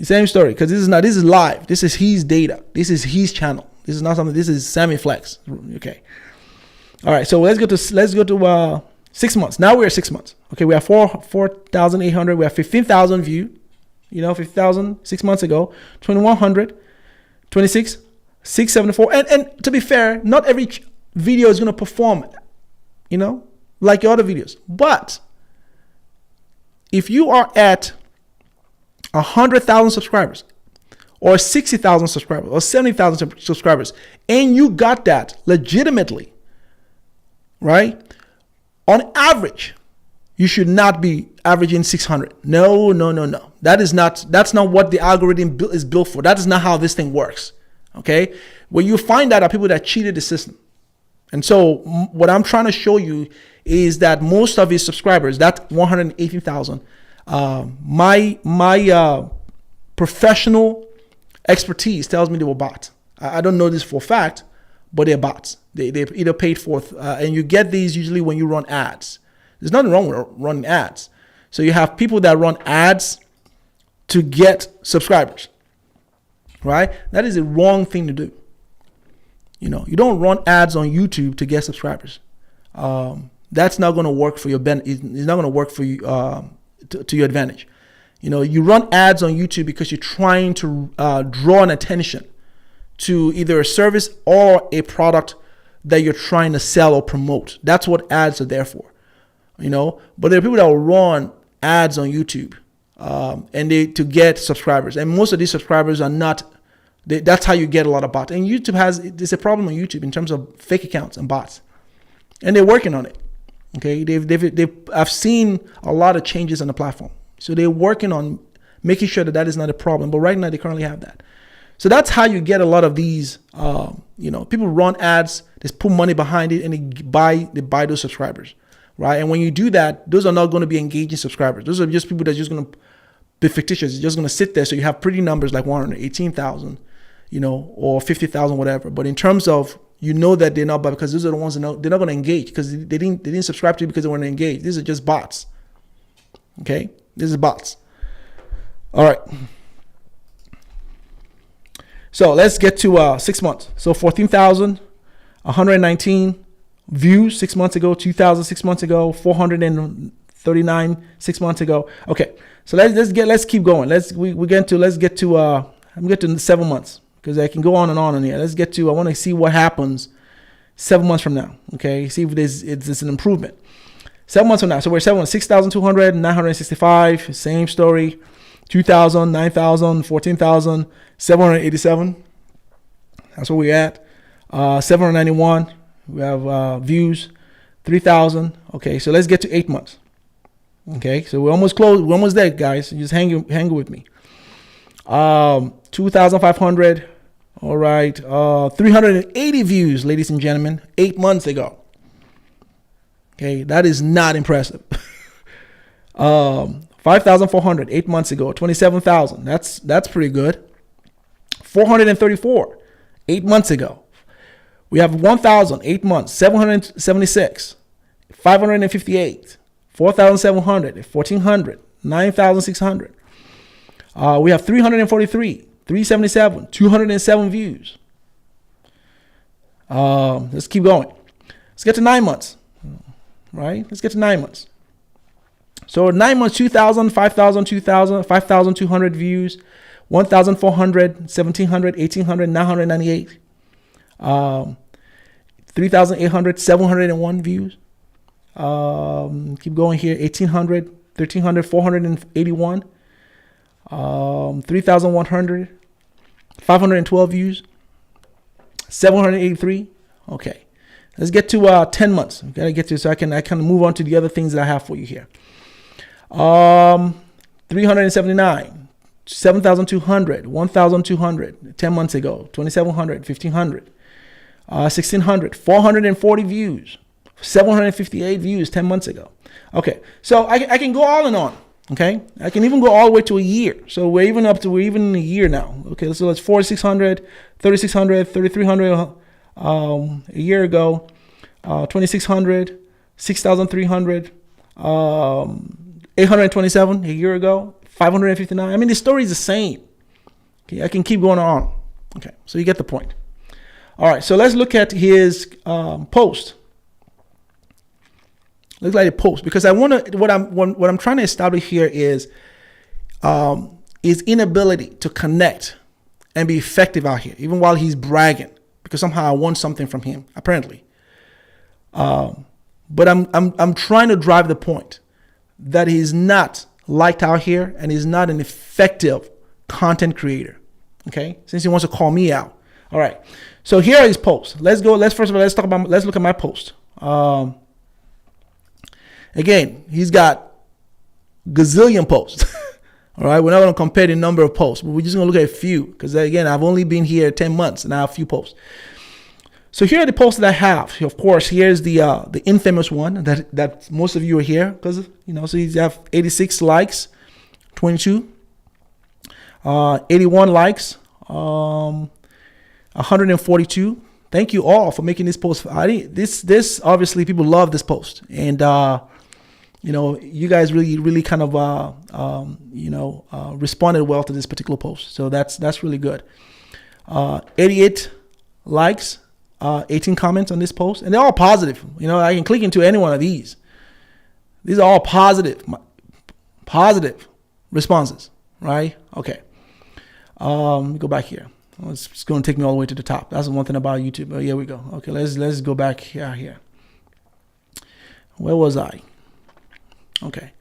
Same story. Cause this is live. This is his data. This is his channel. This is not something. This is Sammy Flex. Okay. All right. So let's go to 6 months. Now we're at 6 months. Okay. We have 4,800. We have 15,000 views. You know, 50,000 6 months ago. 2,100. 26. 674. And to be fair, not every video is going to perform, you know, like your other videos. But if you are at 100,000 subscribers, or 60,000 subscribers, or 70,000 subscribers, and you got that legitimately, right? On average, you should not be averaging 600. No. That's not what the algorithm is built for. That is not how this thing works. Okay. What you find out are people that cheated the system. And so what I'm trying to show you is that most of his subscribers, that 118,000, my professional expertise tells me they were bots. I don't know this for a fact, but they're bots. They either paid for, and you get these usually when you run ads. There's nothing wrong with running ads. So you have people that run ads to get subscribers, right? That is a wrong thing to do. You know, you don't run ads on YouTube to get subscribers. That's not going to work for your benefit. It's not going to work for you to your advantage. You know, you run ads on YouTube because you're trying to draw an attention to either a service or a product that you're trying to sell or promote. That's what ads are there for. You know, but there are people that will run ads on YouTube and to get subscribers. And most of these subscribers are not. That's how you get a lot of bots. And YouTube there's a problem on YouTube in terms of fake accounts and bots, and they're working on it. Okay, I've seen a lot of changes on the platform, so they're working on making sure that is not a problem. But right now they currently have that. So that's how you get a lot of these, people run ads, they put money behind it, and they buy those subscribers, right? And when you do that, those are not going to be engaging subscribers. Those are just people that are just going to be fictitious. You're just going to sit there. So you have pretty numbers like 118,000, or 50,000, whatever. But in terms of, that they're not, because those are the ones that they're not going to engage because they didn't subscribe to you because they weren't engaged. These are just bots. Okay, this is bots. All right. So let's get to 6 months. So 14,119 views 6 months ago, 2,000 6 months ago, 439 6 months ago. Okay, so let's keep going. I'm get to 7 months because I can go on and on here. I want to see what happens 7 months from now. Okay, see if it's an improvement. 7 months from now. So we're 6,200, 965, same story. 2,000, 9,000, 14,000, 787. That's where we're at. 791. We have views. 3,000. Okay, so let's get to 8 months. Okay, so we're almost close. We're almost there, guys. Just hang with me. 2,500. All right. 380 views, ladies and gentlemen, 8 months ago. Okay, that is not impressive. 5,400 8 months ago, 27,000. That's pretty good. 434 8 months ago. We have 1,000 8 months, 776, 558, 4,700, 1,400, 9,600. We have 343, 377, 207 views. Let's keep going. Let's get to 9 months. Right? Let's get to 9 months. So 9 months, 2,000, 5,000, 2,000, 5,200 views, 1,400, 1,700, 1,800, 998, 3,800, 701 views. Keep going here, 1,800, 1,300, 481, 3,100, 512 views, 783. Okay, let's get to 10 months. We gotta get to so I can move on to the other things that I have for you here. 379, 7,200, 1,200, 10 months ago, 2,700, 1,500, 1,600, 440 views, 758 views 10 months ago. Okay, so I can go on and on. Okay, I can even go all the way to a year. So we're even in a year now. Okay, so it's 4,600, 3,600, 3,300 a year ago, 2,600, 6,300, 827 a year ago, 559. I mean, the story is the same. Okay, I can keep going on. Okay, so you get the point. All right, so let's look at his post. Looks like a post because I want to. What I'm trying to establish here is his inability to connect and be effective out here, even while he's bragging, because somehow I want something from him, apparently. But I'm trying to drive the point that he's not liked out here and he's not an effective content creator. Okay, since he wants to call me out. All right, so here are his posts. Let's look at my post. Again, he's got gazillion posts. All right, we're not going to compare the number of posts, but we're just going to look at a few because, again, I've only been here 10 months and I have a few posts. So here are the posts that I have. Of course, here's the infamous one that most of you are here because, so you have 86 likes, 22, 81 likes, 142. Thank you all for making this post. This obviously people love this post, and you guys really kind of responded well to this particular post. So that's really good. 88 likes, 18 comments on this post, and they're all positive. I can click into any one of these. These are all positive responses, right? Okay. Let me go back here. It's going to take me all the way to the top. That's one thing about YouTube. Oh, here we go. Okay, let's go back here. Where was I? Okay.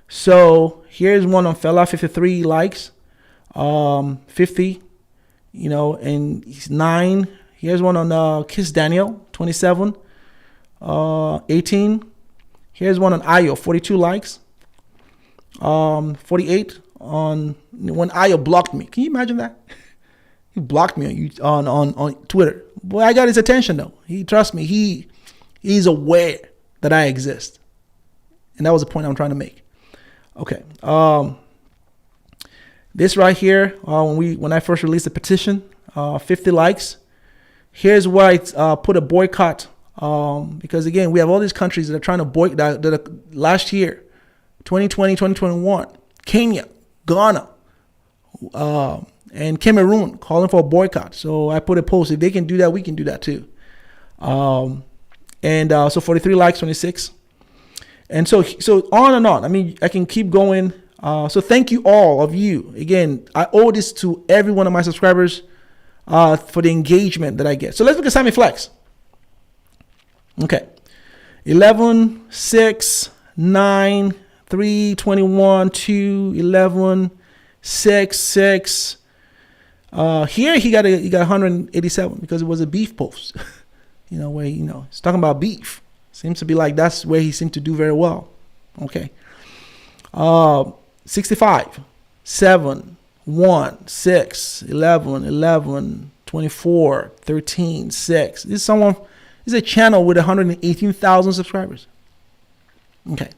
So here's one on Fella, 53 likes. 50, and he's 9. Here's one on Kiss Daniel, 27. 18. Here's one on Ayo, 42 likes. 48 on when Ayo blocked me. Can you imagine that? He blocked me on Twitter. Well, I got his attention though. Trust me, he's aware that I exist. And that was the point I'm trying to make. Okay. This right here, when I first released the petition, 50 likes. Here's why I put a boycott. Because again, we have all these countries that are trying to boycott. Last year, 2020, 2021, Kenya, Ghana, and Cameroon calling for a boycott. So I put a post. If they can do that, we can do that too. So 43 likes, 26. And so on and on. I mean, I can keep going. So thank you all of you. Again, I owe this to every one of my subscribers for the engagement that I get. So let's look at Sammy Flex. Okay. 11, 6, 9, 3, 21, 2, 11, 6, 6. Here he got 187 because it was a beef post. Where he's talking about beef. Seems to be like that's where he seemed to do very well. Okay. 65, 7, 1, 6, 11, 11, 24, 13, 6. This is a channel with 118,000 subscribers. Okay.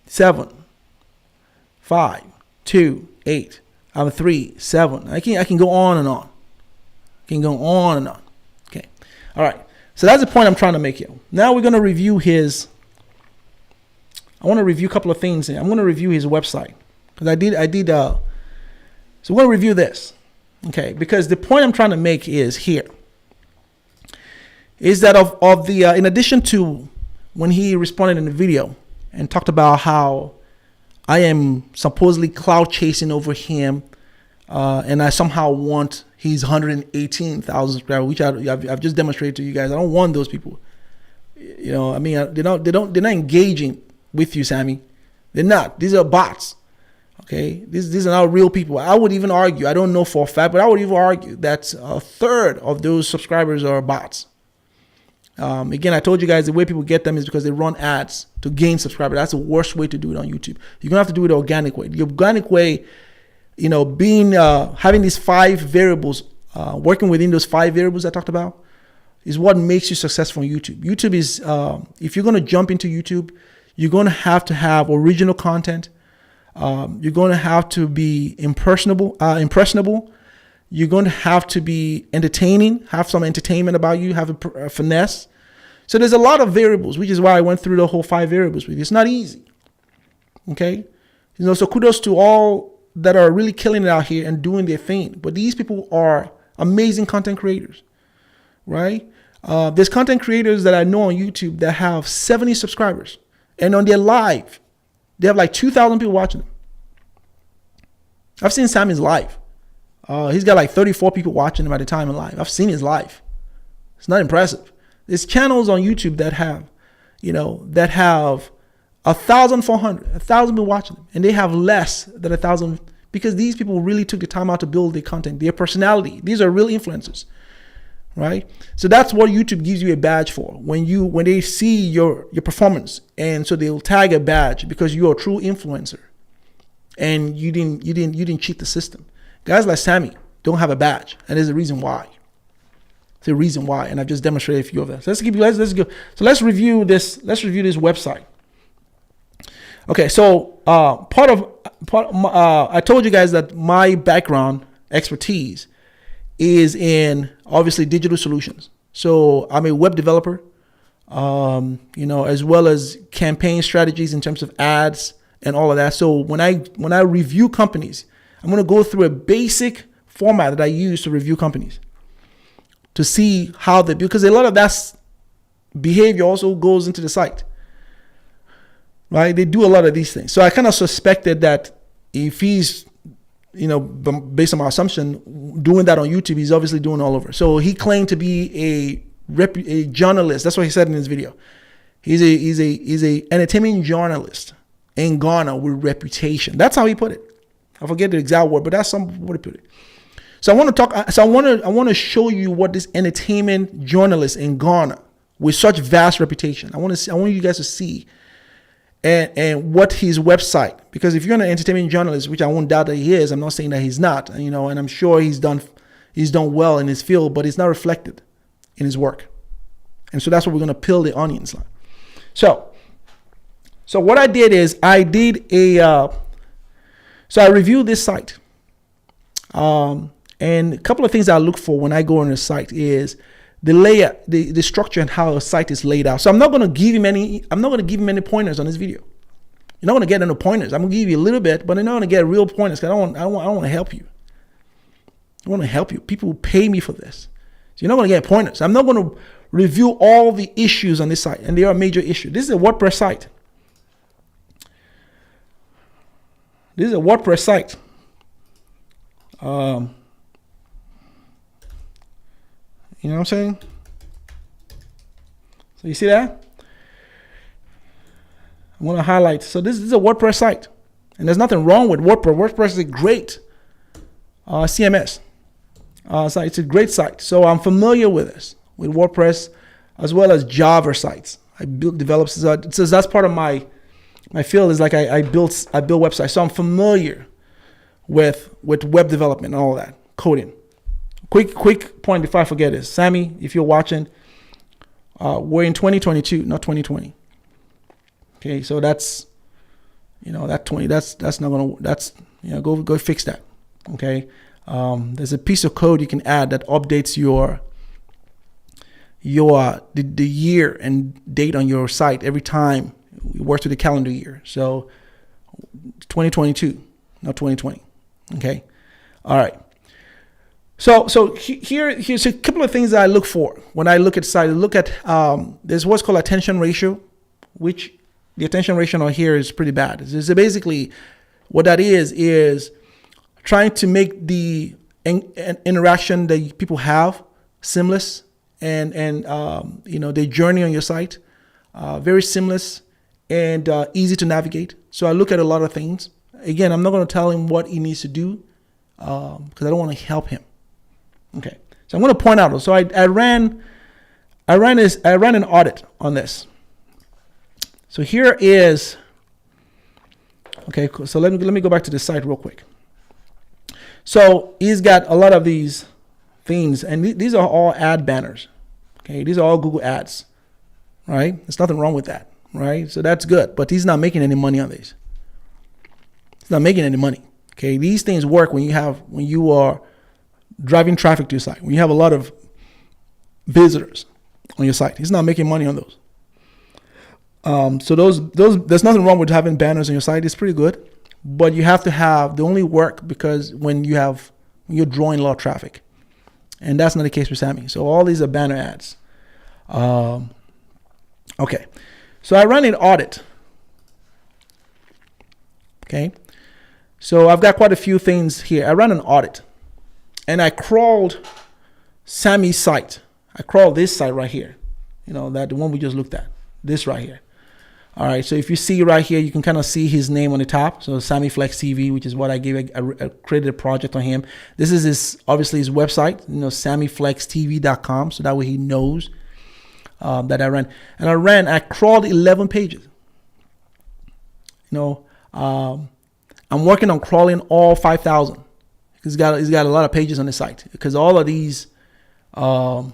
7, 5, 2, 8, 3, 7. I can go on and on. Okay. All right. So that's the point I'm trying to make here. Now we're going to review I want to review a couple of things. I'm going to review his website because so we're going to review this. Okay. Because the point I'm trying to make is that of the, in addition to when he responded in the video and talked about how I am supposedly cloud chasing over him, and I somehow want his 118,000 subscribers, which I've just demonstrated to you guys. I don't want those people. I mean, they're not engaging with you, Sammy. They're not. These are bots. Okay, these are not real people. I would even argue. I don't know for a fact, but I would even argue that a third of those subscribers are bots. Again, I told you guys the way people get them is because they run ads to gain subscribers. That's the worst way to do it on YouTube. You're gonna have to do it the organic way. The organic way, having these 5 variables, working within those 5 variables I talked about, is what makes you successful on YouTube. YouTube is, if you're gonna jump into YouTube, you're gonna have to have original content. You're gonna have to be impressionable. You're going to have to be entertaining, have some entertainment about you, have a finesse. So there's a lot of variables, which is why I went through the whole 5 variables with you. It's not easy. Okay. So kudos to all that are really killing it out here and doing their thing. But these people are amazing content creators, right? There's content creators that I know on YouTube that have 70 subscribers, and on their live, they have like 2,000 people watching them. I've seen Sammy's live. He's got like 34 people watching him at a time in live. I've seen his live. It's not impressive. There's channels on YouTube that have 1,400, 1,000 people watching them, and they have less than 1,000 because these people really took the time out to build their content, their personality. These are real influencers, right? So that's what YouTube gives you a badge for when they see your performance, and so they'll tag a badge because you're a true influencer, and you didn't cheat the system. Guys like Sammy don't have a badge, and there's a reason why. It's a reason why, and I've just demonstrated a few of them. So let's go. So let's review this. Let's review this website. Okay, so I told you guys that my background expertise is in obviously digital solutions. So I'm a web developer, as well as campaign strategies in terms of ads and all of that. So when I review companies, I'm going to go through a basic format that I use to review companies to see how they do, because a lot of that behavior also goes into the site, right? They do a lot of these things. So I kind of suspected that if he's, based on my assumption, doing that on YouTube, he's obviously doing it all over. So he claimed to be a journalist. That's what he said in his video. He's a entertainment journalist in Ghana with reputation. That's how he put it. I forget the exact word, but that's what he put it. So I want to talk. So I want to show you what this entertainment journalist in Ghana with such vast reputation. I want you guys to see and what his website, because if you're an entertainment journalist, which I won't doubt that he is, I'm not saying that he's not, and I'm sure he's done well in his field, but it's not reflected in his work. And so that's what we're going to peel the onions on. So what I did is I reviewed this site. And a couple of things I look for when I go on a site is the layout, the structure, and how a site is laid out. So I'm not going to give him any pointers on this video. You're not going to get any pointers. I'm going to give you a little bit, but I'm not going to get real pointers because I don't want to help you. I want to help you. People pay me for this. So you're not going to get pointers. I'm not going to review all the issues on this site, and there are major issues. This is a WordPress site. You know what I'm saying? So you see that? I'm going to highlight. So this is a WordPress site, and there's nothing wrong with WordPress. WordPress is a great CMS. So it's a great site. So I'm familiar with this, with WordPress, as well as Java sites. I develop. So that's part of my field. Is like I build websites. So I'm familiar with web development and all that, coding. Quick point before I forget is, Sammy, if you're watching, we're in 2022, not 2020. Okay, so that's that 20. That's not gonna. That's go fix that. Okay, there's a piece of code you can add that updates the year and date on your site every time we work through the calendar year. So 2022, not 2020. Okay, all right. So here's a couple of things that I look for when I look at site. I look at there's what's called attention ratio, which the attention ratio on here is pretty bad. So basically, what that is trying to make the interaction that people have seamless and the journey on your site very seamless and easy to navigate. So I look at a lot of things. Again, I'm not going to tell him what he needs to do because I don't want to help him. Okay, so I'm going to point out. So I ran an audit on this. So here is okay. So let me go back to the site real quick. So he's got a lot of these things, and these are all ad banners. Okay, these are all Google ads, right? There's nothing wrong with that, right? So that's good, but he's not making any money on these. He's not making any money. Okay, these things work when you are driving traffic to your site, when you have a lot of visitors on your site. He's not making money on those. So those there's nothing wrong with having banners on your site. It's pretty good, but you have to have, they only work because when you're drawing a lot of traffic, and that's not the case with Sammy. So all these are banner ads. Okay, so I ran an audit. Okay, so I've got quite a few things here. I ran an audit. And I crawled Sammy's site. I crawled this site right here. That the one we just looked at. This right here. All right. So if you see right here, you can kind of see his name on the top. So Sammy Flex TV, which is what I gave. I created a project on him. This is obviously his website. SammyFlexTV.com. So that way he knows that I ran. And I crawled 11 pages. I'm working on crawling all 5,000. He's got a lot of pages on the site because all of these right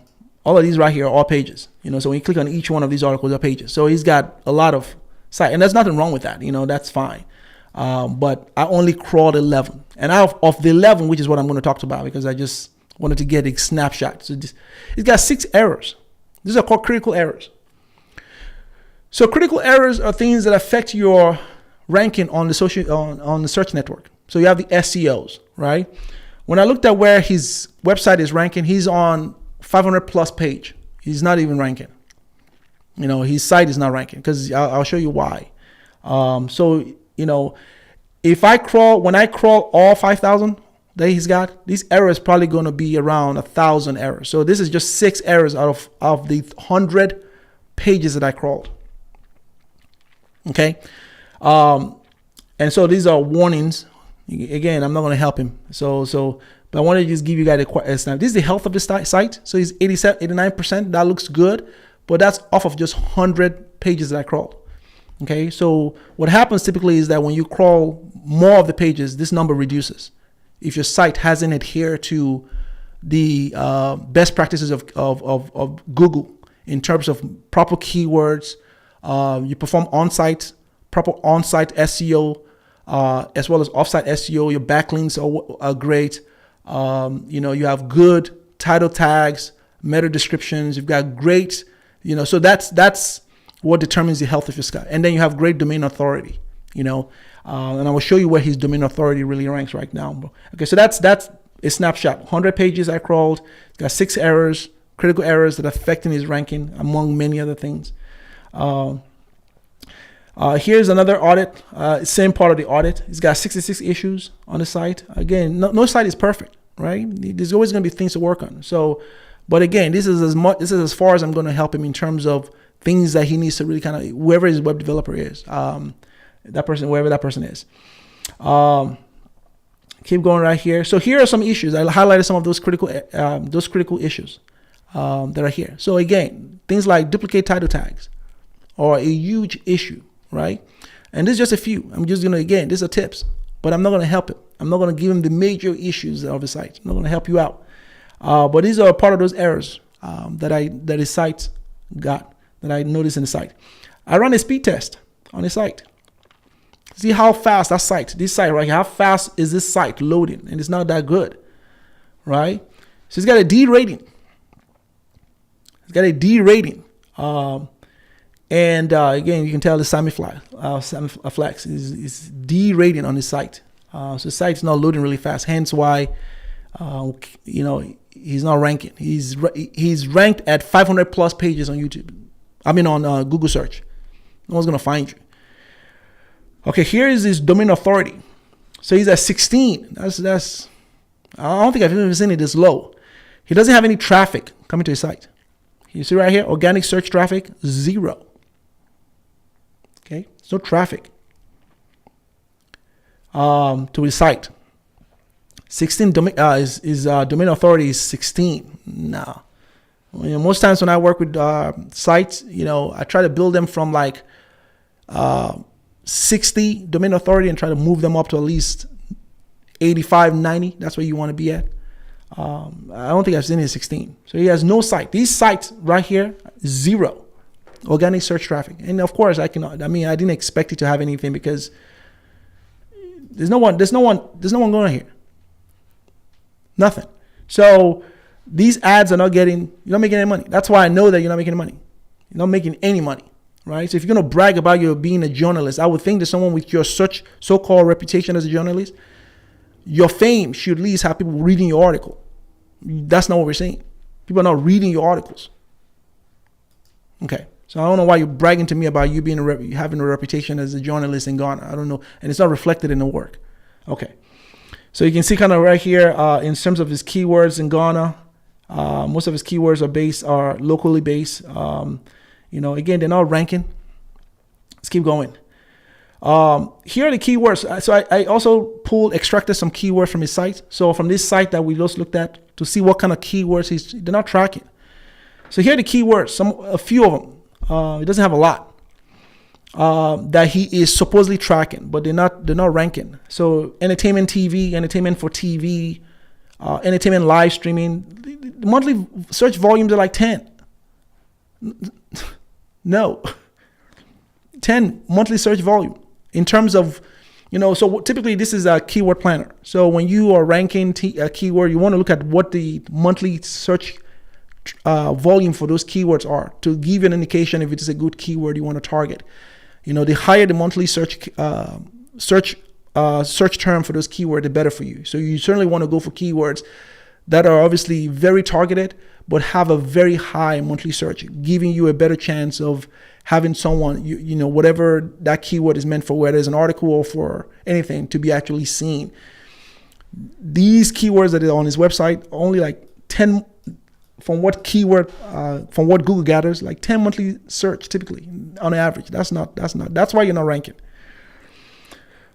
here are all pages. So when you click on each one of these articles are pages. So he's got a lot of site, and there's nothing wrong with that. That's fine. But I only crawled 11, and out of the 11, which is what I'm going to talk about because I just wanted to get a snapshot. So it's got 6 errors. These are called critical errors. So critical errors are things that affect your ranking on the search network. So you have the SEOs, right? When I looked at where his website is ranking, he's on 500 plus page. He's not even ranking. His site is not ranking because I'll show you why. When I crawl all 5,000 that he's got, these errors probably going to be around 1,000 errors. So this is just 6 errors out of the 100 pages that I crawled. Okay. And so these are warnings. Again, I'm not going to help him. But I want to just give you guys a snap. This is the health of the site. So he's 89%. That looks good. But that's off of just 100 pages that I crawled. Okay, so what happens typically is that when you crawl more of the pages, this number reduces. If your site hasn't adhered to the best practices of Google in terms of proper keywords, you perform proper on-site SEO, as well as off-site SEO. Your backlinks are great. You have good title tags, meta descriptions. You've got great, so that's what determines the health of your site. And then you have great domain authority, and I will show you where his domain authority really ranks right now. Okay, so that's a snapshot. 100 pages I crawled. Got 6 errors, critical errors that are affecting his ranking, among many other things. Here's another audit, same part of the audit. It's got 66 issues on the site. Again, no site is perfect, right? There's always going to be things to work on. So, but again, this is as far as I'm going to help him in terms of things that he needs to really kind of, whoever his web developer is, wherever that person is. Keep going right here. So here are some issues. I highlighted some of those critical issues that are here. So again, things like duplicate title tags are a huge issue, right? And this is just a few. I'm just these are tips, but I'm not going to help him. I'm not going to give him the major issues of his site. I'm not going to help you out. But these are part of those errors that his site got, that I noticed in the site. I run a speed test on his site. See how fast this site right here, how fast is this site loading? And it's not that good, right? So it's got a D rating. Again, you can tell the Sammy Flex is D rating on his site. So the site's not loading really fast. Hence why, he's not ranking. He's ranked at 500 plus pages on YouTube. On Google search. No one's gonna find you. Okay, here is his domain authority. So he's at 16. That's. I don't think I've ever seen it this low. He doesn't have any traffic coming to his site. You see right here, organic search traffic 0. Okay, there's no traffic to his site. 16 domain domain authority is 16. No. Most times when I work with sites, I try to build them from like 60 domain authority and try to move them up to at least 85, 90. That's where you want to be at. I don't think I've seen it 16. So he has no site. These sites right here, 0 organic search traffic. And of course I didn't expect it to have anything because there's no one going here. Nothing. So these ads are you're not making any money. That's why I know that you're not making money. You're not making any money, right? So if you're going to brag about you being a journalist, I would think that someone with your such so-called reputation as a journalist, your fame should at least have people reading your article. That's not what we're saying. People are not reading your articles. Okay. So I don't know why you're bragging to me about you being having a reputation as a journalist in Ghana. I don't know. And it's not reflected in the work. Okay. So you can see kind of right here in terms of his keywords in Ghana, most of his keywords are locally based. Again, they're not ranking. Let's keep going. Here are the keywords. So I also extracted some keywords from his site. So from this site that we just looked at to see what kind of keywords they're not tracking. So here are the keywords, a few of them. He doesn't have a lot that he is supposedly tracking, but they're not ranking. So entertainment TV, entertainment for TV, entertainment live streaming. The monthly search volumes are like 10. No, 10 monthly search volume in terms of, so typically this is a keyword planner. So when you are ranking a keyword, you want to look at what the monthly search volume for those keywords are to give you an indication if it is a good keyword you want to target. The higher the monthly search term for those keywords, the better for you. So you certainly want to go for keywords that are obviously very targeted, but have a very high monthly search, giving you a better chance of having someone, whatever that keyword is meant for, whether it's an article or for anything, to be actually seen. These keywords that are on his website, only like 10, from what Google gathers, like 10 monthly search typically on average. That's why you're not ranking.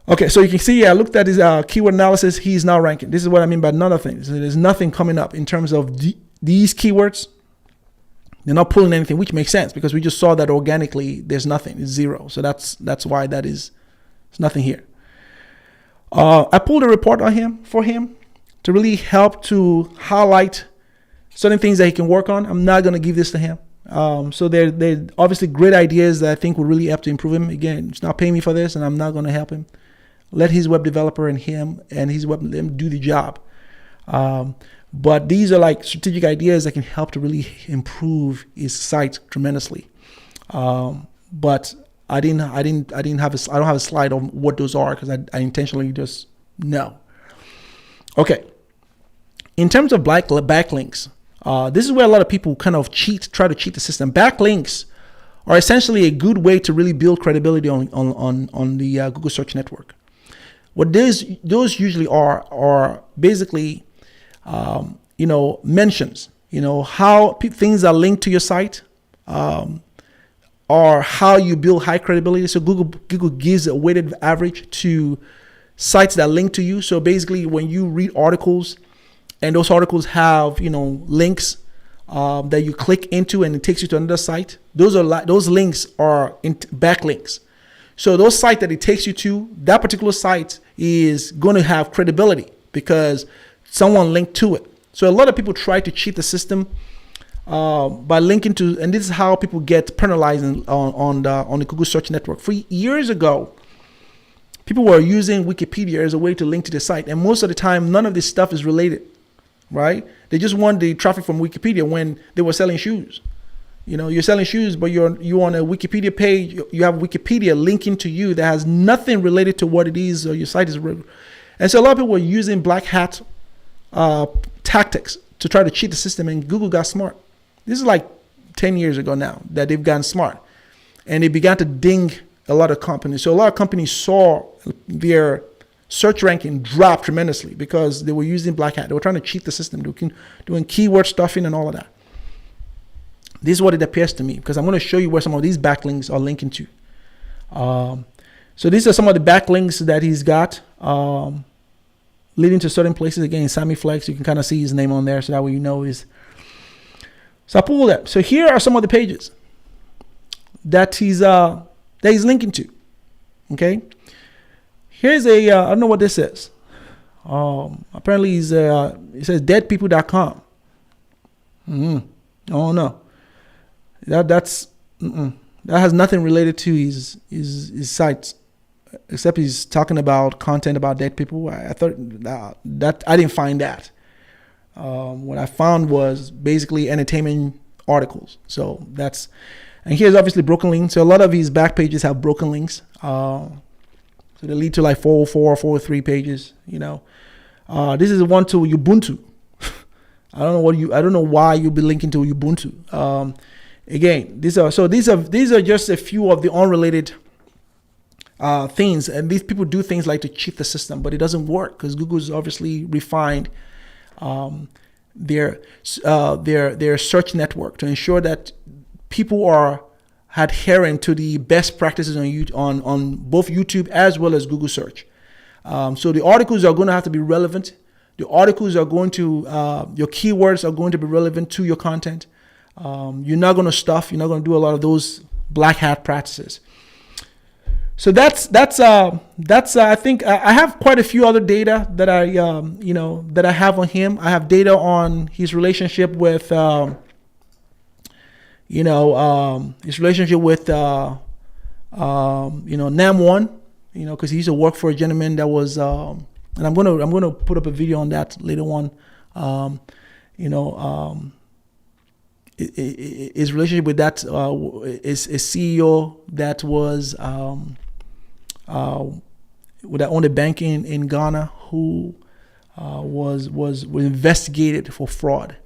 Okay, so you can see, I looked at his keyword analysis. He's not ranking. This is what I mean by none of things. So there's nothing coming up in terms of these keywords. They're not pulling anything, which makes sense because we just saw that organically there's nothing, it's zero. So that's why that is, there's nothing here. I pulled a report on him for him to really help to highlight certain things that he can work on. I'm not going to give this to him. So they're obviously great ideas that I think will really help to improve him. Again, he's not paying me for this, and I'm not going to help him. Let his web developer and him and his web let him do the job. But these are like strategic ideas that can help to really improve his site tremendously. But I don't have a slide on what those are because I intentionally just know. Okay. In terms of backlinks, this is where a lot of people kind of try to cheat the system. Backlinks are essentially a good way to really build credibility on the Google search network. What those usually are basically mentions, how things are linked to your site, or how you build high credibility. So Google gives a weighted average to sites that link to you. So basically when you read articles and those articles have, links that you click into and it takes you to another site, those links are backlinks. So those sites that it takes you to, that particular site is going to have credibility because someone linked to it. So a lot of people try to cheat the system by linking to, and this is how people get penalized on the Google search network. For years ago, people were using Wikipedia as a way to link to the site, and most of the time, none of this stuff is related, right? They just want the traffic from Wikipedia when they were selling shoes. You're selling shoes, but you're on a Wikipedia page. You have Wikipedia linking to you that has nothing related to what it is or your site is. And so a lot of people were using black hat tactics to try to cheat the system, and Google got smart. This is like 10 years ago now that they've gotten smart, and they began to ding a lot of companies. So a lot of companies saw their search ranking drop tremendously because they were using black hat. They were trying to cheat the system, doing keyword stuffing and all of that. This is what it appears to me, because I'm going to show you where some of these backlinks are linking to. So these are some of the backlinks that he's got leading to certain places. Again, Sammy Flex, you can kind of see his name on there, so that way you know is. So I pulled that. So here are some of the pages that he's linking to. Okay. Here's I don't know what this is. Apparently it says deadpeople.com. Oh no. That has nothing related to his sites, except he's talking about content about dead people. I thought that I didn't find that. What I found was basically entertainment articles. So and here's obviously broken links. So a lot of these back pages have broken links. So they lead to like 404, 403 pages. This is one to Ubuntu. I don't know why you'll be linking to Ubuntu. Again, these are just a few of the unrelated things, and these people do things like to cheat the system, but it doesn't work because Google's obviously refined their search network to ensure that people are adhering to the best practices on both YouTube as well as Google search. So the articles are going to have to be relevant. The articles are going to, your keywords are going to be relevant to your content. You're not going to stuff. You're not going to do a lot of those black hat practices. So that's I think I have quite a few other data that I have on him. I have data on his relationship with, his relationship with, Nam1, because he used to work for a gentleman that was, and I'm gonna put up a video on that later on. His relationship with that is a CEO that was that owned a bank in Ghana who was investigated for fraud.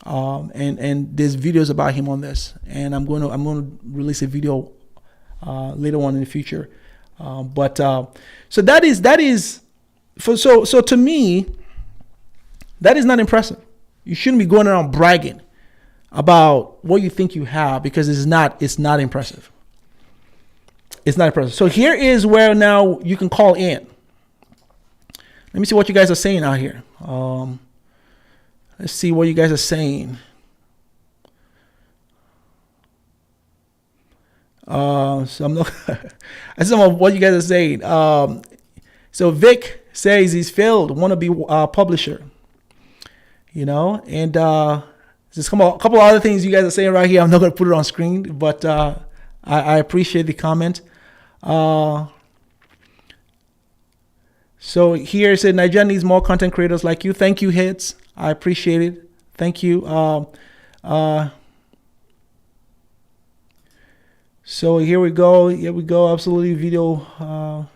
And there's videos about him on this, and I'm going to release a video later on in the future. So that is so to me, that is not impressive. You shouldn't be going around bragging about what you think you have, because it's not impressive. It's not impressive. So here is where now you can call in. Let me see what you guys are saying out here. Let's see what you guys are saying. So I'm not. That's some of what you guys are saying. So Vic says he's failed wannabe publisher. You know, and there's a couple of other things you guys are saying right here. I'm not going to put it on screen, but I appreciate the comment. So here it said Nigeria needs more content creators like you. Thank you, Hits. I appreciate it. Thank you. So here we go. Here we go. Absolutely, video.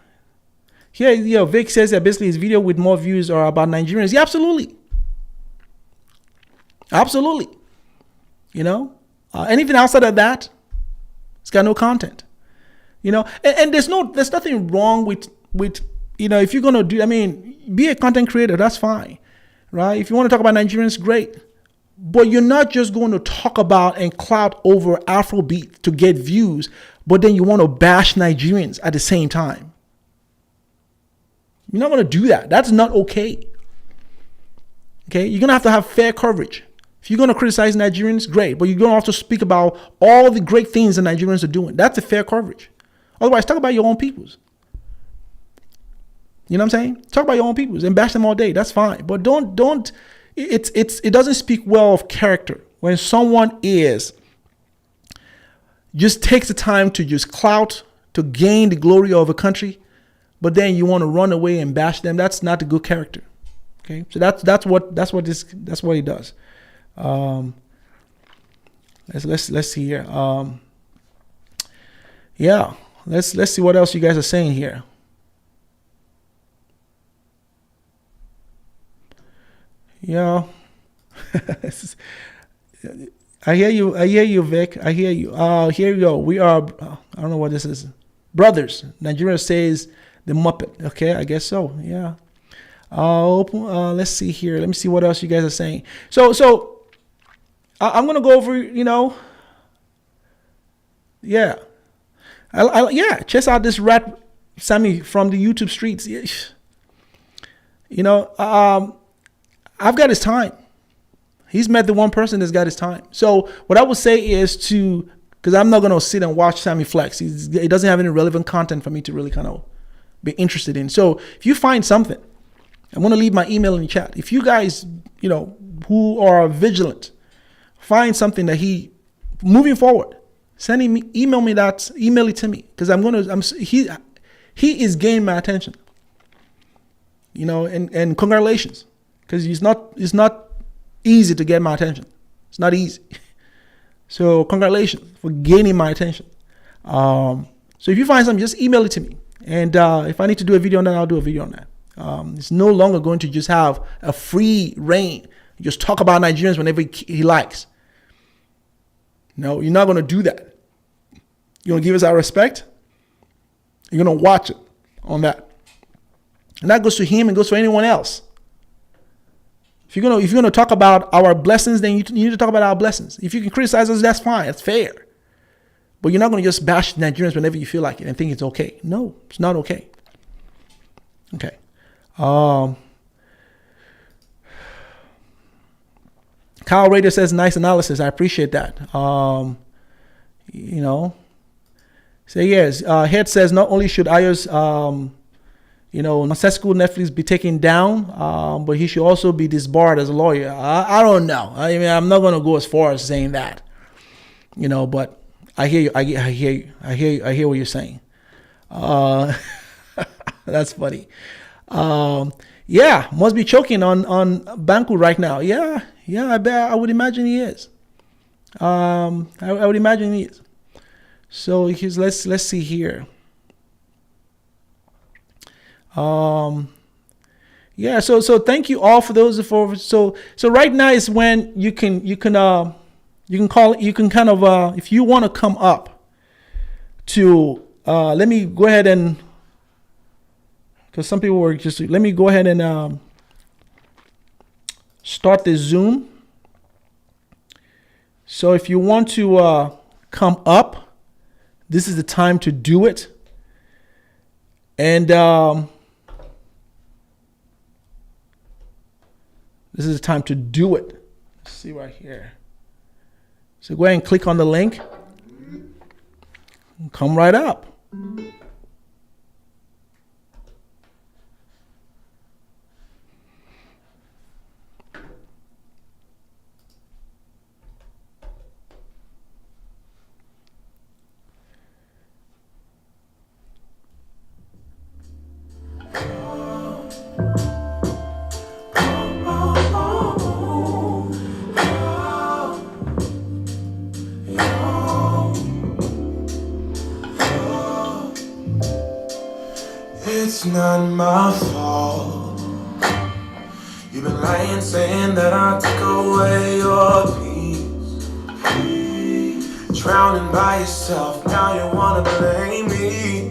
Here, Vic says that basically his video with more views are about Nigerians. Yeah, absolutely. Absolutely. You know, anything outside of that, it's got no content. You know, and there's nothing wrong with if you're gonna be a content creator, that's fine, right? If you want to talk about Nigerians, great. But you're not just going to talk about and clout over Afrobeat to get views, but then you want to bash Nigerians at the same time. You're not going to do that. That's not okay. Okay, you're going to have fair coverage. If you're going to criticize Nigerians, great, but you're going to have to speak about all the great things the Nigerians are doing. That's a fair coverage. Otherwise, talk about your own peoples. You know what I'm saying? Talk about your own peoples and bash them all day. That's fine. But don't. It doesn't speak well of character when someone just takes the time to just clout to gain the glory of a country, but then you want to run away and bash them. That's not a good character. Okay, so that's what he does. Let's see here. Yeah, let's see what else you guys are saying here. Yeah. I hear you, Vic. I hear you. Here you go. We are, I don't know what this is. Brothers. Nigeria says the Muppet. Okay, I guess so. Yeah. Let's see here. Let me see what else you guys are saying. So I'm going to go over, yeah. Check out this rat, Sammy, from the YouTube streets. I've got his time. He's met the one person that's got his time. So what I would say is because I'm not going to sit and watch Sammy flex. He doesn't have any relevant content for me to really kind of be interested in. So if you find something, I'm going to leave my email in the chat. If you guys, who are vigilant, find something that moving forward, email it to me. Because he is gaining my attention. And congratulations. Because it's not easy to get my attention. It's not easy. So congratulations for gaining my attention. So if you find something, just email it to me. And if I need to do a video on that, I'll do a video on that. It's no longer going to just have a free reign. Just talk about Nigerians whenever he likes. No, you're not going to do that. You're going to give us our respect. You're going to watch it on that. And that goes to him and goes for anyone else. If you're gonna talk about our blessings, then you need to talk about our blessings. If you can criticize us, that's fine. That's fair. But you're not gonna just bash Nigerians whenever you feel like it and think it's okay. No, it's not okay. Okay. Kyle Rader says nice analysis. I appreciate that. Say yes. Head says not only should Ayers nonsensical Netflix be taken down, but he should also be disbarred as a lawyer. I don't know. I'm not going to go as far as saying that, but I hear you. I hear what you're saying. That's funny. Must be choking on Banku right now. Yeah, I would imagine he is. I would imagine he is. So let's see here. So thank you all for those so right now is when you can call, if you want to come up to let me go ahead and, because some people were just, let me go ahead and start the Zoom. So if you want to come up, this is the time to do it. And this is the time to do it. Let's see right here. So go ahead and click on the link. Come right up. It's not my fault. You've been lying, saying that I took away your peace. Drowning by yourself, now you wanna blame me.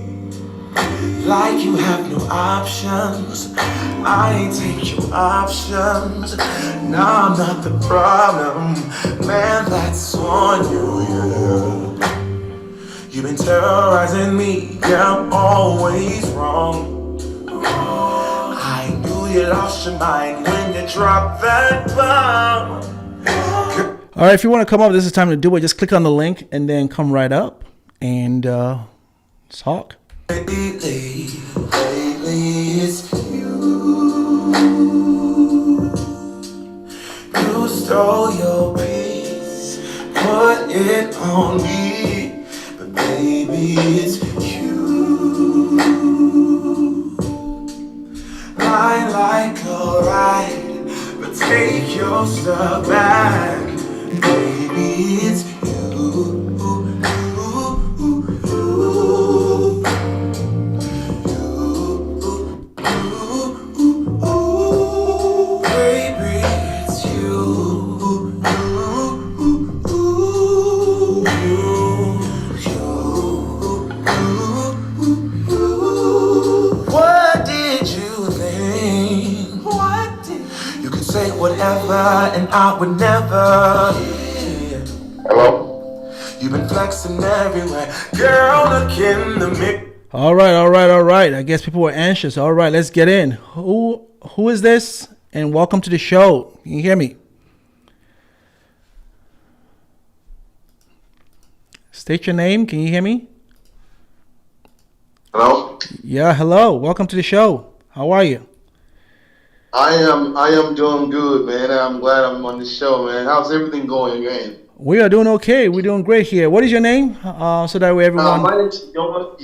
Like you have no options. I ain't take your options. Now I'm not the problem. Man, that's on you, yeah. You've been terrorizing me, yeah, I'm always wrong. I knew you lost your mind when you dropped that bomb. All right, if you want to come up, this is the time to do it. Just click on the link and then come right up and talk. Lately, it's you. You stole your peace, put it on me. But baby, it's you. Lie like a ride, but take your stuff back. Baby, it's you. And I would never. Hello? You've been flexing everywhere, girl. Look in the mirror. All right. I guess people were anxious. All right, let's get in. Who is this? And welcome to the show. Can you hear me? State your name. Can you hear me? Hello? Yeah, hello. Welcome to the show. How are you? I am doing good, man. I'm glad I'm on the show, man. How's everything going, man? We are doing okay. We're doing great here. What is your name? So that way everyone. My name's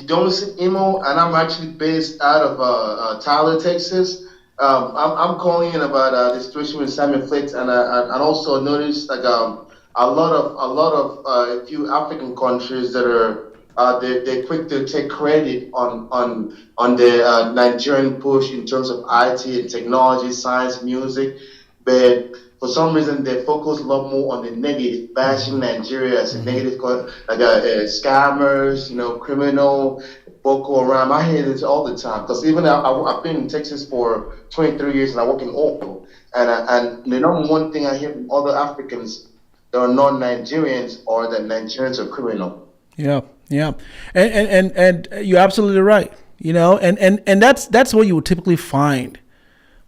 Jonas Imo, and I'm actually based out of Tyler, Texas. I'm calling in about the situation with Sammy Flex, and also noticed like a lot of a few African countries that are they're quick to take credit on the Nigerian push in terms of IT and technology, science, music, but for some reason they focus a lot more on the negative, bashing Nigeria as a negative, like scammers, criminal, Boko Haram. I hear this all the time because even I've been in Texas for 23 years and I work in oil, and the number one thing I hear from other Africans that are non-Nigerians are that Nigerians are criminal. Yeah, and you're absolutely right. And that's what you would typically find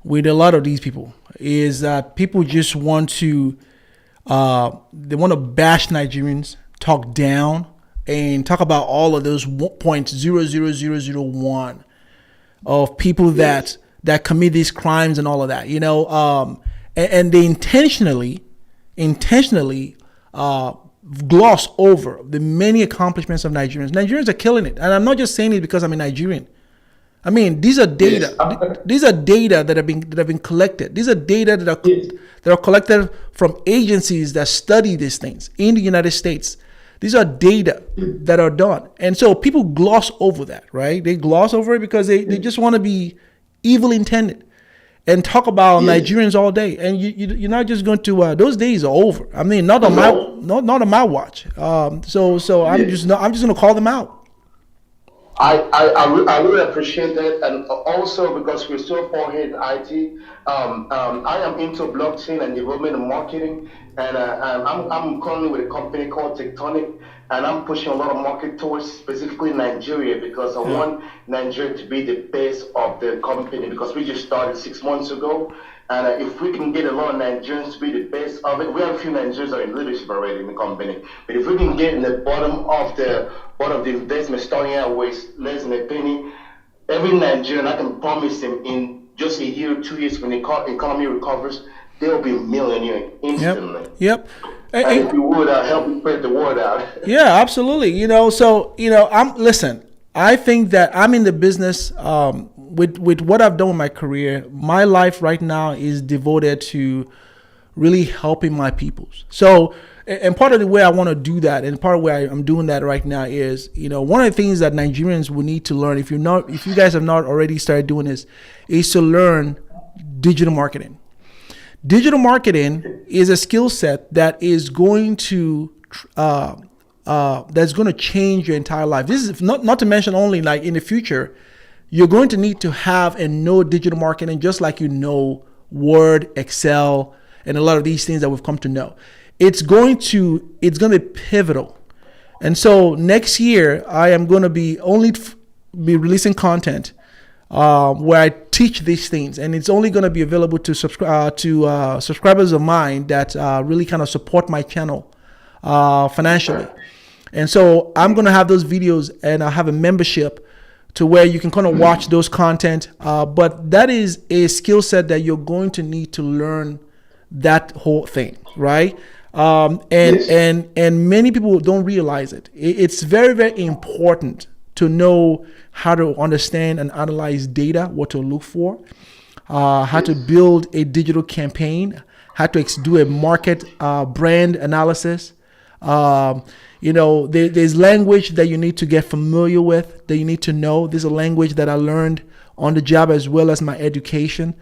with a lot of these people is that people just want to they want to bash Nigerians, talk down, and talk about all of those 0.00001 of people that commit these crimes and all of that. And they intentionally gloss over the many accomplishments of Nigerians. Nigerians are killing it. And I'm not just saying it because I'm a Nigerian. I mean, these are data. These are data that have been collected. These are data that are collected from agencies that study these things in the United States. These are data that are done. And so people gloss over that, right? They gloss over it because they just want to be evil intended and talk about Nigerians all day, and you're not just going to. Those days are over. I mean, not on my watch. So I'm just going to call them out. I really appreciate that, and also because we're so far ahead in IT. I am into blockchain and development and marketing, and I'm currently with a company called Tectonic, and I'm pushing a lot of market towards specifically Nigeria because I want Nigeria to be the base of the company because we just started 6 months ago. And if we can get a lot of Nigerians to be the base of it, we have a few Nigerians that are in leadership already in the company. But if we can get in the bottom of the investment, starting out with less than a penny, every Nigerian, I can promise him in just a year, 2 years, when the economy recovers, they'll be a millionaire instantly. Yep. And if you would help me spread the word out. Yeah, absolutely. Listen, I think that I'm in the business with what I've done with my career. My life right now is devoted to really helping my peoples. So, and part of the way I want to do that, and part of where I'm doing that right now is, one of the things that Nigerians will need to learn, if you guys have not already started doing this, is to learn digital marketing. Digital marketing is a skill set that is going to change your entire life. This is not to mention only like in the future, you're going to need to have and know digital marketing just like Word, Excel, and a lot of these things that we've come to know. It's going to be pivotal. And so next year I am going to be releasing content where I teach these things, and it's only going to be available to subscribers of mine that really kind of support my channel financially. And so I'm going to have those videos, and I'll have a membership to where you can kind of watch those content. But that is a skill set that you're going to need to learn that whole thing, right? And many people don't realize it. It's very, very important to know how to understand and analyze data, what to look for, how to build a digital campaign, how to do a market brand analysis. There's language that you need to get familiar with, that you need to know. There's a language that I learned on the job as well as my education.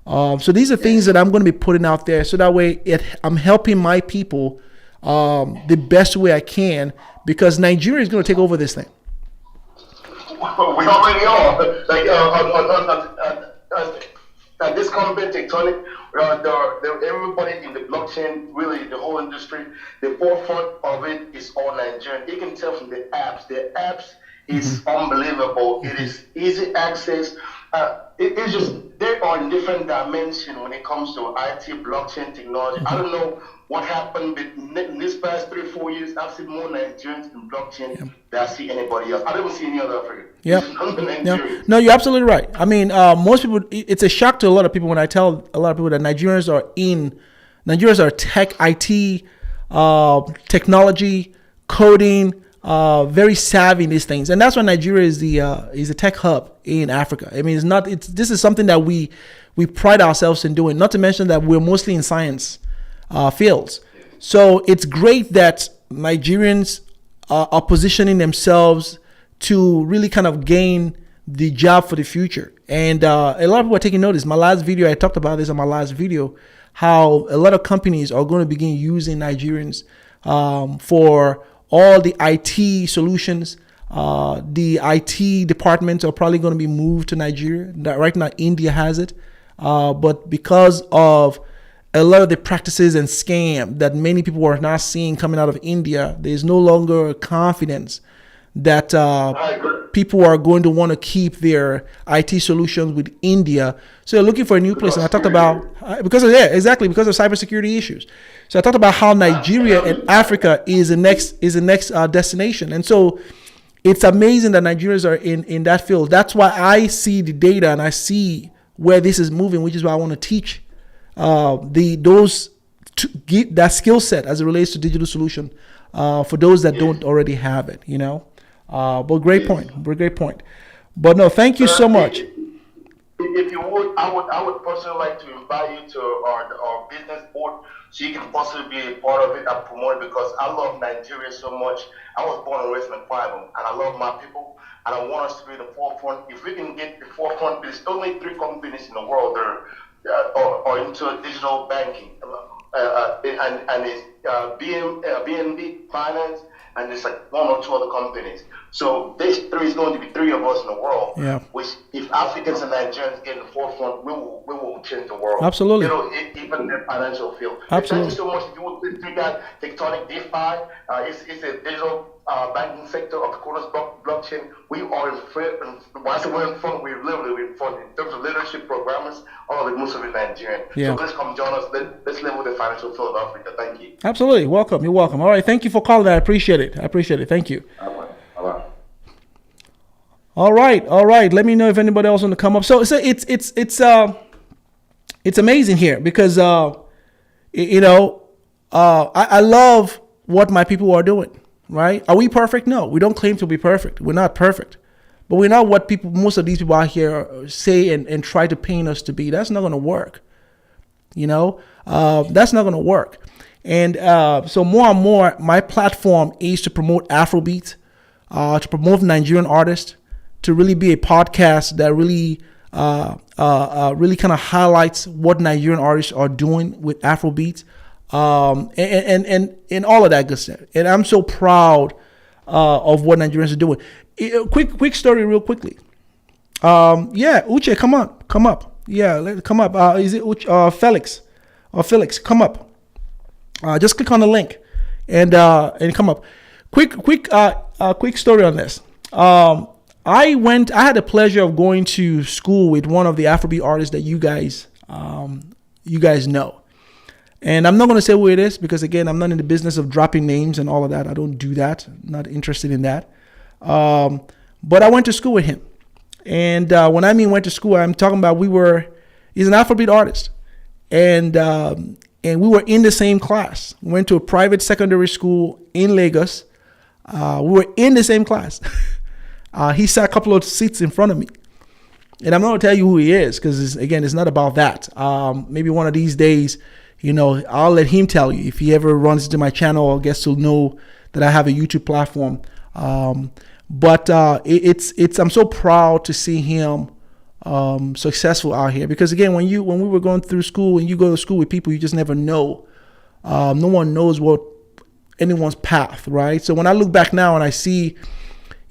So these are things that I'm going to be putting out there, so that way I'm helping my people the best way I can, because Nigeria is going to take over this thing. We already are. Like this company, Tectonic, everybody in the blockchain, really the whole industry, the forefront of it is all Nigerian. You can tell from the apps. The apps is unbelievable. It is easy access. It's just they are in different dimension when it comes to IT, blockchain technology. I don't know what happened in this past 3-4 years. I've seen more Nigerians in blockchain than I see anybody else. I don't see any other African. Yeah. No, you're absolutely right. I mean, most people, it's a shock to a lot of people when I tell a lot of people that Nigerians are tech, IT, technology, coding, very savvy in these things, and that's why Nigeria is the tech hub in Africa. I mean, this is something that we pride ourselves in doing. Not to mention that we're mostly in science fields, so it's great that Nigerians are positioning themselves to really kind of gain the job for the future. And a lot of people are taking notice. My last video, I talked about this on my last video, how a lot of companies are going to begin using Nigerians for all the IT solutions. The IT departments are probably going to be moved to Nigeria. Right now, India has it. But because of a lot of the practices and scam that many people are now seeing coming out of India, there's no longer confidence that people are going to want to keep their IT solutions with India. So they're looking for a new place. And I talked about, because of cybersecurity issues. So I talked about how Nigeria and Africa is the next destination. And so it's amazing that Nigerians are in that field. That's why I see the data and I see where this is moving, which is why I want to teach that skill set as it relates to digital solution for those that don't already have it, But great point. But no, thank you so much. If you would, I would personally like to invite you to our business board so you can possibly be a part of it and promote it, because I love Nigeria so much. I was born and raised in Kwajalein, and I love my people, and I want us to be in the forefront. If we can get the forefront, there's only 3 companies in the world that are into digital banking, and it's BNB Finance, and there's like 1 or 2 other companies. So this three is going to be three of us in the world. Yeah. Which, if Africans and Nigerians get in the forefront, we will change the world. Absolutely. Even in the financial field. Absolutely. Thank you so much. If you would please check out Tectonic DeFi, it's a digital banking sector of the Cronus blockchain. We are in front. When I say we're in front, we're literally in front in terms of leadership programmers. All of it, most of it Nigerian. Yeah. So please come join us. Let's live with the financial field of Africa. Thank you. Absolutely. Welcome. You're welcome. All right. Thank you for calling. I appreciate it. Thank you. All right. Let me know if anybody else want to come up. So it's amazing here because I love what my people are doing. Right? Are we perfect? No, we don't claim to be perfect. We're not perfect, but we're not what most of these people out here say and try to paint us to be. That's not going to work. That's not going to work. And so more and more, my platform is to promote Afrobeat, to promote Nigerian artists, to really be a podcast that really kind of highlights what Nigerian artists are doing with Afrobeat, and all of that good stuff. And I'm so proud of what Nigerians are doing. Quick story, real quickly. Uche, come up. Yeah, come up. Is it Uche, Felix? Felix, come up. Just click on the link and come up. Quick story on this. I had the pleasure of going to school with one of the Afrobeat artists that you guys know. And I'm not going to say who it is because, again, I'm not in the business of dropping names and all of that. I don't do that. I'm not interested in that. But I went to school with him. And when I mean went to school, I'm talking about he's an Afrobeat artist. And we were in the same class. We went to a private secondary school in Lagos. We were in the same class. He sat a couple of seats in front of me. And I'm not going to tell you who he is because, again, it's not about that. Maybe one of these days, I'll let him tell you if he ever runs into my channel or gets to know that I have a YouTube platform. But I'm so proud to see him successful out here because, again, when we were going through school and you go to school with people, you just never know. No one knows what anyone's path, right? So when I look back now and I see,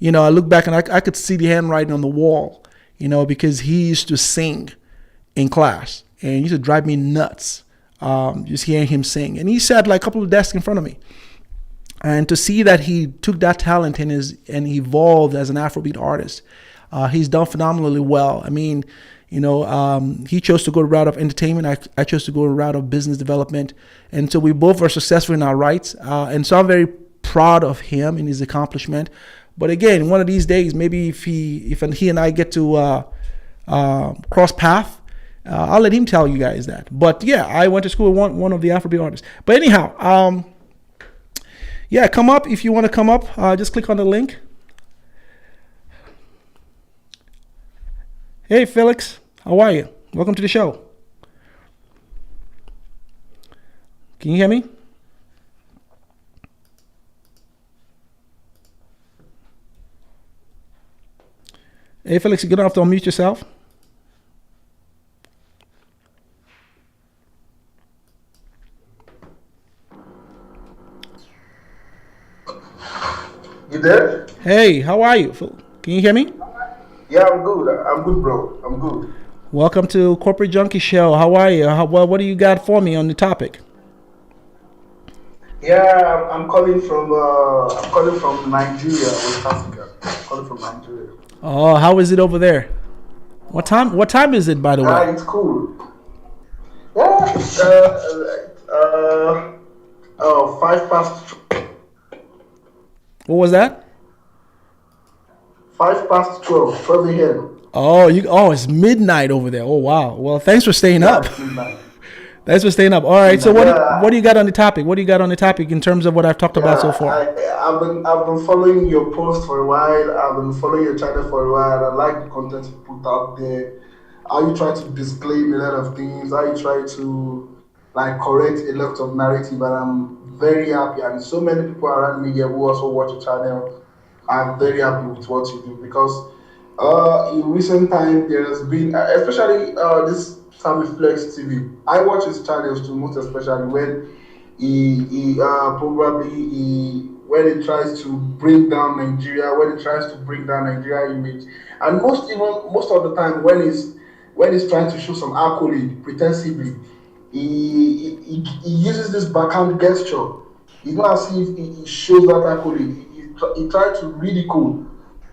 I look back and I could see the handwriting on the wall, because he used to sing in class and it used to drive me nuts. Just hearing him sing. And he sat like a couple of desks in front of me. And to see that he took that talent and evolved as an Afrobeat artist, he's done phenomenally well. I mean, he chose to go the route of entertainment. I chose to go the route of business development. And so we both are successful in our rights. And so I'm very proud of him and his accomplishment. But again, one of these days, maybe if he and I get to cross path, I'll let him tell you guys that. But yeah, I went to school with one of the Afrobeat artists. But anyhow, come up if you want to come up. Just click on the link. Hey, Felix, how are you? Welcome to the show. Can you hear me? Hey, Felix, you're going to have to unmute yourself. You there? Hey, how are you? Can you hear me? Yeah, I'm good. I'm good, bro. I'm good. Welcome to Corporate Junky Show. How are you? What do you got for me on the topic? Yeah, I'm calling from Nigeria, West Africa. I'm calling from Nigeria. Oh, how is it over there? What time is it, by the way? It's cool. Yeah, it's 5 past. What was that? 12. 12 a.m. Oh, it's midnight over there. Oh, wow. Well, thanks for staying up. Thanks for staying up. All right. So what do you got on the topic? What do you got on the topic in terms of what I've talked about so far? I've been following your post for a while. I've been following your channel for a while. I like the content you put out there. How you try to disclaim a lot of things. How you try to correct a lot of narrative. And I'm very happy. And so many people around me here who also watch your channel. I'm very happy with what you do because in recent time there has been, especially this Sammy Flex TV. I watch his channels too, most especially when when it tries to bring down Nigeria, when it tries to bring down Nigeria image, and most of the time when he's trying to show some accolade pretensively, he uses this backhand gesture. It's not as if he shows that accolade. He tried to ridicule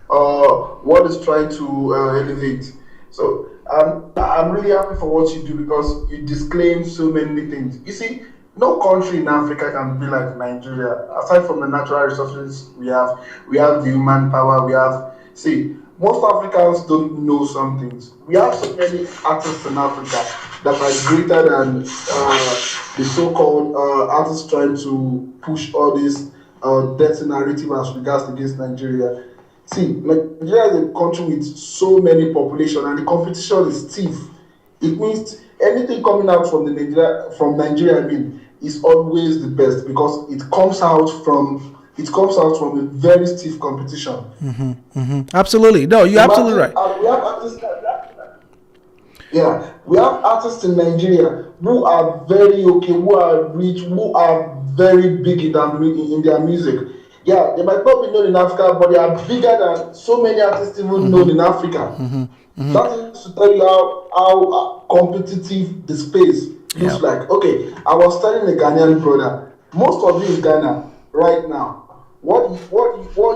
what is trying to elevate. So I'm really happy for what you do because you disclaim so many things. You see, no country in Africa can be like Nigeria. Aside from the natural resources we have the human power. See, most Africans don't know some things. We have so many artists in Africa that are greater than the so-called artists trying to push all this dirty narrative as regards against Nigeria. See, Nigeria is a country with so many population, and the competition is stiff. It means anything coming out from Nigeria, I mean, is always the best because it comes out from a very stiff competition. Absolutely, no, you're absolutely right. We have artists in Nigeria who are very okay, who are rich, who are very big in their music. Yeah, they might not be known in Africa, but they are bigger than so many artists even known in Africa. That is to tell you how competitive the space looks like. Okay, I was telling a Ghanaian brother, most of you in Ghana right now, what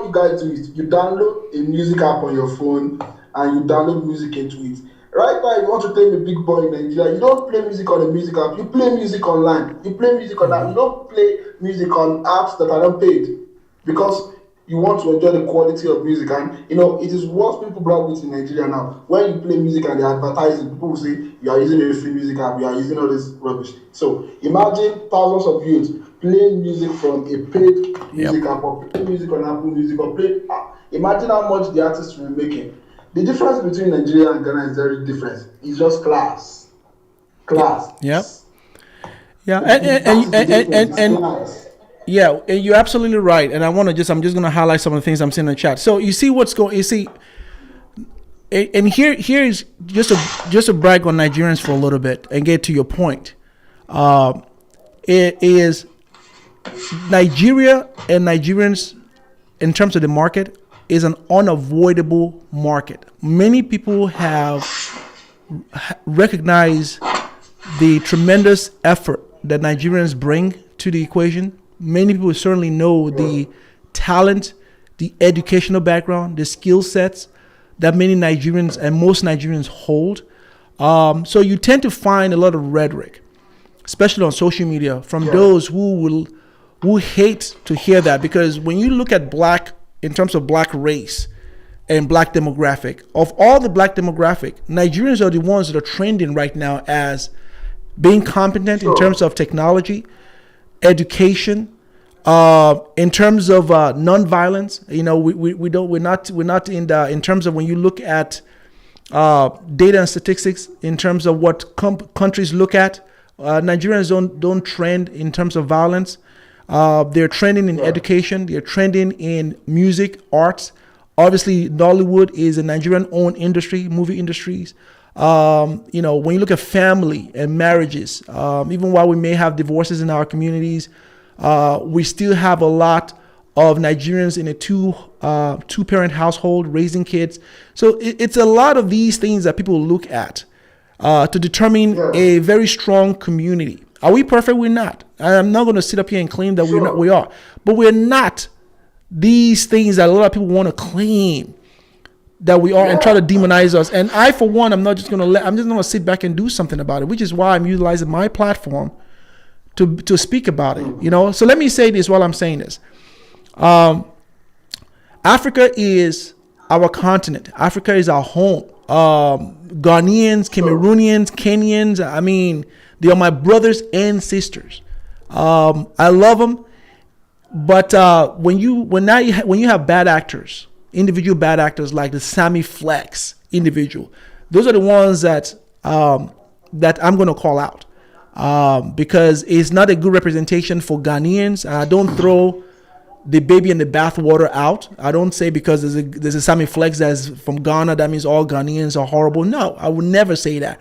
you guys do is you download a music app on your phone and you download music into it. Right now, if you want to claim a big boy in Nigeria, you don't play music on a music app. You play music online. You play music online. You don't play music on apps that are not paid because you want to enjoy the quality of music. And it is what people brag with in Nigeria now. When you play music and they advertise it, people will say you are using a free music app. You are using all this rubbish. So imagine thousands of youths playing music from a paid music app or playing music on Apple Music or play. Imagine how much the artists will be making. The difference between Nigeria and Ghana is very different. It's just class. Yeah. And you're absolutely right. And I'm just going to highlight some of the things I'm seeing in the chat. So you see and here is just to brag on Nigerians for a little bit and get to your point. It is Nigeria and Nigerians in terms of the market is an unavoidable market. Many people have recognized the tremendous effort that Nigerians bring to the equation. Many people certainly know the talent, the educational background, the skill sets that many Nigerians and most Nigerians hold. So you tend to find a lot of rhetoric, especially on social media, from those who hate to hear that, because when you look at in terms of black race and black demographic, of all the black demographic, Nigerians are the ones that are trending right now as being competent in terms of technology, education, in terms of nonviolence. We're not in terms of when you look at data and statistics in terms of what countries look at. Nigerians don't trend in terms of violence. They're trending in education. They're trending in music, arts. Obviously, Nollywood is a Nigerian-owned industry, movie industries. When you look at family and marriages, even while we may have divorces in our communities, we still have a lot of Nigerians in a two-parent household raising kids. So it's a lot of these things that people look at to determine a very strong community. Are we perfect? We're not. I'm not going to sit up here and claim that we are. But we're not these things that a lot of people want to claim that we are and try to demonize us. And I, for one, I'm just going to sit back and do something about it, which is why I'm utilizing my platform to speak about it. So let me say this while I'm saying this. Africa is our continent. Africa is our home. Ghanaians, Cameroonians, Kenyans, I mean, they are my brothers and sisters. I love them, but when you have bad actors, individual bad actors like the Sammy Flex individual, those are the ones that I'm going to call out because it's not a good representation for Ghanaians. I don't throw the baby in the bathwater out. I don't say because there's a Sammy Flex that's from Ghana, that means all Ghanaians are horrible. No, I would never say that.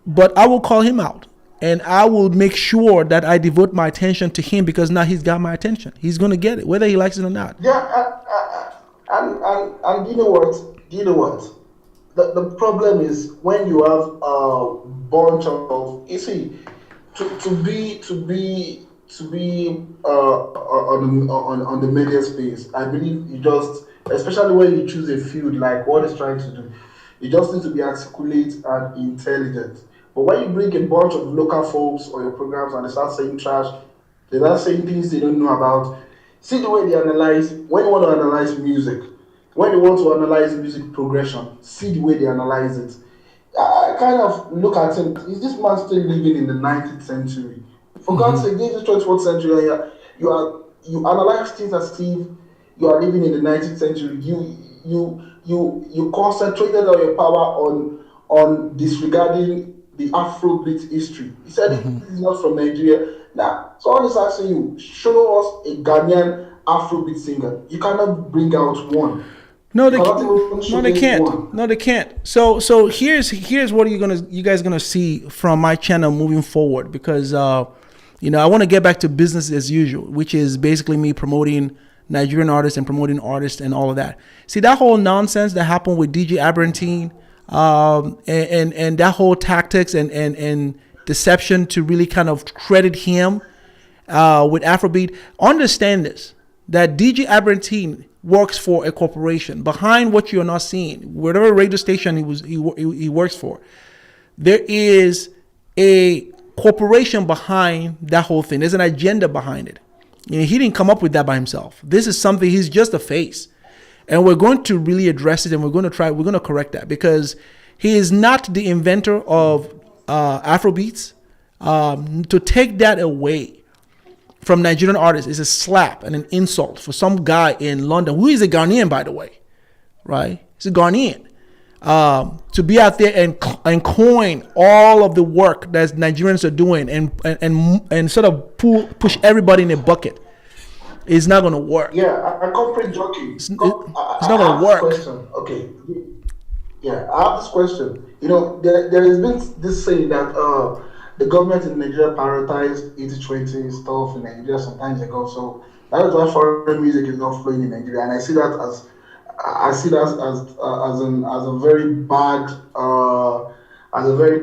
But I will call him out. And I will make sure that I devote my attention to him because now he's got my attention. He's going to get it, whether he likes it or not. Yeah, and you know what? Do you know what? The problem is when you have a bunch of, you see, on the media space. I believe you just, especially when you choose a field like what it's trying to do, you just need to be articulate and intelligent. But when you bring a bunch of local folks or your programs and they start saying trash, they start saying things they don't know about. See the way they analyze, when you want to analyze music, when you want to analyze music progression, see the way they analyze it. I kind of look at him, is this man still living in the 19th century? For God's sake, this is the 21st century, and you analyze things as if you are living in the 19th century. You concentrated all your power on disregarding the afrobeat history. He said this is not from Nigeria. Now, someone is asking you, show us a Ghanaian afrobeat singer. You cannot bring out one. No, they can't. No, they can't. So here's what you guys gonna see from my channel moving forward, because I want to get back to business as usual, which is basically me promoting Nigerian artists and promoting artists and all of that. See, that whole nonsense that happened with DJ Abrantine, and that whole tactics and deception to really kind of credit him with Afrobeat. Understand this, that DJ Abrantine works for a corporation. Behind what you're not seeing, whatever radio station he works for, there is a corporation behind that whole thing. There's an agenda behind it. He didn't come up with that by himself. This is something, he's just a face. And we're going to really address it, and we're going to correct that, because he is not the inventor of Afrobeats. To take that away from Nigerian artists is a slap and an insult for some guy in London, who is a Ghanaian, by the way, right? He's a Ghanaian. To be out there and coin all of the work that Nigerians are doing and sort of push everybody in a bucket is not going to work. Yeah, I complete Junky. It's not going to work. Question. Okay. Yeah, I have this question. There has been this saying that the government in Nigeria prioritized 80-20 stuff in Nigeria some time ago. So that is why foreign music is not flowing in Nigeria, and I see that as a very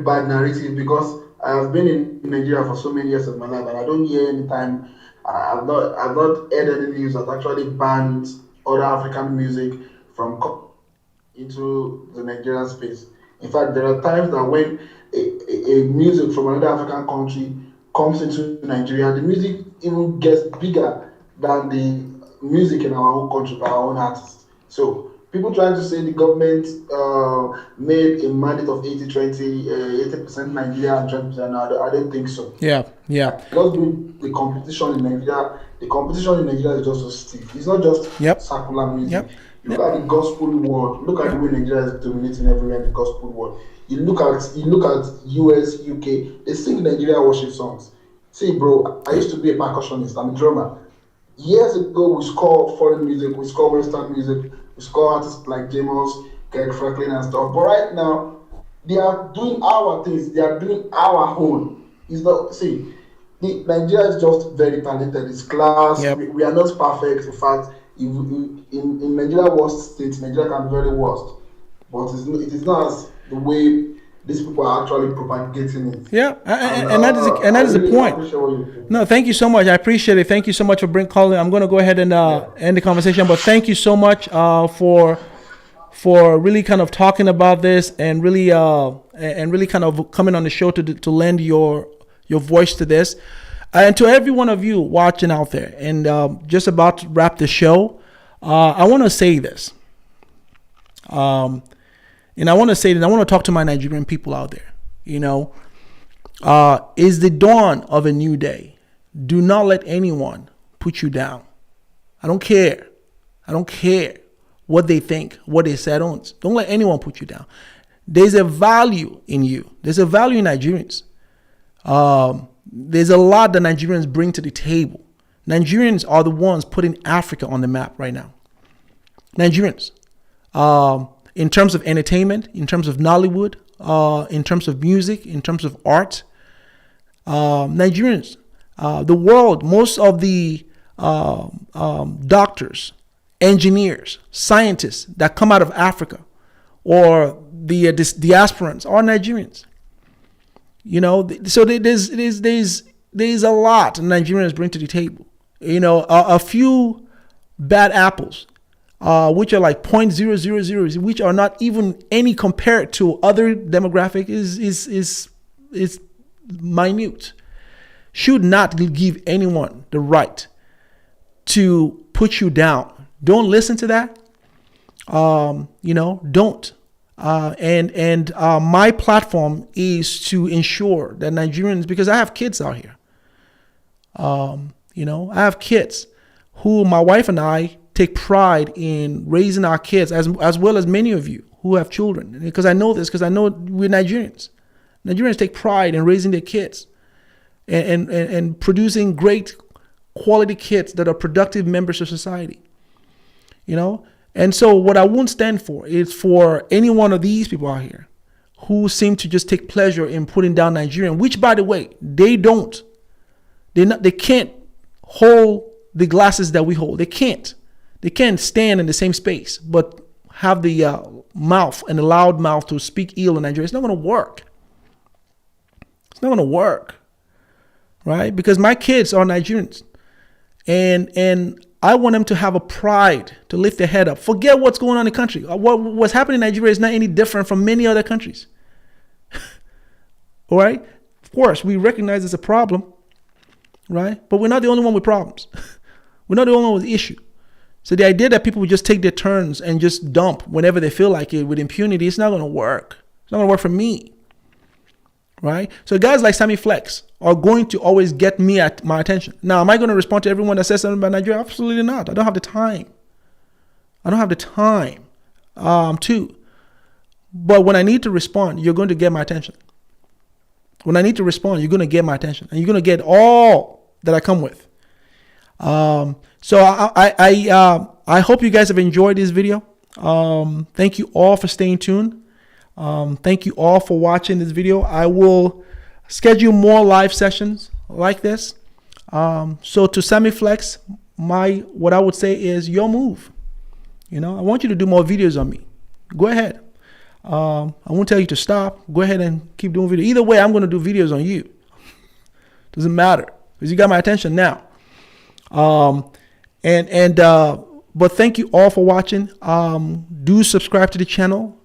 bad narrative, because I have been in Nigeria for so many years of my life, and I don't hear any time. I've not heard any news that actually banned other African music from coming into the Nigerian space. In fact, there are times that when a music from another African country comes into Nigeria, the music even gets bigger than the music in our own country by our own artists. So people trying to say the government made a mandate of 80-20, 80% Nigeria and 20%. I don't think so. Yeah. Just the competition in Nigeria. The competition in Nigeria is just so stiff. It's not just secular music. Look at the gospel world. Look at the way Nigeria is dominating everywhere in the gospel world. You look at US, UK. They sing Nigeria worship songs. See, bro, I used to be a percussionist. I'm a drummer. Years ago, we score foreign music. We score Western music. We score artists like James, Kirk Franklin and stuff. But right now, they are doing our things. They are doing our own. Nigeria is just very talented. It's class. Yep. We are not perfect. In fact, in Nigeria worst state, Nigeria can be very worst. But it is not as the way these people are actually propagating it. Yeah, and that is the point. No, thank you so much. I appreciate it. Thank you so much for calling. I'm going to go ahead and end the conversation. But thank you so much for really kind of talking about this and really kind of coming on the show to lend your voice to this. And to every one of you watching out there, and just about to wrap the show, I want to say this. And I want to talk to my Nigerian people out there. Is the dawn of a new day. Do not let anyone put you down. I don't care what they think, what they say. Don't let anyone put you down. There's a value in you. There's a value in Nigerians. There's a lot that Nigerians bring to the table. Nigerians are the ones putting Africa on the map right now. Nigerians. In terms of entertainment, in terms of Nollywood, in terms of music, in terms of art, Nigerians, the world, most of the doctors, engineers, scientists that come out of Africa or the diasporans are Nigerians. You know, so there's a lot Nigerians bring to the table. You know, a few bad apples, which are like 0.000, which are not even any compared to other demographic, is minute. Should not give anyone the right to put you down. Don't listen to that. You know, don't. And my platform is to ensure that Nigerians, because I have kids out here. You know, I have kids who my wife and I take pride in raising our kids, as well as many of you who have children. Because I know this, because I know we're Nigerians. Nigerians take pride in raising their kids and producing great quality kids that are productive members of society. You know? And so what I won't stand for is for any one of these people out here who seem to just take pleasure in putting down Nigerian, which, by the way, they don't. They can't hold the glasses that we hold. They can't. They can't stand in the same space, but have the mouth and the loud mouth to speak ill in Nigeria. It's not going to work. It's not going to work, right? Because my kids are Nigerians, and I want them to have a pride to lift their head up. Forget what's going on in the country. What's happening in Nigeria is not any different from many other countries. All right? Of course, we recognize it's a problem, right? But we're not the only one with problems. We're not the only one with the issue. So the idea that people would just take their turns and just dump whenever they feel like it with impunity, it's not going to work. It's not going to work for me. Right? So guys like Sammy Flex are going to always get me at my attention. Now, am I going to respond to everyone that says something about Nigeria? Absolutely not. I don't have the time. I don't have the time to. But when I need to respond, you're going to get my attention. When I need to respond, you're going to get my attention. And you're going to get all that I come with. So I hope you guys have enjoyed this video. Thank you all for staying tuned. Thank you all for watching this video. I will schedule more live sessions like this. So to Sammy Flex, what I would say is your move. You know, I want you to do more videos on me. Go ahead. I won't tell you to stop. Go ahead and keep doing videos. Either way, I'm going to do videos on you. Doesn't matter because you got my attention now. But thank you all for watching. Do subscribe to the channel.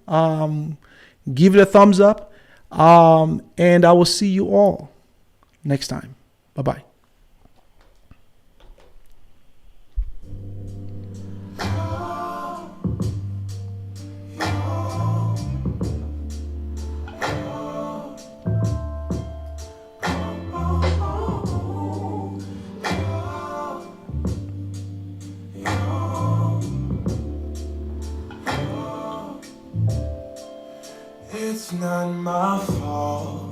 Give it a thumbs up. And I will see you all next time. Bye-bye. It's not my fault.